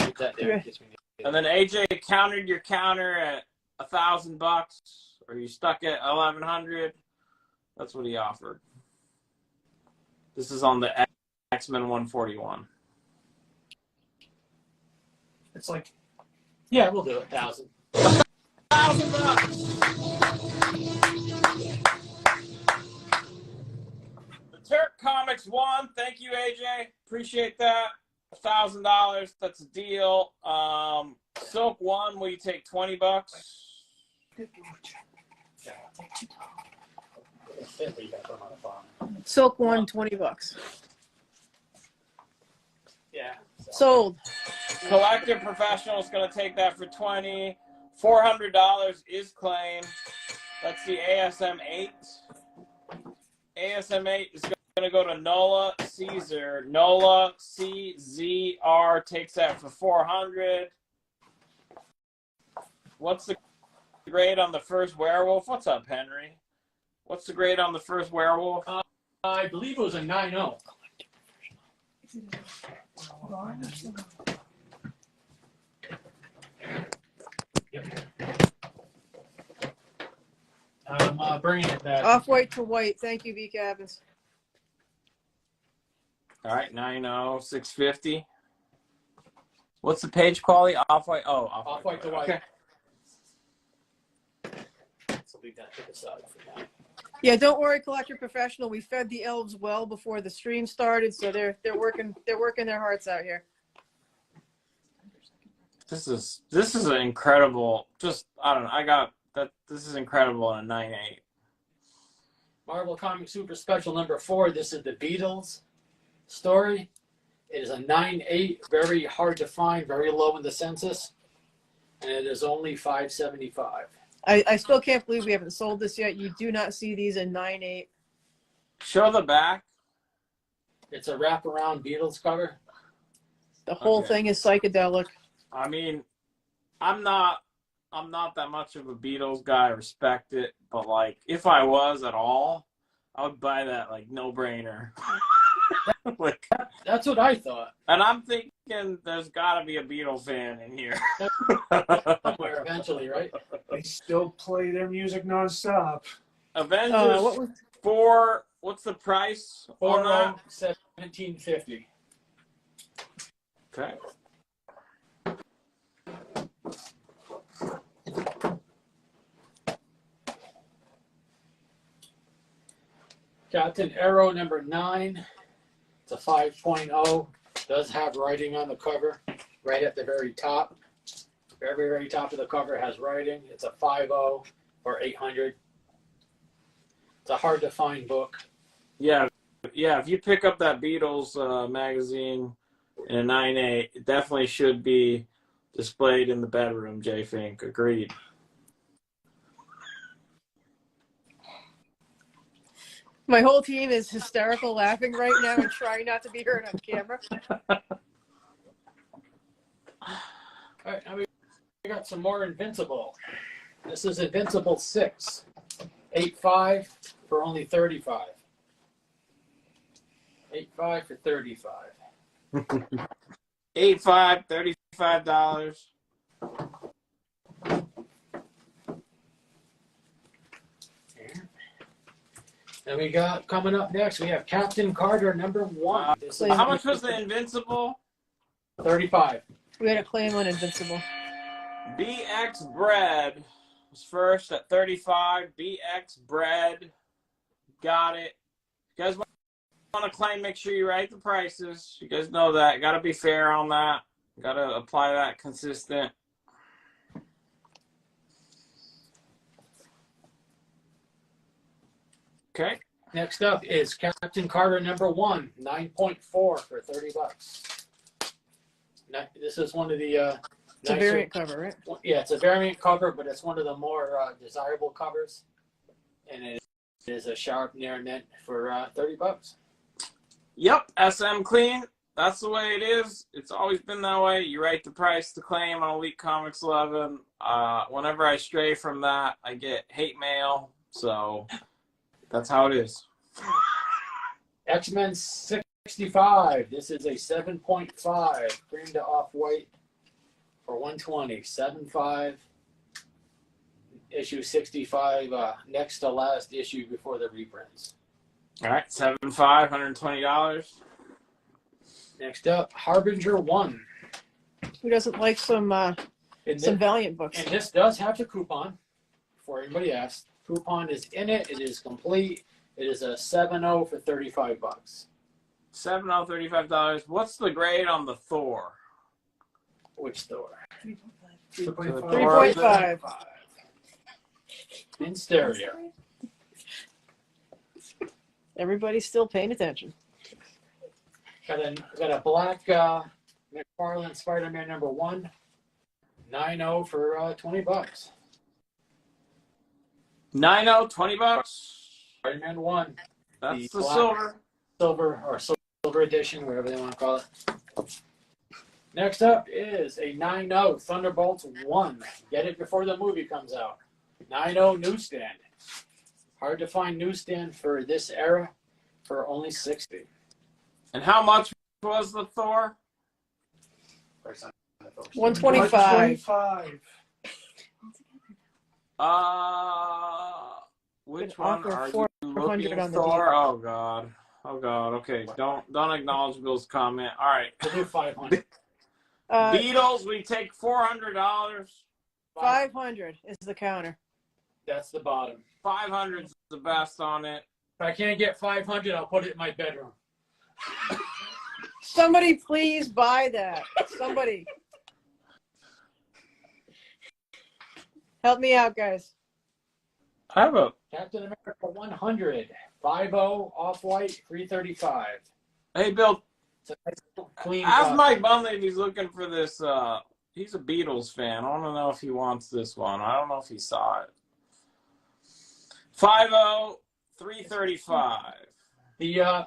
Speaker 5: Keep that there.
Speaker 2: And then AJ countered your counter at $1,000, or you stuck at 1,100. That's what he offered. This is on the X-Men 141.
Speaker 5: It's like, yeah, we'll do it. 1,000.
Speaker 2: The Turk Comics won. Thank you, AJ. Appreciate that. $1,000. That's a deal. Silk won. Will you take $20?
Speaker 3: Silk won $20.
Speaker 5: Yeah.
Speaker 3: Sold.
Speaker 2: Collector Professional is going to take that for $20. $400 is claimed. That's the ASM 8. ASM 8 is going to go to Nola Caesar. Nola CZR takes that for 400. What's the grade on the first werewolf? What's up, Henry? What's the grade on the first werewolf?
Speaker 5: I believe it was a 9.0. I'm bringing it back.
Speaker 3: Off-white to white. Thank you, V. Cabins.
Speaker 2: All right, 9.0, 650. What's the page quality? Off-white? Oh,
Speaker 5: Off-white to white.
Speaker 2: Okay.
Speaker 5: So leave that to the side for now.
Speaker 3: Yeah, don't worry, Collector Professional. We fed the elves well before the stream started, so they're working their hearts out here.
Speaker 2: This is an incredible. Just I don't know. I got that. This is incredible in a 9.8.
Speaker 5: Marvel Comics Super Special number 4. This is the Beatles story. It is a 9.8, very hard to find, very low in the census, and it is only $5.75.
Speaker 3: I still can't believe we haven't sold this yet. You do not see these in 9.8.
Speaker 2: Show the back.
Speaker 5: It's a wraparound Beatles cover.
Speaker 3: The whole
Speaker 2: Okay.
Speaker 3: thing is psychedelic.
Speaker 2: I mean, I'm not that much of a Beatles guy. I respect it, but like, if I was at all, I would buy that like no brainer. Like,
Speaker 5: That's what I thought.
Speaker 2: and I'm thinking there's got to be a Beatle fan in here.
Speaker 5: Somewhere eventually, right?
Speaker 4: They still play their music nonstop.
Speaker 2: Avengers
Speaker 3: What was
Speaker 2: 4. What's the price on that?
Speaker 5: 1750.
Speaker 2: Okay.
Speaker 5: Captain Arrow number 9. It's a 5.0. Does have writing on the cover, right at the very top. Very, very top of the cover has writing. It's a 5.0 or 800. It's a hard to find book.
Speaker 2: Yeah. If you pick up that Beatles magazine in a 9.8, it definitely should be displayed in the bedroom. Jay Fink agreed.
Speaker 3: My whole team is hysterical laughing right now and trying not to be heard on camera.
Speaker 5: All right, now we got some more Invincible. This is Invincible 6. 8.5 for only 35. 8.5 for 35.
Speaker 2: 8.5, $35.
Speaker 5: And we got coming up next, we have Captain Carter #1. This is
Speaker 2: How much was the Invincible?
Speaker 5: 35.
Speaker 3: We had a claim on Invincible.
Speaker 2: BX Bread was first at 35. BX Bread. Got it. You guys want to claim, make sure you write the prices. You guys know that. Got to be fair on that. Got to apply that consistent. Okay.
Speaker 5: Next up is Captain Carter #1, 9.4 for $30. This is one of the
Speaker 3: It's a variant cover, right?
Speaker 5: Yeah, it's a variant cover, but it's one of the more desirable covers, and it is a sharp near mint for $30.
Speaker 2: Yep. SM Clean. That's the way it is. It's always been that way. You write the price to claim on Elite Comics 11. Whenever I stray from that, I get hate mail. So that's how it is.
Speaker 5: X-Men 65. This is a 7.5 cream to off-white for $120. 7.5. Issue 65. Next to last issue before the reprints.
Speaker 2: All right, 7.5, $120.
Speaker 5: Next up, Harbinger 1.
Speaker 3: Who doesn't like some Valiant books?
Speaker 5: And this does have the coupon, before anybody asks. Coupon is in it. It is complete. It is a 7.0 for $35.
Speaker 2: 7.0, $35. What's the grade on the Thor?
Speaker 5: Which Thor?
Speaker 3: 3.5.
Speaker 5: In stereo.
Speaker 3: Everybody's still paying attention.
Speaker 5: Got a black McFarlane Spider-Man #1. 9.0 for $20.
Speaker 2: 9.0, $20.
Speaker 5: Spider-Man 1.
Speaker 2: That's the
Speaker 5: black- silver edition, whatever they want to call it. Next up is a 9.0 Thunderbolts 1. Get it before the movie comes out. 9.0 newsstand. Hard to find newsstand for this era for only $60.
Speaker 2: And how much was the Thor?
Speaker 3: 125.
Speaker 4: 125.
Speaker 2: Which
Speaker 3: An
Speaker 2: one
Speaker 3: offer
Speaker 2: are
Speaker 3: of
Speaker 2: you
Speaker 3: 400
Speaker 2: looking
Speaker 3: on the
Speaker 2: for? Oh God. Oh God. Okay. Don't acknowledge Bill's comment. All right.
Speaker 5: We'll do 500.
Speaker 2: Beatles, we take $400.
Speaker 3: 500 is the counter.
Speaker 5: That's the bottom.
Speaker 2: 500 is the best on it.
Speaker 5: If I can't get 500, I'll put it in my bedroom.
Speaker 3: Somebody please buy that. Somebody. Help me out, guys.
Speaker 2: I have a.
Speaker 5: Captain America 100. 5.0 off-white, $335.
Speaker 2: Hey, Bill.
Speaker 5: It's a nice, clean
Speaker 2: Ask
Speaker 5: cut.
Speaker 2: Mike Bunley if he's looking for this. He's a Beatles fan. I want to know if he wants this one. I don't know if he saw it. 5.0, $335.
Speaker 5: The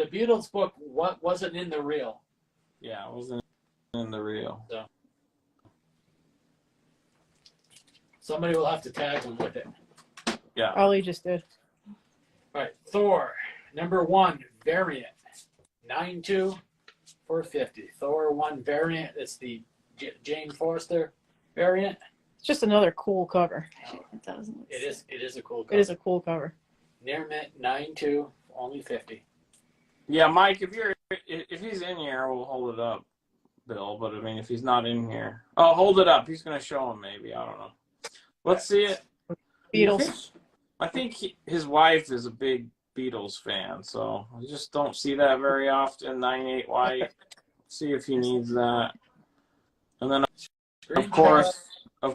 Speaker 5: Beatles book wasn't in the reel.
Speaker 2: Yeah, it wasn't in the reel.
Speaker 5: Somebody will have to tag him with it.
Speaker 2: Yeah.
Speaker 3: Ollie just did.
Speaker 5: All right, Thor #1 variant, 9.2 for $50. Thor 1 variant. It's the Jane Foster variant.
Speaker 3: It's just another cool cover.
Speaker 8: It doesn't look
Speaker 5: It is a cool cover.
Speaker 3: It is a cool cover.
Speaker 5: Near mint 9.2, only $50.
Speaker 2: Yeah, Mike, if he's in here, we'll hold it up, Bill. But I mean, if he's not in here, oh, hold it up. He's gonna show him maybe. I don't know. Let's see it.
Speaker 3: Beatles.
Speaker 2: I think his wife is a big Beatles fan, so I just don't see that very often. 9.8 white. See if he needs that. And then, of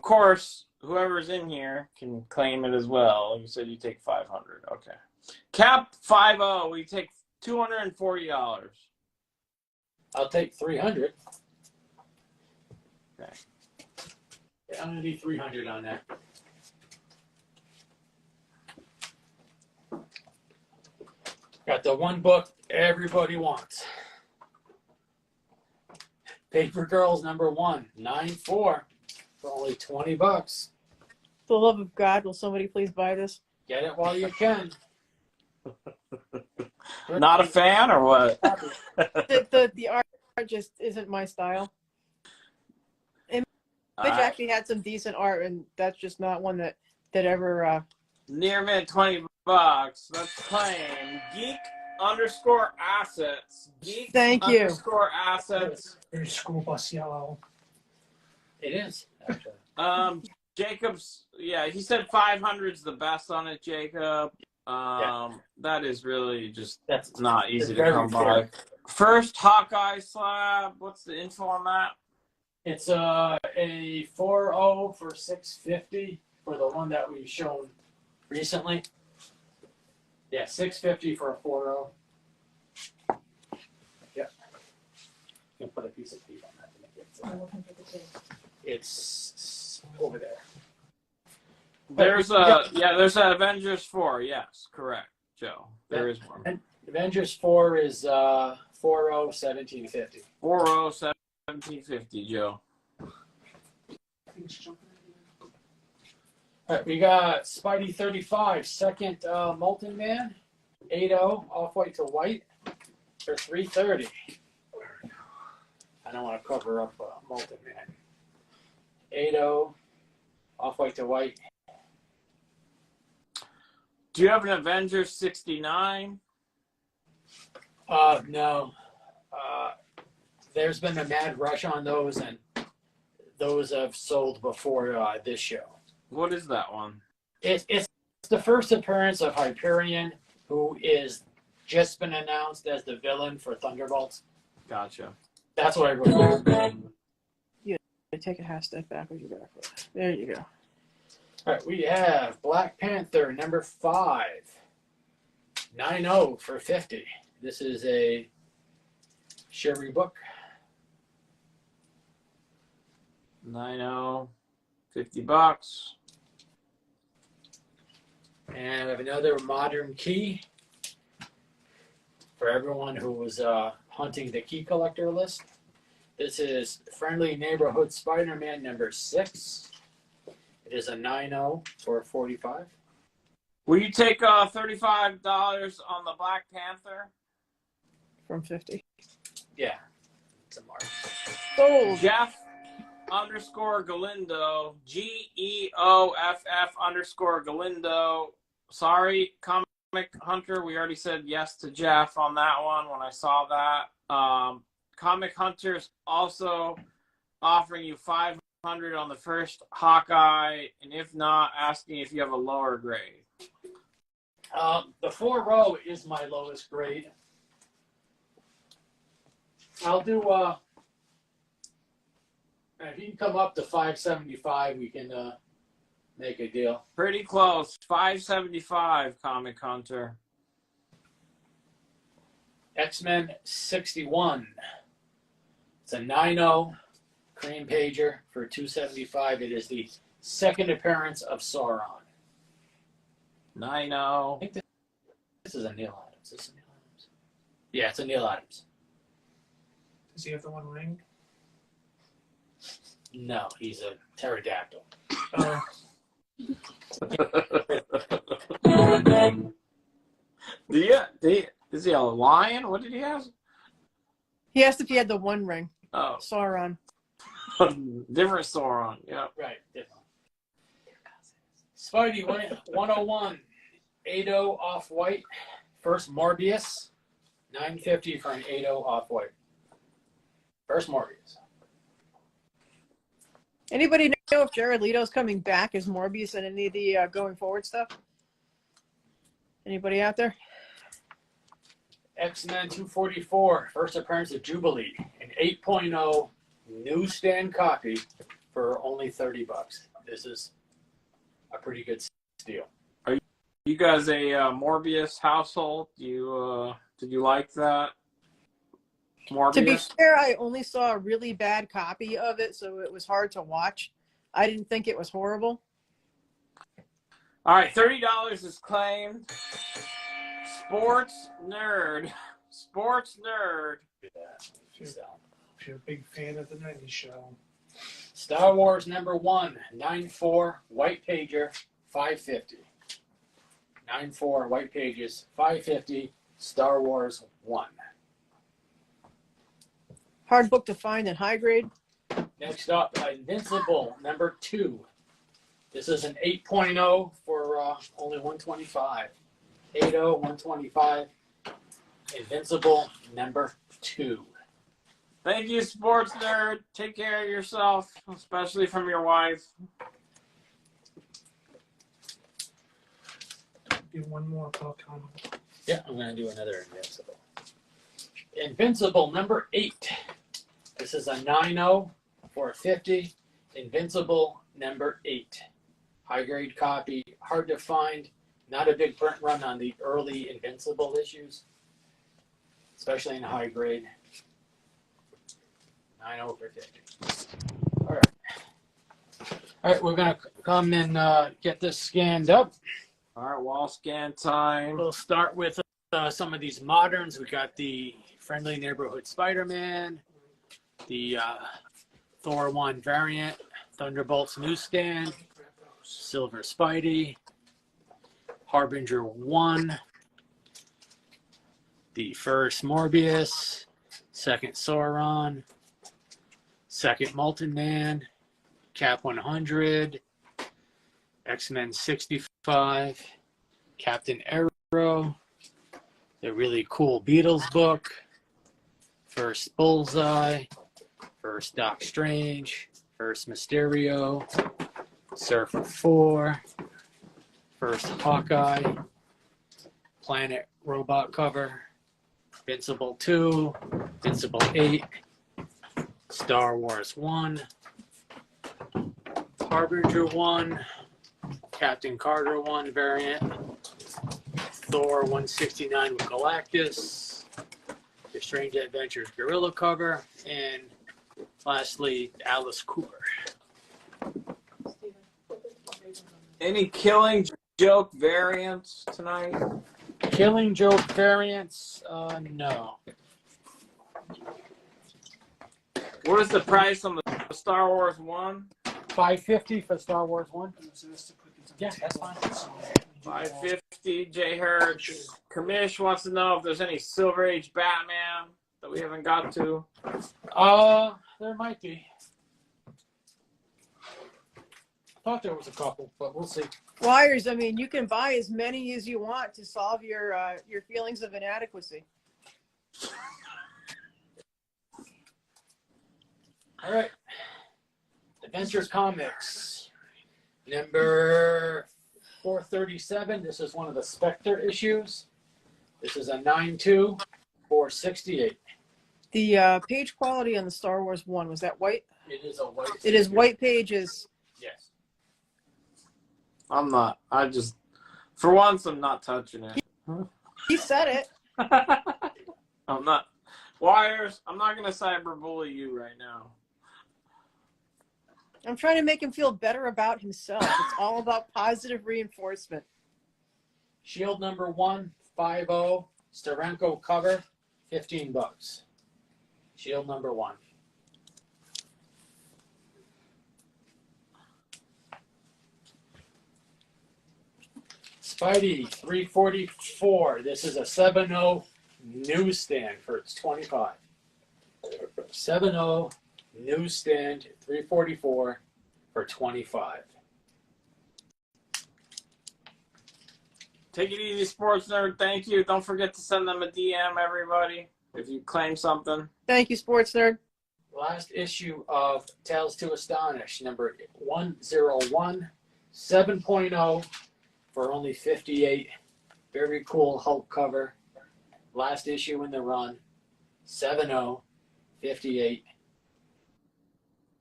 Speaker 2: course, whoever's in here can claim it as well. You said you take 500. Okay. Cap 5.0. We take $240.
Speaker 5: I'll take 300.
Speaker 2: Okay.
Speaker 5: Yeah, I'm gonna do 300 on that. Got the one book everybody wants. Paper Girls #1, 9/4 for only $20.
Speaker 3: For the love of God, will somebody please buy this?
Speaker 5: Get it while you can.
Speaker 2: Not a fan or what?
Speaker 3: The art just isn't my style. Image actually had some decent art, and that's just not one that ever.
Speaker 2: Near mint $20. Let's claim geek_assets. Geek
Speaker 3: Thank you.
Speaker 2: _assets.
Speaker 4: Very school bus yellow.
Speaker 5: It is, actually.
Speaker 2: Jacob's, yeah, he said 500's the best on it, Jacob. That is really just
Speaker 5: That's
Speaker 2: not easy to
Speaker 5: very
Speaker 2: come
Speaker 5: fair.
Speaker 2: by. First Hawkeye slab. What's the info on that?
Speaker 5: It's a 4.0 for $650 for the one that we've shown recently. Yeah, $650 for a 4.0. Yep. You can put a piece of tape on that to make it.
Speaker 8: I'm looking for the tape.
Speaker 5: It's over there.
Speaker 2: There's a Avengers 4. Yes, correct, Joe. There is one.
Speaker 5: Avengers 4 is 4.0 $1750.
Speaker 2: 4.0 1750, Joe.
Speaker 5: All right, we got Spidey 35, second Molten Man, 8.0 off-white to white for $330. I don't want to cover up Molten Man. 8.0 off-white to white.
Speaker 2: Do you have an Avengers 69?
Speaker 5: No. There's been a mad rush on those, and those have sold before this show.
Speaker 2: What is that one?
Speaker 5: It's the first appearance of Hyperion, who is just been announced as the villain for Thunderbolts.
Speaker 2: Gotcha.
Speaker 5: That's what I wrote.
Speaker 3: Take a half step back with your back foot. There you go.
Speaker 5: All right, we have Black Panther #5, 9.0 for $50. This is a Sherry book.
Speaker 2: 9.0, $50.
Speaker 5: And we have another Modern Key for everyone who was hunting the key collector list. This is Friendly Neighborhood Spider-Man #6. It is a 9.0 for $45.
Speaker 2: Will you take $35 on the Black Panther?
Speaker 3: From 50.
Speaker 5: Yeah, it's a mark.
Speaker 3: Sold.
Speaker 2: Jeff_Galindo, GEOFF_Galindo. Sorry, Comic Hunter. We already said yes to Jeff on that one when I saw that. Comic Hunter's also offering you $500 on the first Hawkeye, and if not, asking if you have a lower grade.
Speaker 5: The 4.0 is my lowest grade. I'll do if you can come up to 575, we can make a deal.
Speaker 2: Pretty close. $575, Comic Hunter.
Speaker 5: X-Men 61. It's a 9.0 cream pager for $275. It is the second appearance of Sauron.
Speaker 2: 9.0.
Speaker 5: This is a Neil Adams. Is this a Neil Adams? Yeah, it's a Neil Adams.
Speaker 4: Does he have the one ring?
Speaker 5: No, he's a pterodactyl.
Speaker 2: Is he a lion? What did he have?
Speaker 3: He asked if he had the one ring.
Speaker 2: Oh,
Speaker 3: Sauron.
Speaker 2: different Sauron. Yeah.
Speaker 5: Right, different. Spidey 101, 8.0 off-white. First Morbius, $950 for an 8.0 off-white. First Morbius.
Speaker 3: Anybody know if Jared Leto's coming back as Morbius in any of the going forward stuff? Anybody out there?
Speaker 5: X-Men 244, first appearance of Jubilee, an 8.0 newsstand copy for only $30. This is a pretty good steal.
Speaker 2: Are you guys a Morbius household? Did you like that? Morbius?
Speaker 3: To be fair, I only saw a really bad copy of it, so it was hard to watch. I didn't think it was horrible.
Speaker 2: All right, $30 is claimed. Sports nerd. Sports nerd.
Speaker 1: So,
Speaker 4: If you're a big fan of the 90s show.
Speaker 5: Star Wars #1, 9.4, white pager, 550. 9.4, white pages, 550, Star Wars 1.
Speaker 3: Hard book to find in high grade.
Speaker 5: Next up, Invincible #2. This is an 8.0 for only 125. 8.0, 125. Invincible #2.
Speaker 2: Thank you, sports nerd. Take care of yourself, especially from your wife.
Speaker 4: Get one more Pokemon.
Speaker 5: Yeah, I'm going to do another Invincible. Invincible #8. This is a 9.0 for a 50. Invincible #8. High grade copy, hard to find. Not a big print run on the early Invincible issues, especially in high grade. 9.0 for 50. All right. All right, we're going to come and get this scanned up.
Speaker 2: All right, wall scan time.
Speaker 5: We'll start with some of these moderns. We got the Friendly Neighborhood Spider-Man, the Thor 1 variant, Thunderbolts newsstand, Silver Spidey, Harbinger 1, the first Morbius, second Sauron, second Molten Man, Cap 100, X-Men 65, Captain Arrow, the really cool Beatles book, first Bullseye, first Doc Strange, first Mysterio, Surfer 4, first Hawkeye, Planet Robot cover, Invincible 2, Invincible 8, Star Wars 1, Harbinger 1, Captain Carter 1 variant, Thor 169 with Galactus, The Strange Adventures Gorilla cover, and lastly, Alice Cooper.
Speaker 2: Any Killing Joke variants tonight?
Speaker 5: Killing Joke variants? No.
Speaker 2: What is the price on the Star Wars 1?
Speaker 5: $550 for Star Wars 1? Yeah, that's fine.
Speaker 2: $550. Jay Hertz. Kamish wants to know if there's any Silver Age Batman that we haven't got to.
Speaker 5: There might be. I thought there was a couple, but we'll see.
Speaker 3: Flyers, I mean, you can buy as many as you want to solve your feelings of inadequacy.
Speaker 5: All right. Adventures Comics. Number 437. This is one of the Spectre issues. This is a 9.2, 468.
Speaker 3: The page quality on the Star Wars 1, was that white?
Speaker 5: It is a white.
Speaker 3: It is white pages.
Speaker 5: Yes.
Speaker 2: I'm not. For once, I'm not touching it.
Speaker 3: He said it.
Speaker 2: I'm not. Wires, I'm not going to cyberbully you right now.
Speaker 3: I'm trying to make him feel better about himself. It's all about positive reinforcement.
Speaker 5: Shield number 1, 5.0, Steranko cover, $15. Shield number 1. Spidey 344. This is a 7.0 newsstand for its 25. 7.0 newsstand 344 for 25.
Speaker 2: Take it easy, sports nerd. Thank you. Don't forget to send them a DM, everybody, if you claim something.
Speaker 3: Thank you, Sports Nerd.
Speaker 5: Last issue of Tales to Astonish, number 101, 7.0 for only 58. Very cool Hulk cover. Last issue in the run, 7.0, 58.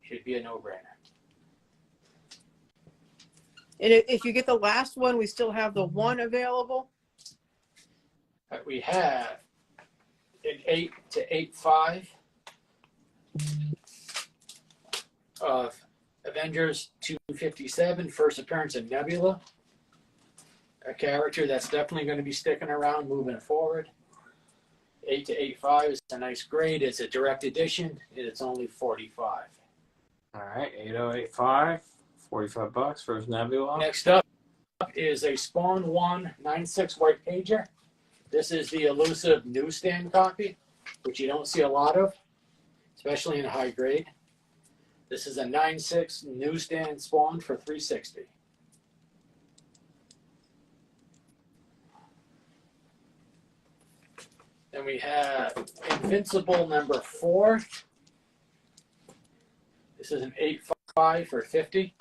Speaker 5: Should be a no-brainer.
Speaker 3: And if you get the last one, we still have the one available.
Speaker 5: We have an 8 to 8.5 of Avengers 257, first appearance of Nebula. a character that's definitely going to be sticking around moving forward. 8 to 8.5 is a nice grade. It's a direct edition. It's only 45.
Speaker 2: All right, 8085, $45 for his Nebula.
Speaker 5: Next up is a Spawn 1 9.6 white pager. This is the elusive newsstand copy, which you don't see a lot of, especially in high grade. This is a 9.6 newsstand Spawn for $360. Then we have Invincible number 4. This is an 8.5 for $50.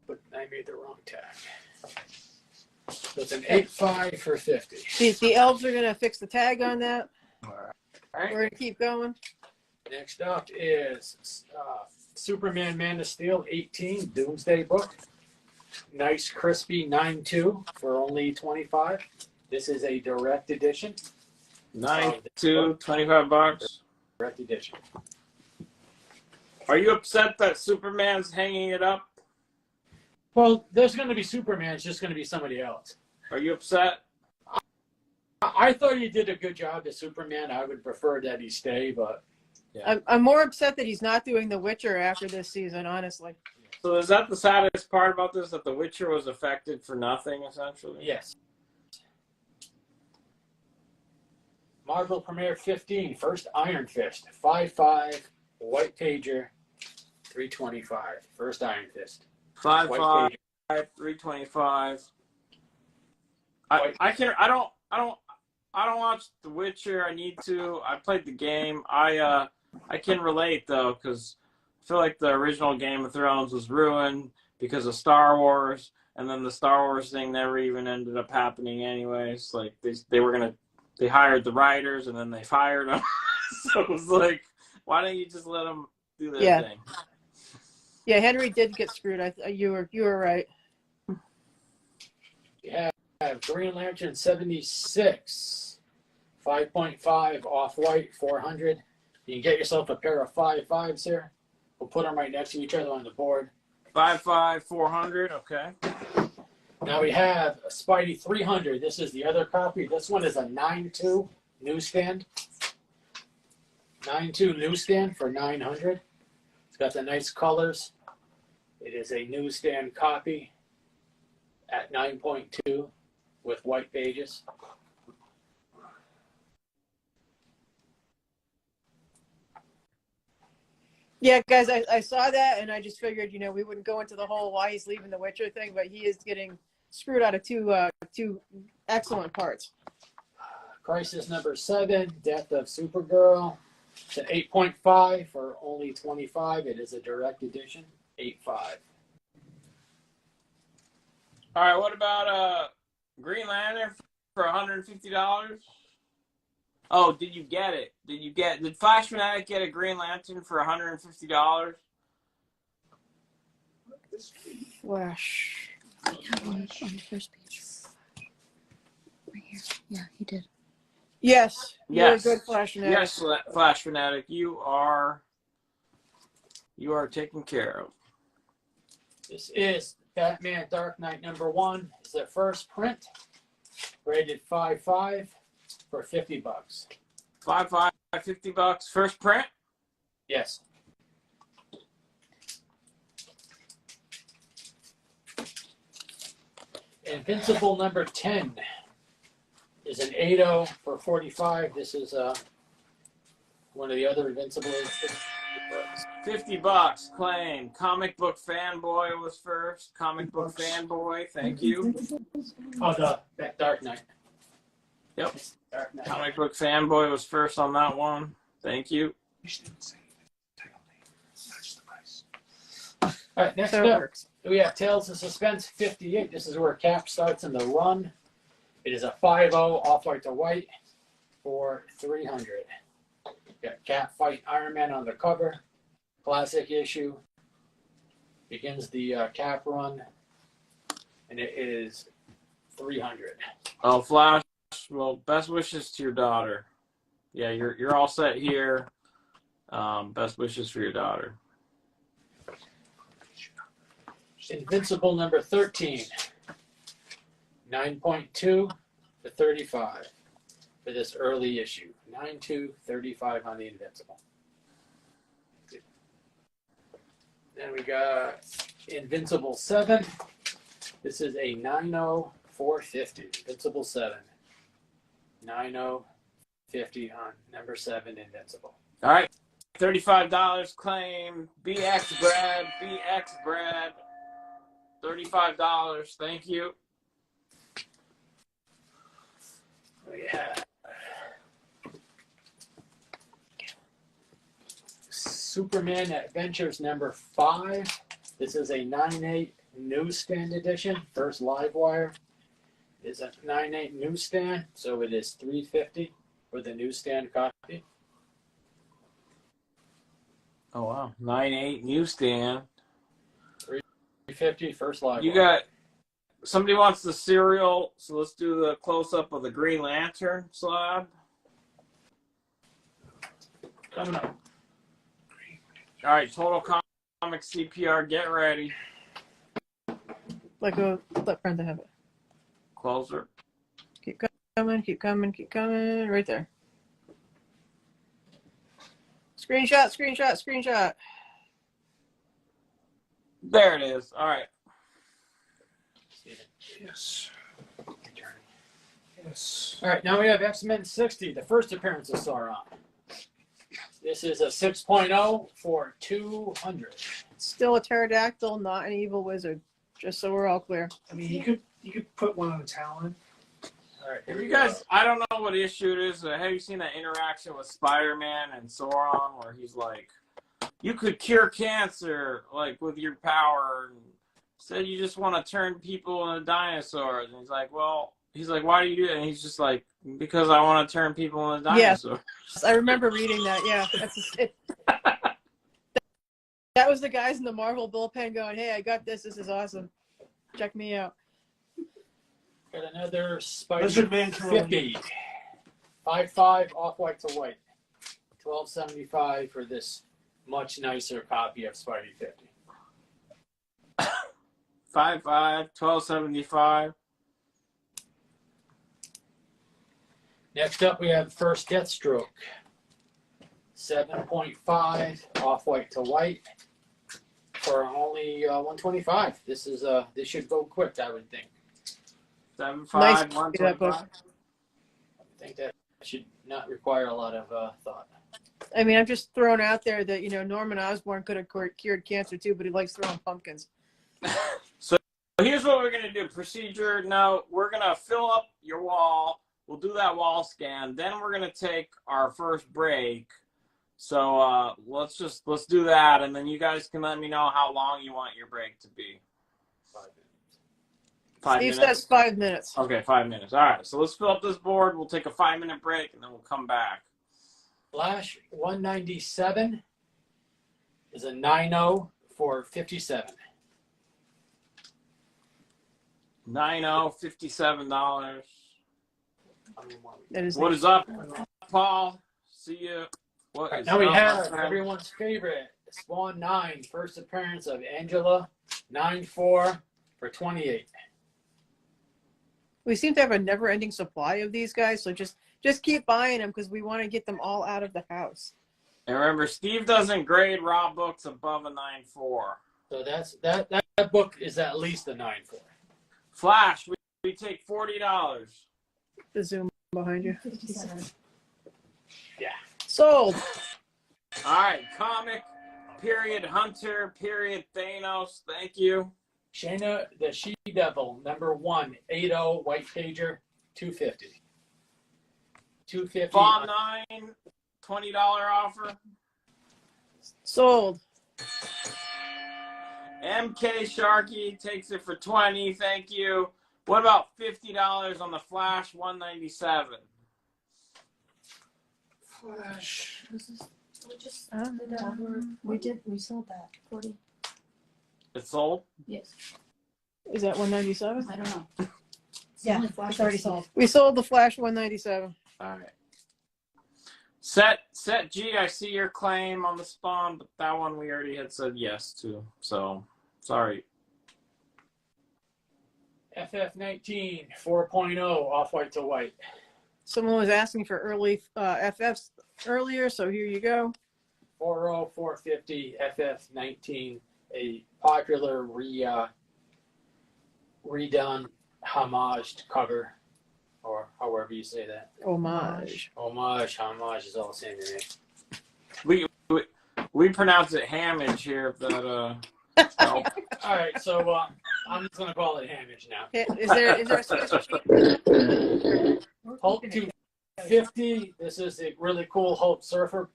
Speaker 5: But I made the wrong tag. So it's an 8.5 for $50.
Speaker 3: The elves are gonna fix the tag on that.
Speaker 2: All right.
Speaker 3: We're gonna keep going.
Speaker 5: Next up is Superman Man of Steel 18 Doomsday book. Nice crispy 9.2 for only $25. This is a direct edition.
Speaker 2: 92, $25.
Speaker 5: Direct edition.
Speaker 2: Are you upset that Superman's hanging it up?
Speaker 5: Well, there's going to be Superman. It's just going to be somebody else.
Speaker 2: Are you upset?
Speaker 5: I thought he did a good job as Superman. I would prefer that he stay, but
Speaker 3: I'm more upset that he's not doing The Witcher after this season, honestly.
Speaker 2: So is that the saddest part about this, that The Witcher was affected for nothing, essentially?
Speaker 5: yes. Marvel Premiere 15, first Iron Fist, 5.5, white pager, $325. First Iron Fist.
Speaker 2: 5.5,
Speaker 5: White pager.
Speaker 2: $325.
Speaker 5: White-
Speaker 2: I don't watch The Witcher. I need to. I played the game. I can relate though, because I feel like the original Game of Thrones was ruined because of Star Wars, and then the Star Wars thing never even ended up happening anyways. Like they hired the writers and then they fired them. So it was like, why don't you just let them do their thing?
Speaker 3: Yeah, Henry did get screwed. You were right.
Speaker 5: You have Green Lantern 76, 5.5 off-white, 400. You can get yourself a pair of 5.5s here. We'll put them right next to each other on the board.
Speaker 2: 5.5, 400. Okay.
Speaker 5: Now we have a Spidey 300. This is the other copy. This one is a 9.2 newsstand. 9.2 newsstand for $900. It's got the nice colors. It is a newsstand copy at 9.2 with white pages.
Speaker 3: Yeah, guys, I saw that and I just figured, we wouldn't go into the whole why he's leaving The Witcher thing, but he is getting screwed out of two excellent parts.
Speaker 5: Crisis number 7, Death of Supergirl. It's an 8.5 for only $25. It is a direct edition, 8.5.
Speaker 2: All right. What about Green Lantern for $150? Oh, did you get it? Did Flash Fanatic get a Green Lantern for $150?
Speaker 3: Flash.
Speaker 8: I have one on the first page. Right here. Yeah, he did.
Speaker 3: Yes.
Speaker 2: Yes.
Speaker 3: You're a good Flash fanatic.
Speaker 2: Yes, Flash Fanatic, you are taken care of.
Speaker 5: This is Batman Dark Knight number 1. It's their first print, rated 5.5 for $50.
Speaker 2: 5.5, $50. First print.
Speaker 5: Yes. Invincible number 10 is an 8.0 for $45. This is one of the other Invincible books.
Speaker 2: $50. Claim. Comic Book Fanboy was first. Comic Book Fanboy. Thank you.
Speaker 5: Oh, the Dark Knight.
Speaker 2: Yep.
Speaker 5: Dark Knight.
Speaker 2: Comic Book Fanboy was first on that one. Thank you.
Speaker 5: All right, next
Speaker 3: So it
Speaker 5: up,
Speaker 3: works.
Speaker 5: we have Tales of Suspense 58. This is where Cap starts in the run. It is a 5.0 off-white to white for $300. Got Cap fighting Iron Man on the cover. Classic issue. Begins the Cap run, and it is $300.
Speaker 2: Oh, Flash. Well, best wishes to your daughter. Yeah, you're all set here. Best wishes for your daughter.
Speaker 5: Invincible number 13. 9.2 for 35 for this early issue. 9.2, 35 on the Invincible. Then we got Invincible 7. This is a 9.0 450. Invincible 7. 9.0 50 on number 7 Invincible.
Speaker 2: All right. $35 claim. BX Brad. $35. Thank you.
Speaker 5: Yeah. Superman Adventures number 5. This is a 9.8 newsstand edition. First live wire is a 9.8 newsstand, so it is $350 for the newsstand copy.
Speaker 2: Oh, wow. 9.8 newsstand.
Speaker 5: $350 first live
Speaker 2: You
Speaker 5: wire.
Speaker 2: got somebody wants the cereal, so let's do the close up of the Green Lantern slab.
Speaker 5: Coming up.
Speaker 2: All right, Total Comics CPR, get ready.
Speaker 3: Let Brenda have it.
Speaker 2: Closer.
Speaker 3: Keep coming. Right there. Screenshot.
Speaker 2: There it is. All right.
Speaker 4: Yes. Yes.
Speaker 5: All right, now we have X-Men 60, the first appearance of Sauron. This is a 6.0 for 200.
Speaker 3: Still a pterodactyl, not an evil wizard. Just so we're all clear.
Speaker 4: I mean, you could put one on a Talon.
Speaker 5: All right, here
Speaker 2: If
Speaker 5: we
Speaker 2: you
Speaker 5: go.
Speaker 2: guys, I don't know what issue it is. Have you seen that interaction with Spider-Man and Sauron where he's like, you could cure cancer, like, with your power. And said you just want to turn people into dinosaurs. And he's like, why do you do that? And he's just like, because I want to turn people into dinosaurs.
Speaker 3: Yes, I remember reading that. Yeah, that's it. That was the guys in the Marvel bullpen going, "Hey, I got this. This is awesome. Check me out."
Speaker 5: Got another Spider
Speaker 4: Lizard Man can
Speaker 5: 50. 5.5 off-white to white. $12.75 for this much nicer copy of Spidey 50.
Speaker 2: 5.5, $12.75.
Speaker 5: Next up, we have First Deathstroke. 7.5 off-white to white for only $125. This should go quick, I would think.
Speaker 2: 7.5,
Speaker 3: Nice.
Speaker 2: 125.
Speaker 5: I think that should not require a lot of thought.
Speaker 3: I mean, I'm just throwing out there that Norman Osborn could have cured cancer too, but he likes throwing pumpkins.
Speaker 2: So here's what we're gonna do. Procedure. Now we're gonna fill up your wall. We'll do that wall scan. Then we're gonna take our first break. So let's do that, and then you guys can let me know how long you want your break to be. 5
Speaker 3: Steve
Speaker 2: minutes.
Speaker 3: says 5 minutes.
Speaker 2: Okay, 5 minutes. All right. So let's fill up this board. We'll take a 5-minute break, and then we'll come back.
Speaker 5: Flash 197 is a 9.0 for 57.
Speaker 2: 9.0, $57.
Speaker 3: That is
Speaker 2: What is up, Paul? See you. What is
Speaker 5: Now we
Speaker 2: up,
Speaker 5: have
Speaker 2: my friend?
Speaker 5: everyone's favorite Spawn 9, first appearance of Angela, 9.4 for 28.
Speaker 3: We seem to have a never-ending supply of these guys, so just keep buying them because we want to get them all out of the house.
Speaker 2: And remember, Steve doesn't grade raw books above a 9.4.
Speaker 5: So that book is at least a 9.4.
Speaker 2: Flash, we take $40.
Speaker 3: The Zoom behind you.
Speaker 7: 57.
Speaker 5: Yeah.
Speaker 3: Sold.
Speaker 2: All right, comic, period, Hunter, period, Thanos. Thank you.
Speaker 5: Shayna the She-Devil, number 1, 8.0 white pager, 250. 250.
Speaker 2: Bomb 9, $20 offer.
Speaker 3: Sold.
Speaker 2: MK Sharky takes it for 20. Thank you. What about $50 on the Flash 197?
Speaker 4: Flash.
Speaker 7: We sold that. 40.
Speaker 2: It's sold.
Speaker 7: Yes.
Speaker 3: Is that 197?
Speaker 7: I don't know.
Speaker 8: Yeah,
Speaker 7: Flash
Speaker 8: it's already
Speaker 7: was
Speaker 8: sold.
Speaker 3: We sold the Flash 197.
Speaker 2: All right. Set G, I see your claim on the Spawn, but that one we already had said yes to. So, sorry.
Speaker 5: FF19 4.0 off white to white.
Speaker 3: Someone was asking for early FFs earlier, so here you go.
Speaker 5: 40 450 FF19, a popular redone homaged cover, or however you say that.
Speaker 3: Homage.
Speaker 5: Homage is all the same to me.
Speaker 2: We pronounce it Hamage here. If that helps.
Speaker 5: All right, so I'm just gonna call it Hamage now.
Speaker 3: Is there a special
Speaker 5: Hulk 250. This is a really cool Hulk Surfer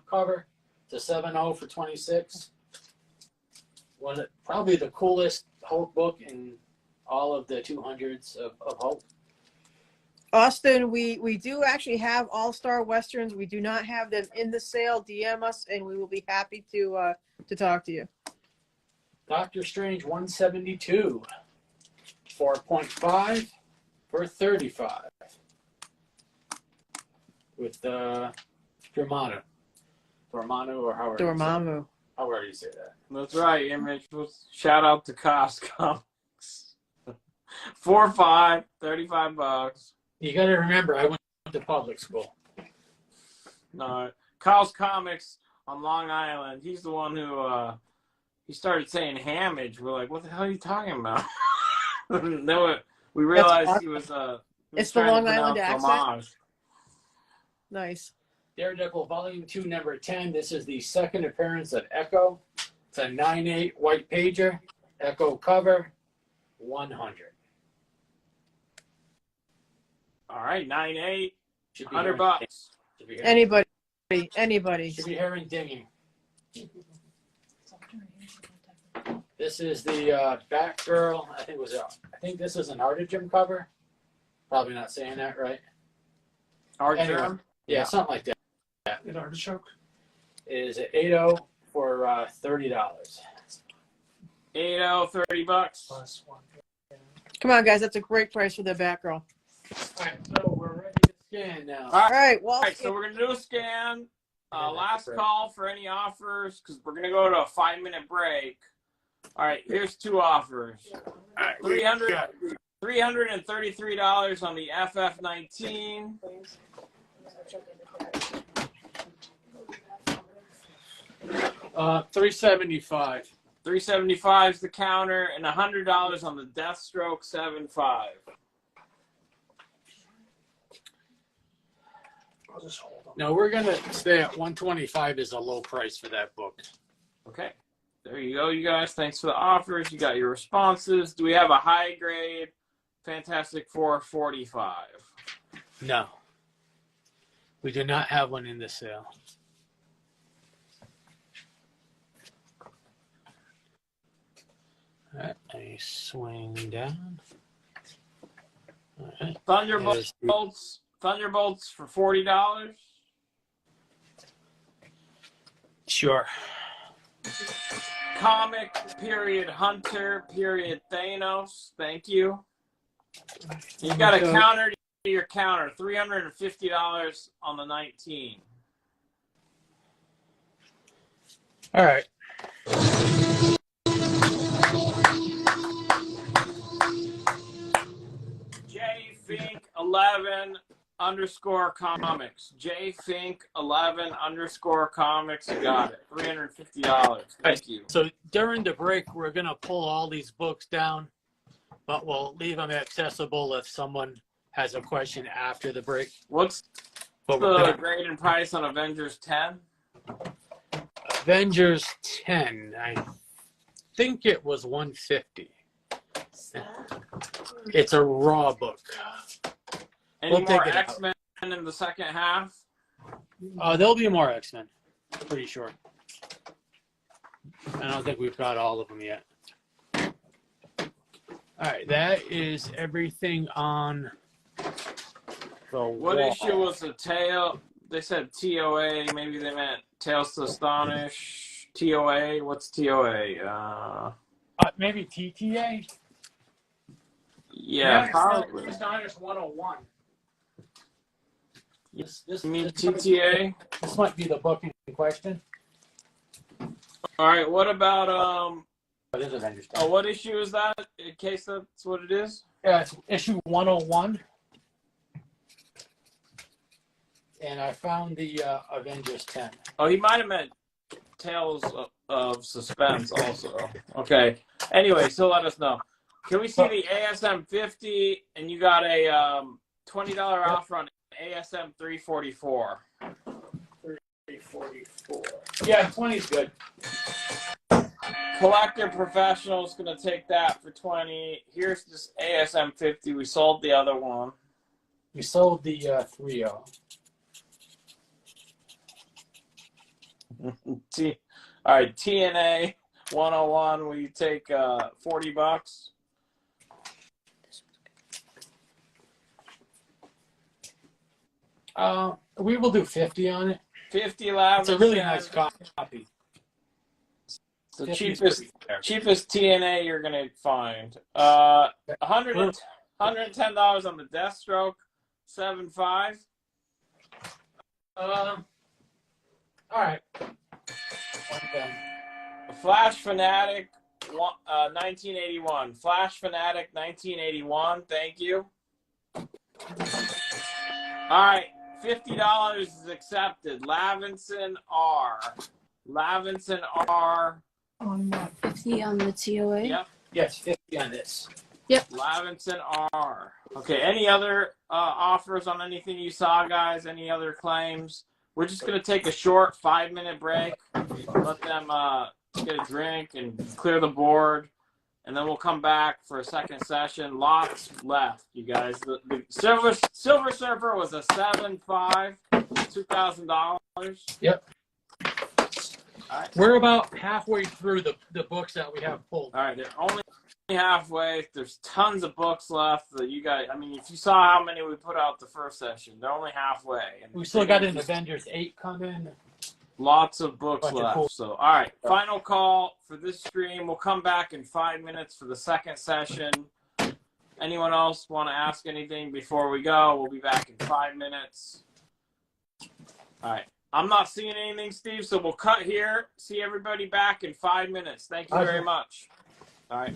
Speaker 5: cover. It's a 7.0 for 26. Probably the coolest Hulk book in all of the 200s of Hulk.
Speaker 3: Austin, we do actually have All-Star Westerns. We do not have them in the sale. DM us, and we will be happy to talk to you.
Speaker 5: Doctor Strange 172, 4.5 for 35 with Dormammu, or
Speaker 3: Dormammu.
Speaker 5: however you say that.
Speaker 2: That's right, Image. Shout out to Cos Comics. 4.5, $35.
Speaker 5: You got to remember, I went to public school.
Speaker 2: No, Cos Comics on Long Island. He's the one who he started saying Hamage. We're like, what the hell are you talking about? No, we realized he was
Speaker 3: It's the Long Island accent.
Speaker 2: Homage.
Speaker 3: Nice.
Speaker 5: Daredevil Volume 2, number 10. This is the second appearance of Echo. It's a 9.8 white pager. Echo cover, 100.
Speaker 2: All right, 9.8,
Speaker 5: Should be
Speaker 2: $100.
Speaker 5: hearing- should be hearing-
Speaker 3: Anybody.
Speaker 5: Should be hearing dinging. This is the Batgirl. I think this is an Artigem cover. Probably not saying that right.
Speaker 2: Artigem?
Speaker 5: Anyway, yeah, something like that.
Speaker 4: An artichoke.
Speaker 5: It is an 8.0 for $30.
Speaker 2: 8.0, $30.
Speaker 4: Plus one.
Speaker 3: Come on, guys. That's a great price for the Batgirl.
Speaker 5: All right, so we're ready to scan now.
Speaker 3: All right. Well,
Speaker 2: All right, so we're going to do a scan. Last call for any offers because we're going to go to a 5-minute break. All right, here's two offers. $333 on the FF19.
Speaker 5: $375.
Speaker 2: $375 is the counter, and $100 on the Deathstroke 7.5.
Speaker 4: I'll just hold on.
Speaker 5: No, we're gonna stay at 125 is a low price for that book.
Speaker 2: Okay, there you go, you guys. Thanks for the offers. You got your responses. Do we have a high grade Fantastic Four 45?
Speaker 5: No, we do not have one in the sale. All right, I swing down. All right.
Speaker 2: Thunderbolts for $40.
Speaker 5: Sure.
Speaker 2: Comic period Hunter period Thanos. Thank you. You got a counter to your counter. $350 on the 19.
Speaker 5: All right.
Speaker 2: JFink11 _ comics. JFink11 _ comics. You got it. $350. Thank you.
Speaker 5: So during the break, we're gonna pull all these books down, but we'll leave them accessible if someone has a question after the break.
Speaker 2: What's
Speaker 5: But we're
Speaker 2: the
Speaker 5: gonna,
Speaker 2: grade and price on Avengers 10?
Speaker 5: Avengers 10. I think it was 150. It's a raw book.
Speaker 2: Any
Speaker 5: We'll
Speaker 2: more
Speaker 5: take it out.
Speaker 2: X-Men in the second half?
Speaker 5: There'll be more X-Men. Pretty sure. I don't think we've got all of them yet. All right, that is everything on the
Speaker 2: What
Speaker 5: wall.
Speaker 2: issue was the tail? They said TOA. Maybe they meant Tales to Astonish. TOA. What's TOA?
Speaker 5: Maybe TTA?
Speaker 2: Yeah, probably.
Speaker 5: Astonish 101. This
Speaker 2: You mean TTA?
Speaker 5: This might be the book in question.
Speaker 2: All right. What about
Speaker 5: it is Avengers 10.
Speaker 2: Oh, what issue is that? In case that's what it is.
Speaker 5: Yeah, it's issue 101. And I found the Avengers 10.
Speaker 2: Oh, he might have meant Tales of Suspense also. Okay. Anyway, so let us know. Can we see the ASM 50? And you got a $20 offer on ASM 344.
Speaker 5: 344. Yeah, 20 is good.
Speaker 2: Collector Professional is going to take that for 20. Here's this ASM 50. We sold the other one.
Speaker 5: We sold the 3-0.
Speaker 2: All right, TNA 101. Will you take $40?
Speaker 5: We will do 50 on it.
Speaker 2: 50 Lavinson.
Speaker 5: It's a really nice copy.
Speaker 2: The
Speaker 5: 50 is
Speaker 2: cheapest
Speaker 5: pretty fair.
Speaker 2: cheapest TNA you're gonna find. $110 on the Deathstroke 7.5.
Speaker 5: All right.
Speaker 2: Flash Fanatic 1981. Flash Fanatic 1981. Thank you. All right, $50 is accepted. Lavinson R. Lavinson R.
Speaker 8: On what? 50 on the TOA?
Speaker 2: Yep.
Speaker 5: Yes, 50 on this.
Speaker 2: Lavinson R. Okay, any other offers on anything you saw, guys? Any other claims? We're just going to take a short 5-minute break. Let them get a drink and clear the board. And then we'll come back for a second session. Lots left, you guys. The Silver Surfer was a 7.5, $2,000.
Speaker 5: Yep.
Speaker 2: All right.
Speaker 5: We're about halfway through the books that we have pulled.
Speaker 2: All right, they're only halfway. There's tons of books left that you guys. I mean, if you saw how many we put out the first session, they're only halfway. And
Speaker 5: We still got an Avengers 8 coming.
Speaker 2: lots of books
Speaker 5: Bunch of
Speaker 2: left.
Speaker 5: cool-
Speaker 2: So, all right, final call for this stream. We'll come back in 5 minutes for the second session. Anyone else want to ask anything before we go? We'll be back in 5 minutes. All right. I'm not seeing anything, Steve, so we'll cut here. See everybody back in 5 minutes. Thank you very much. All right.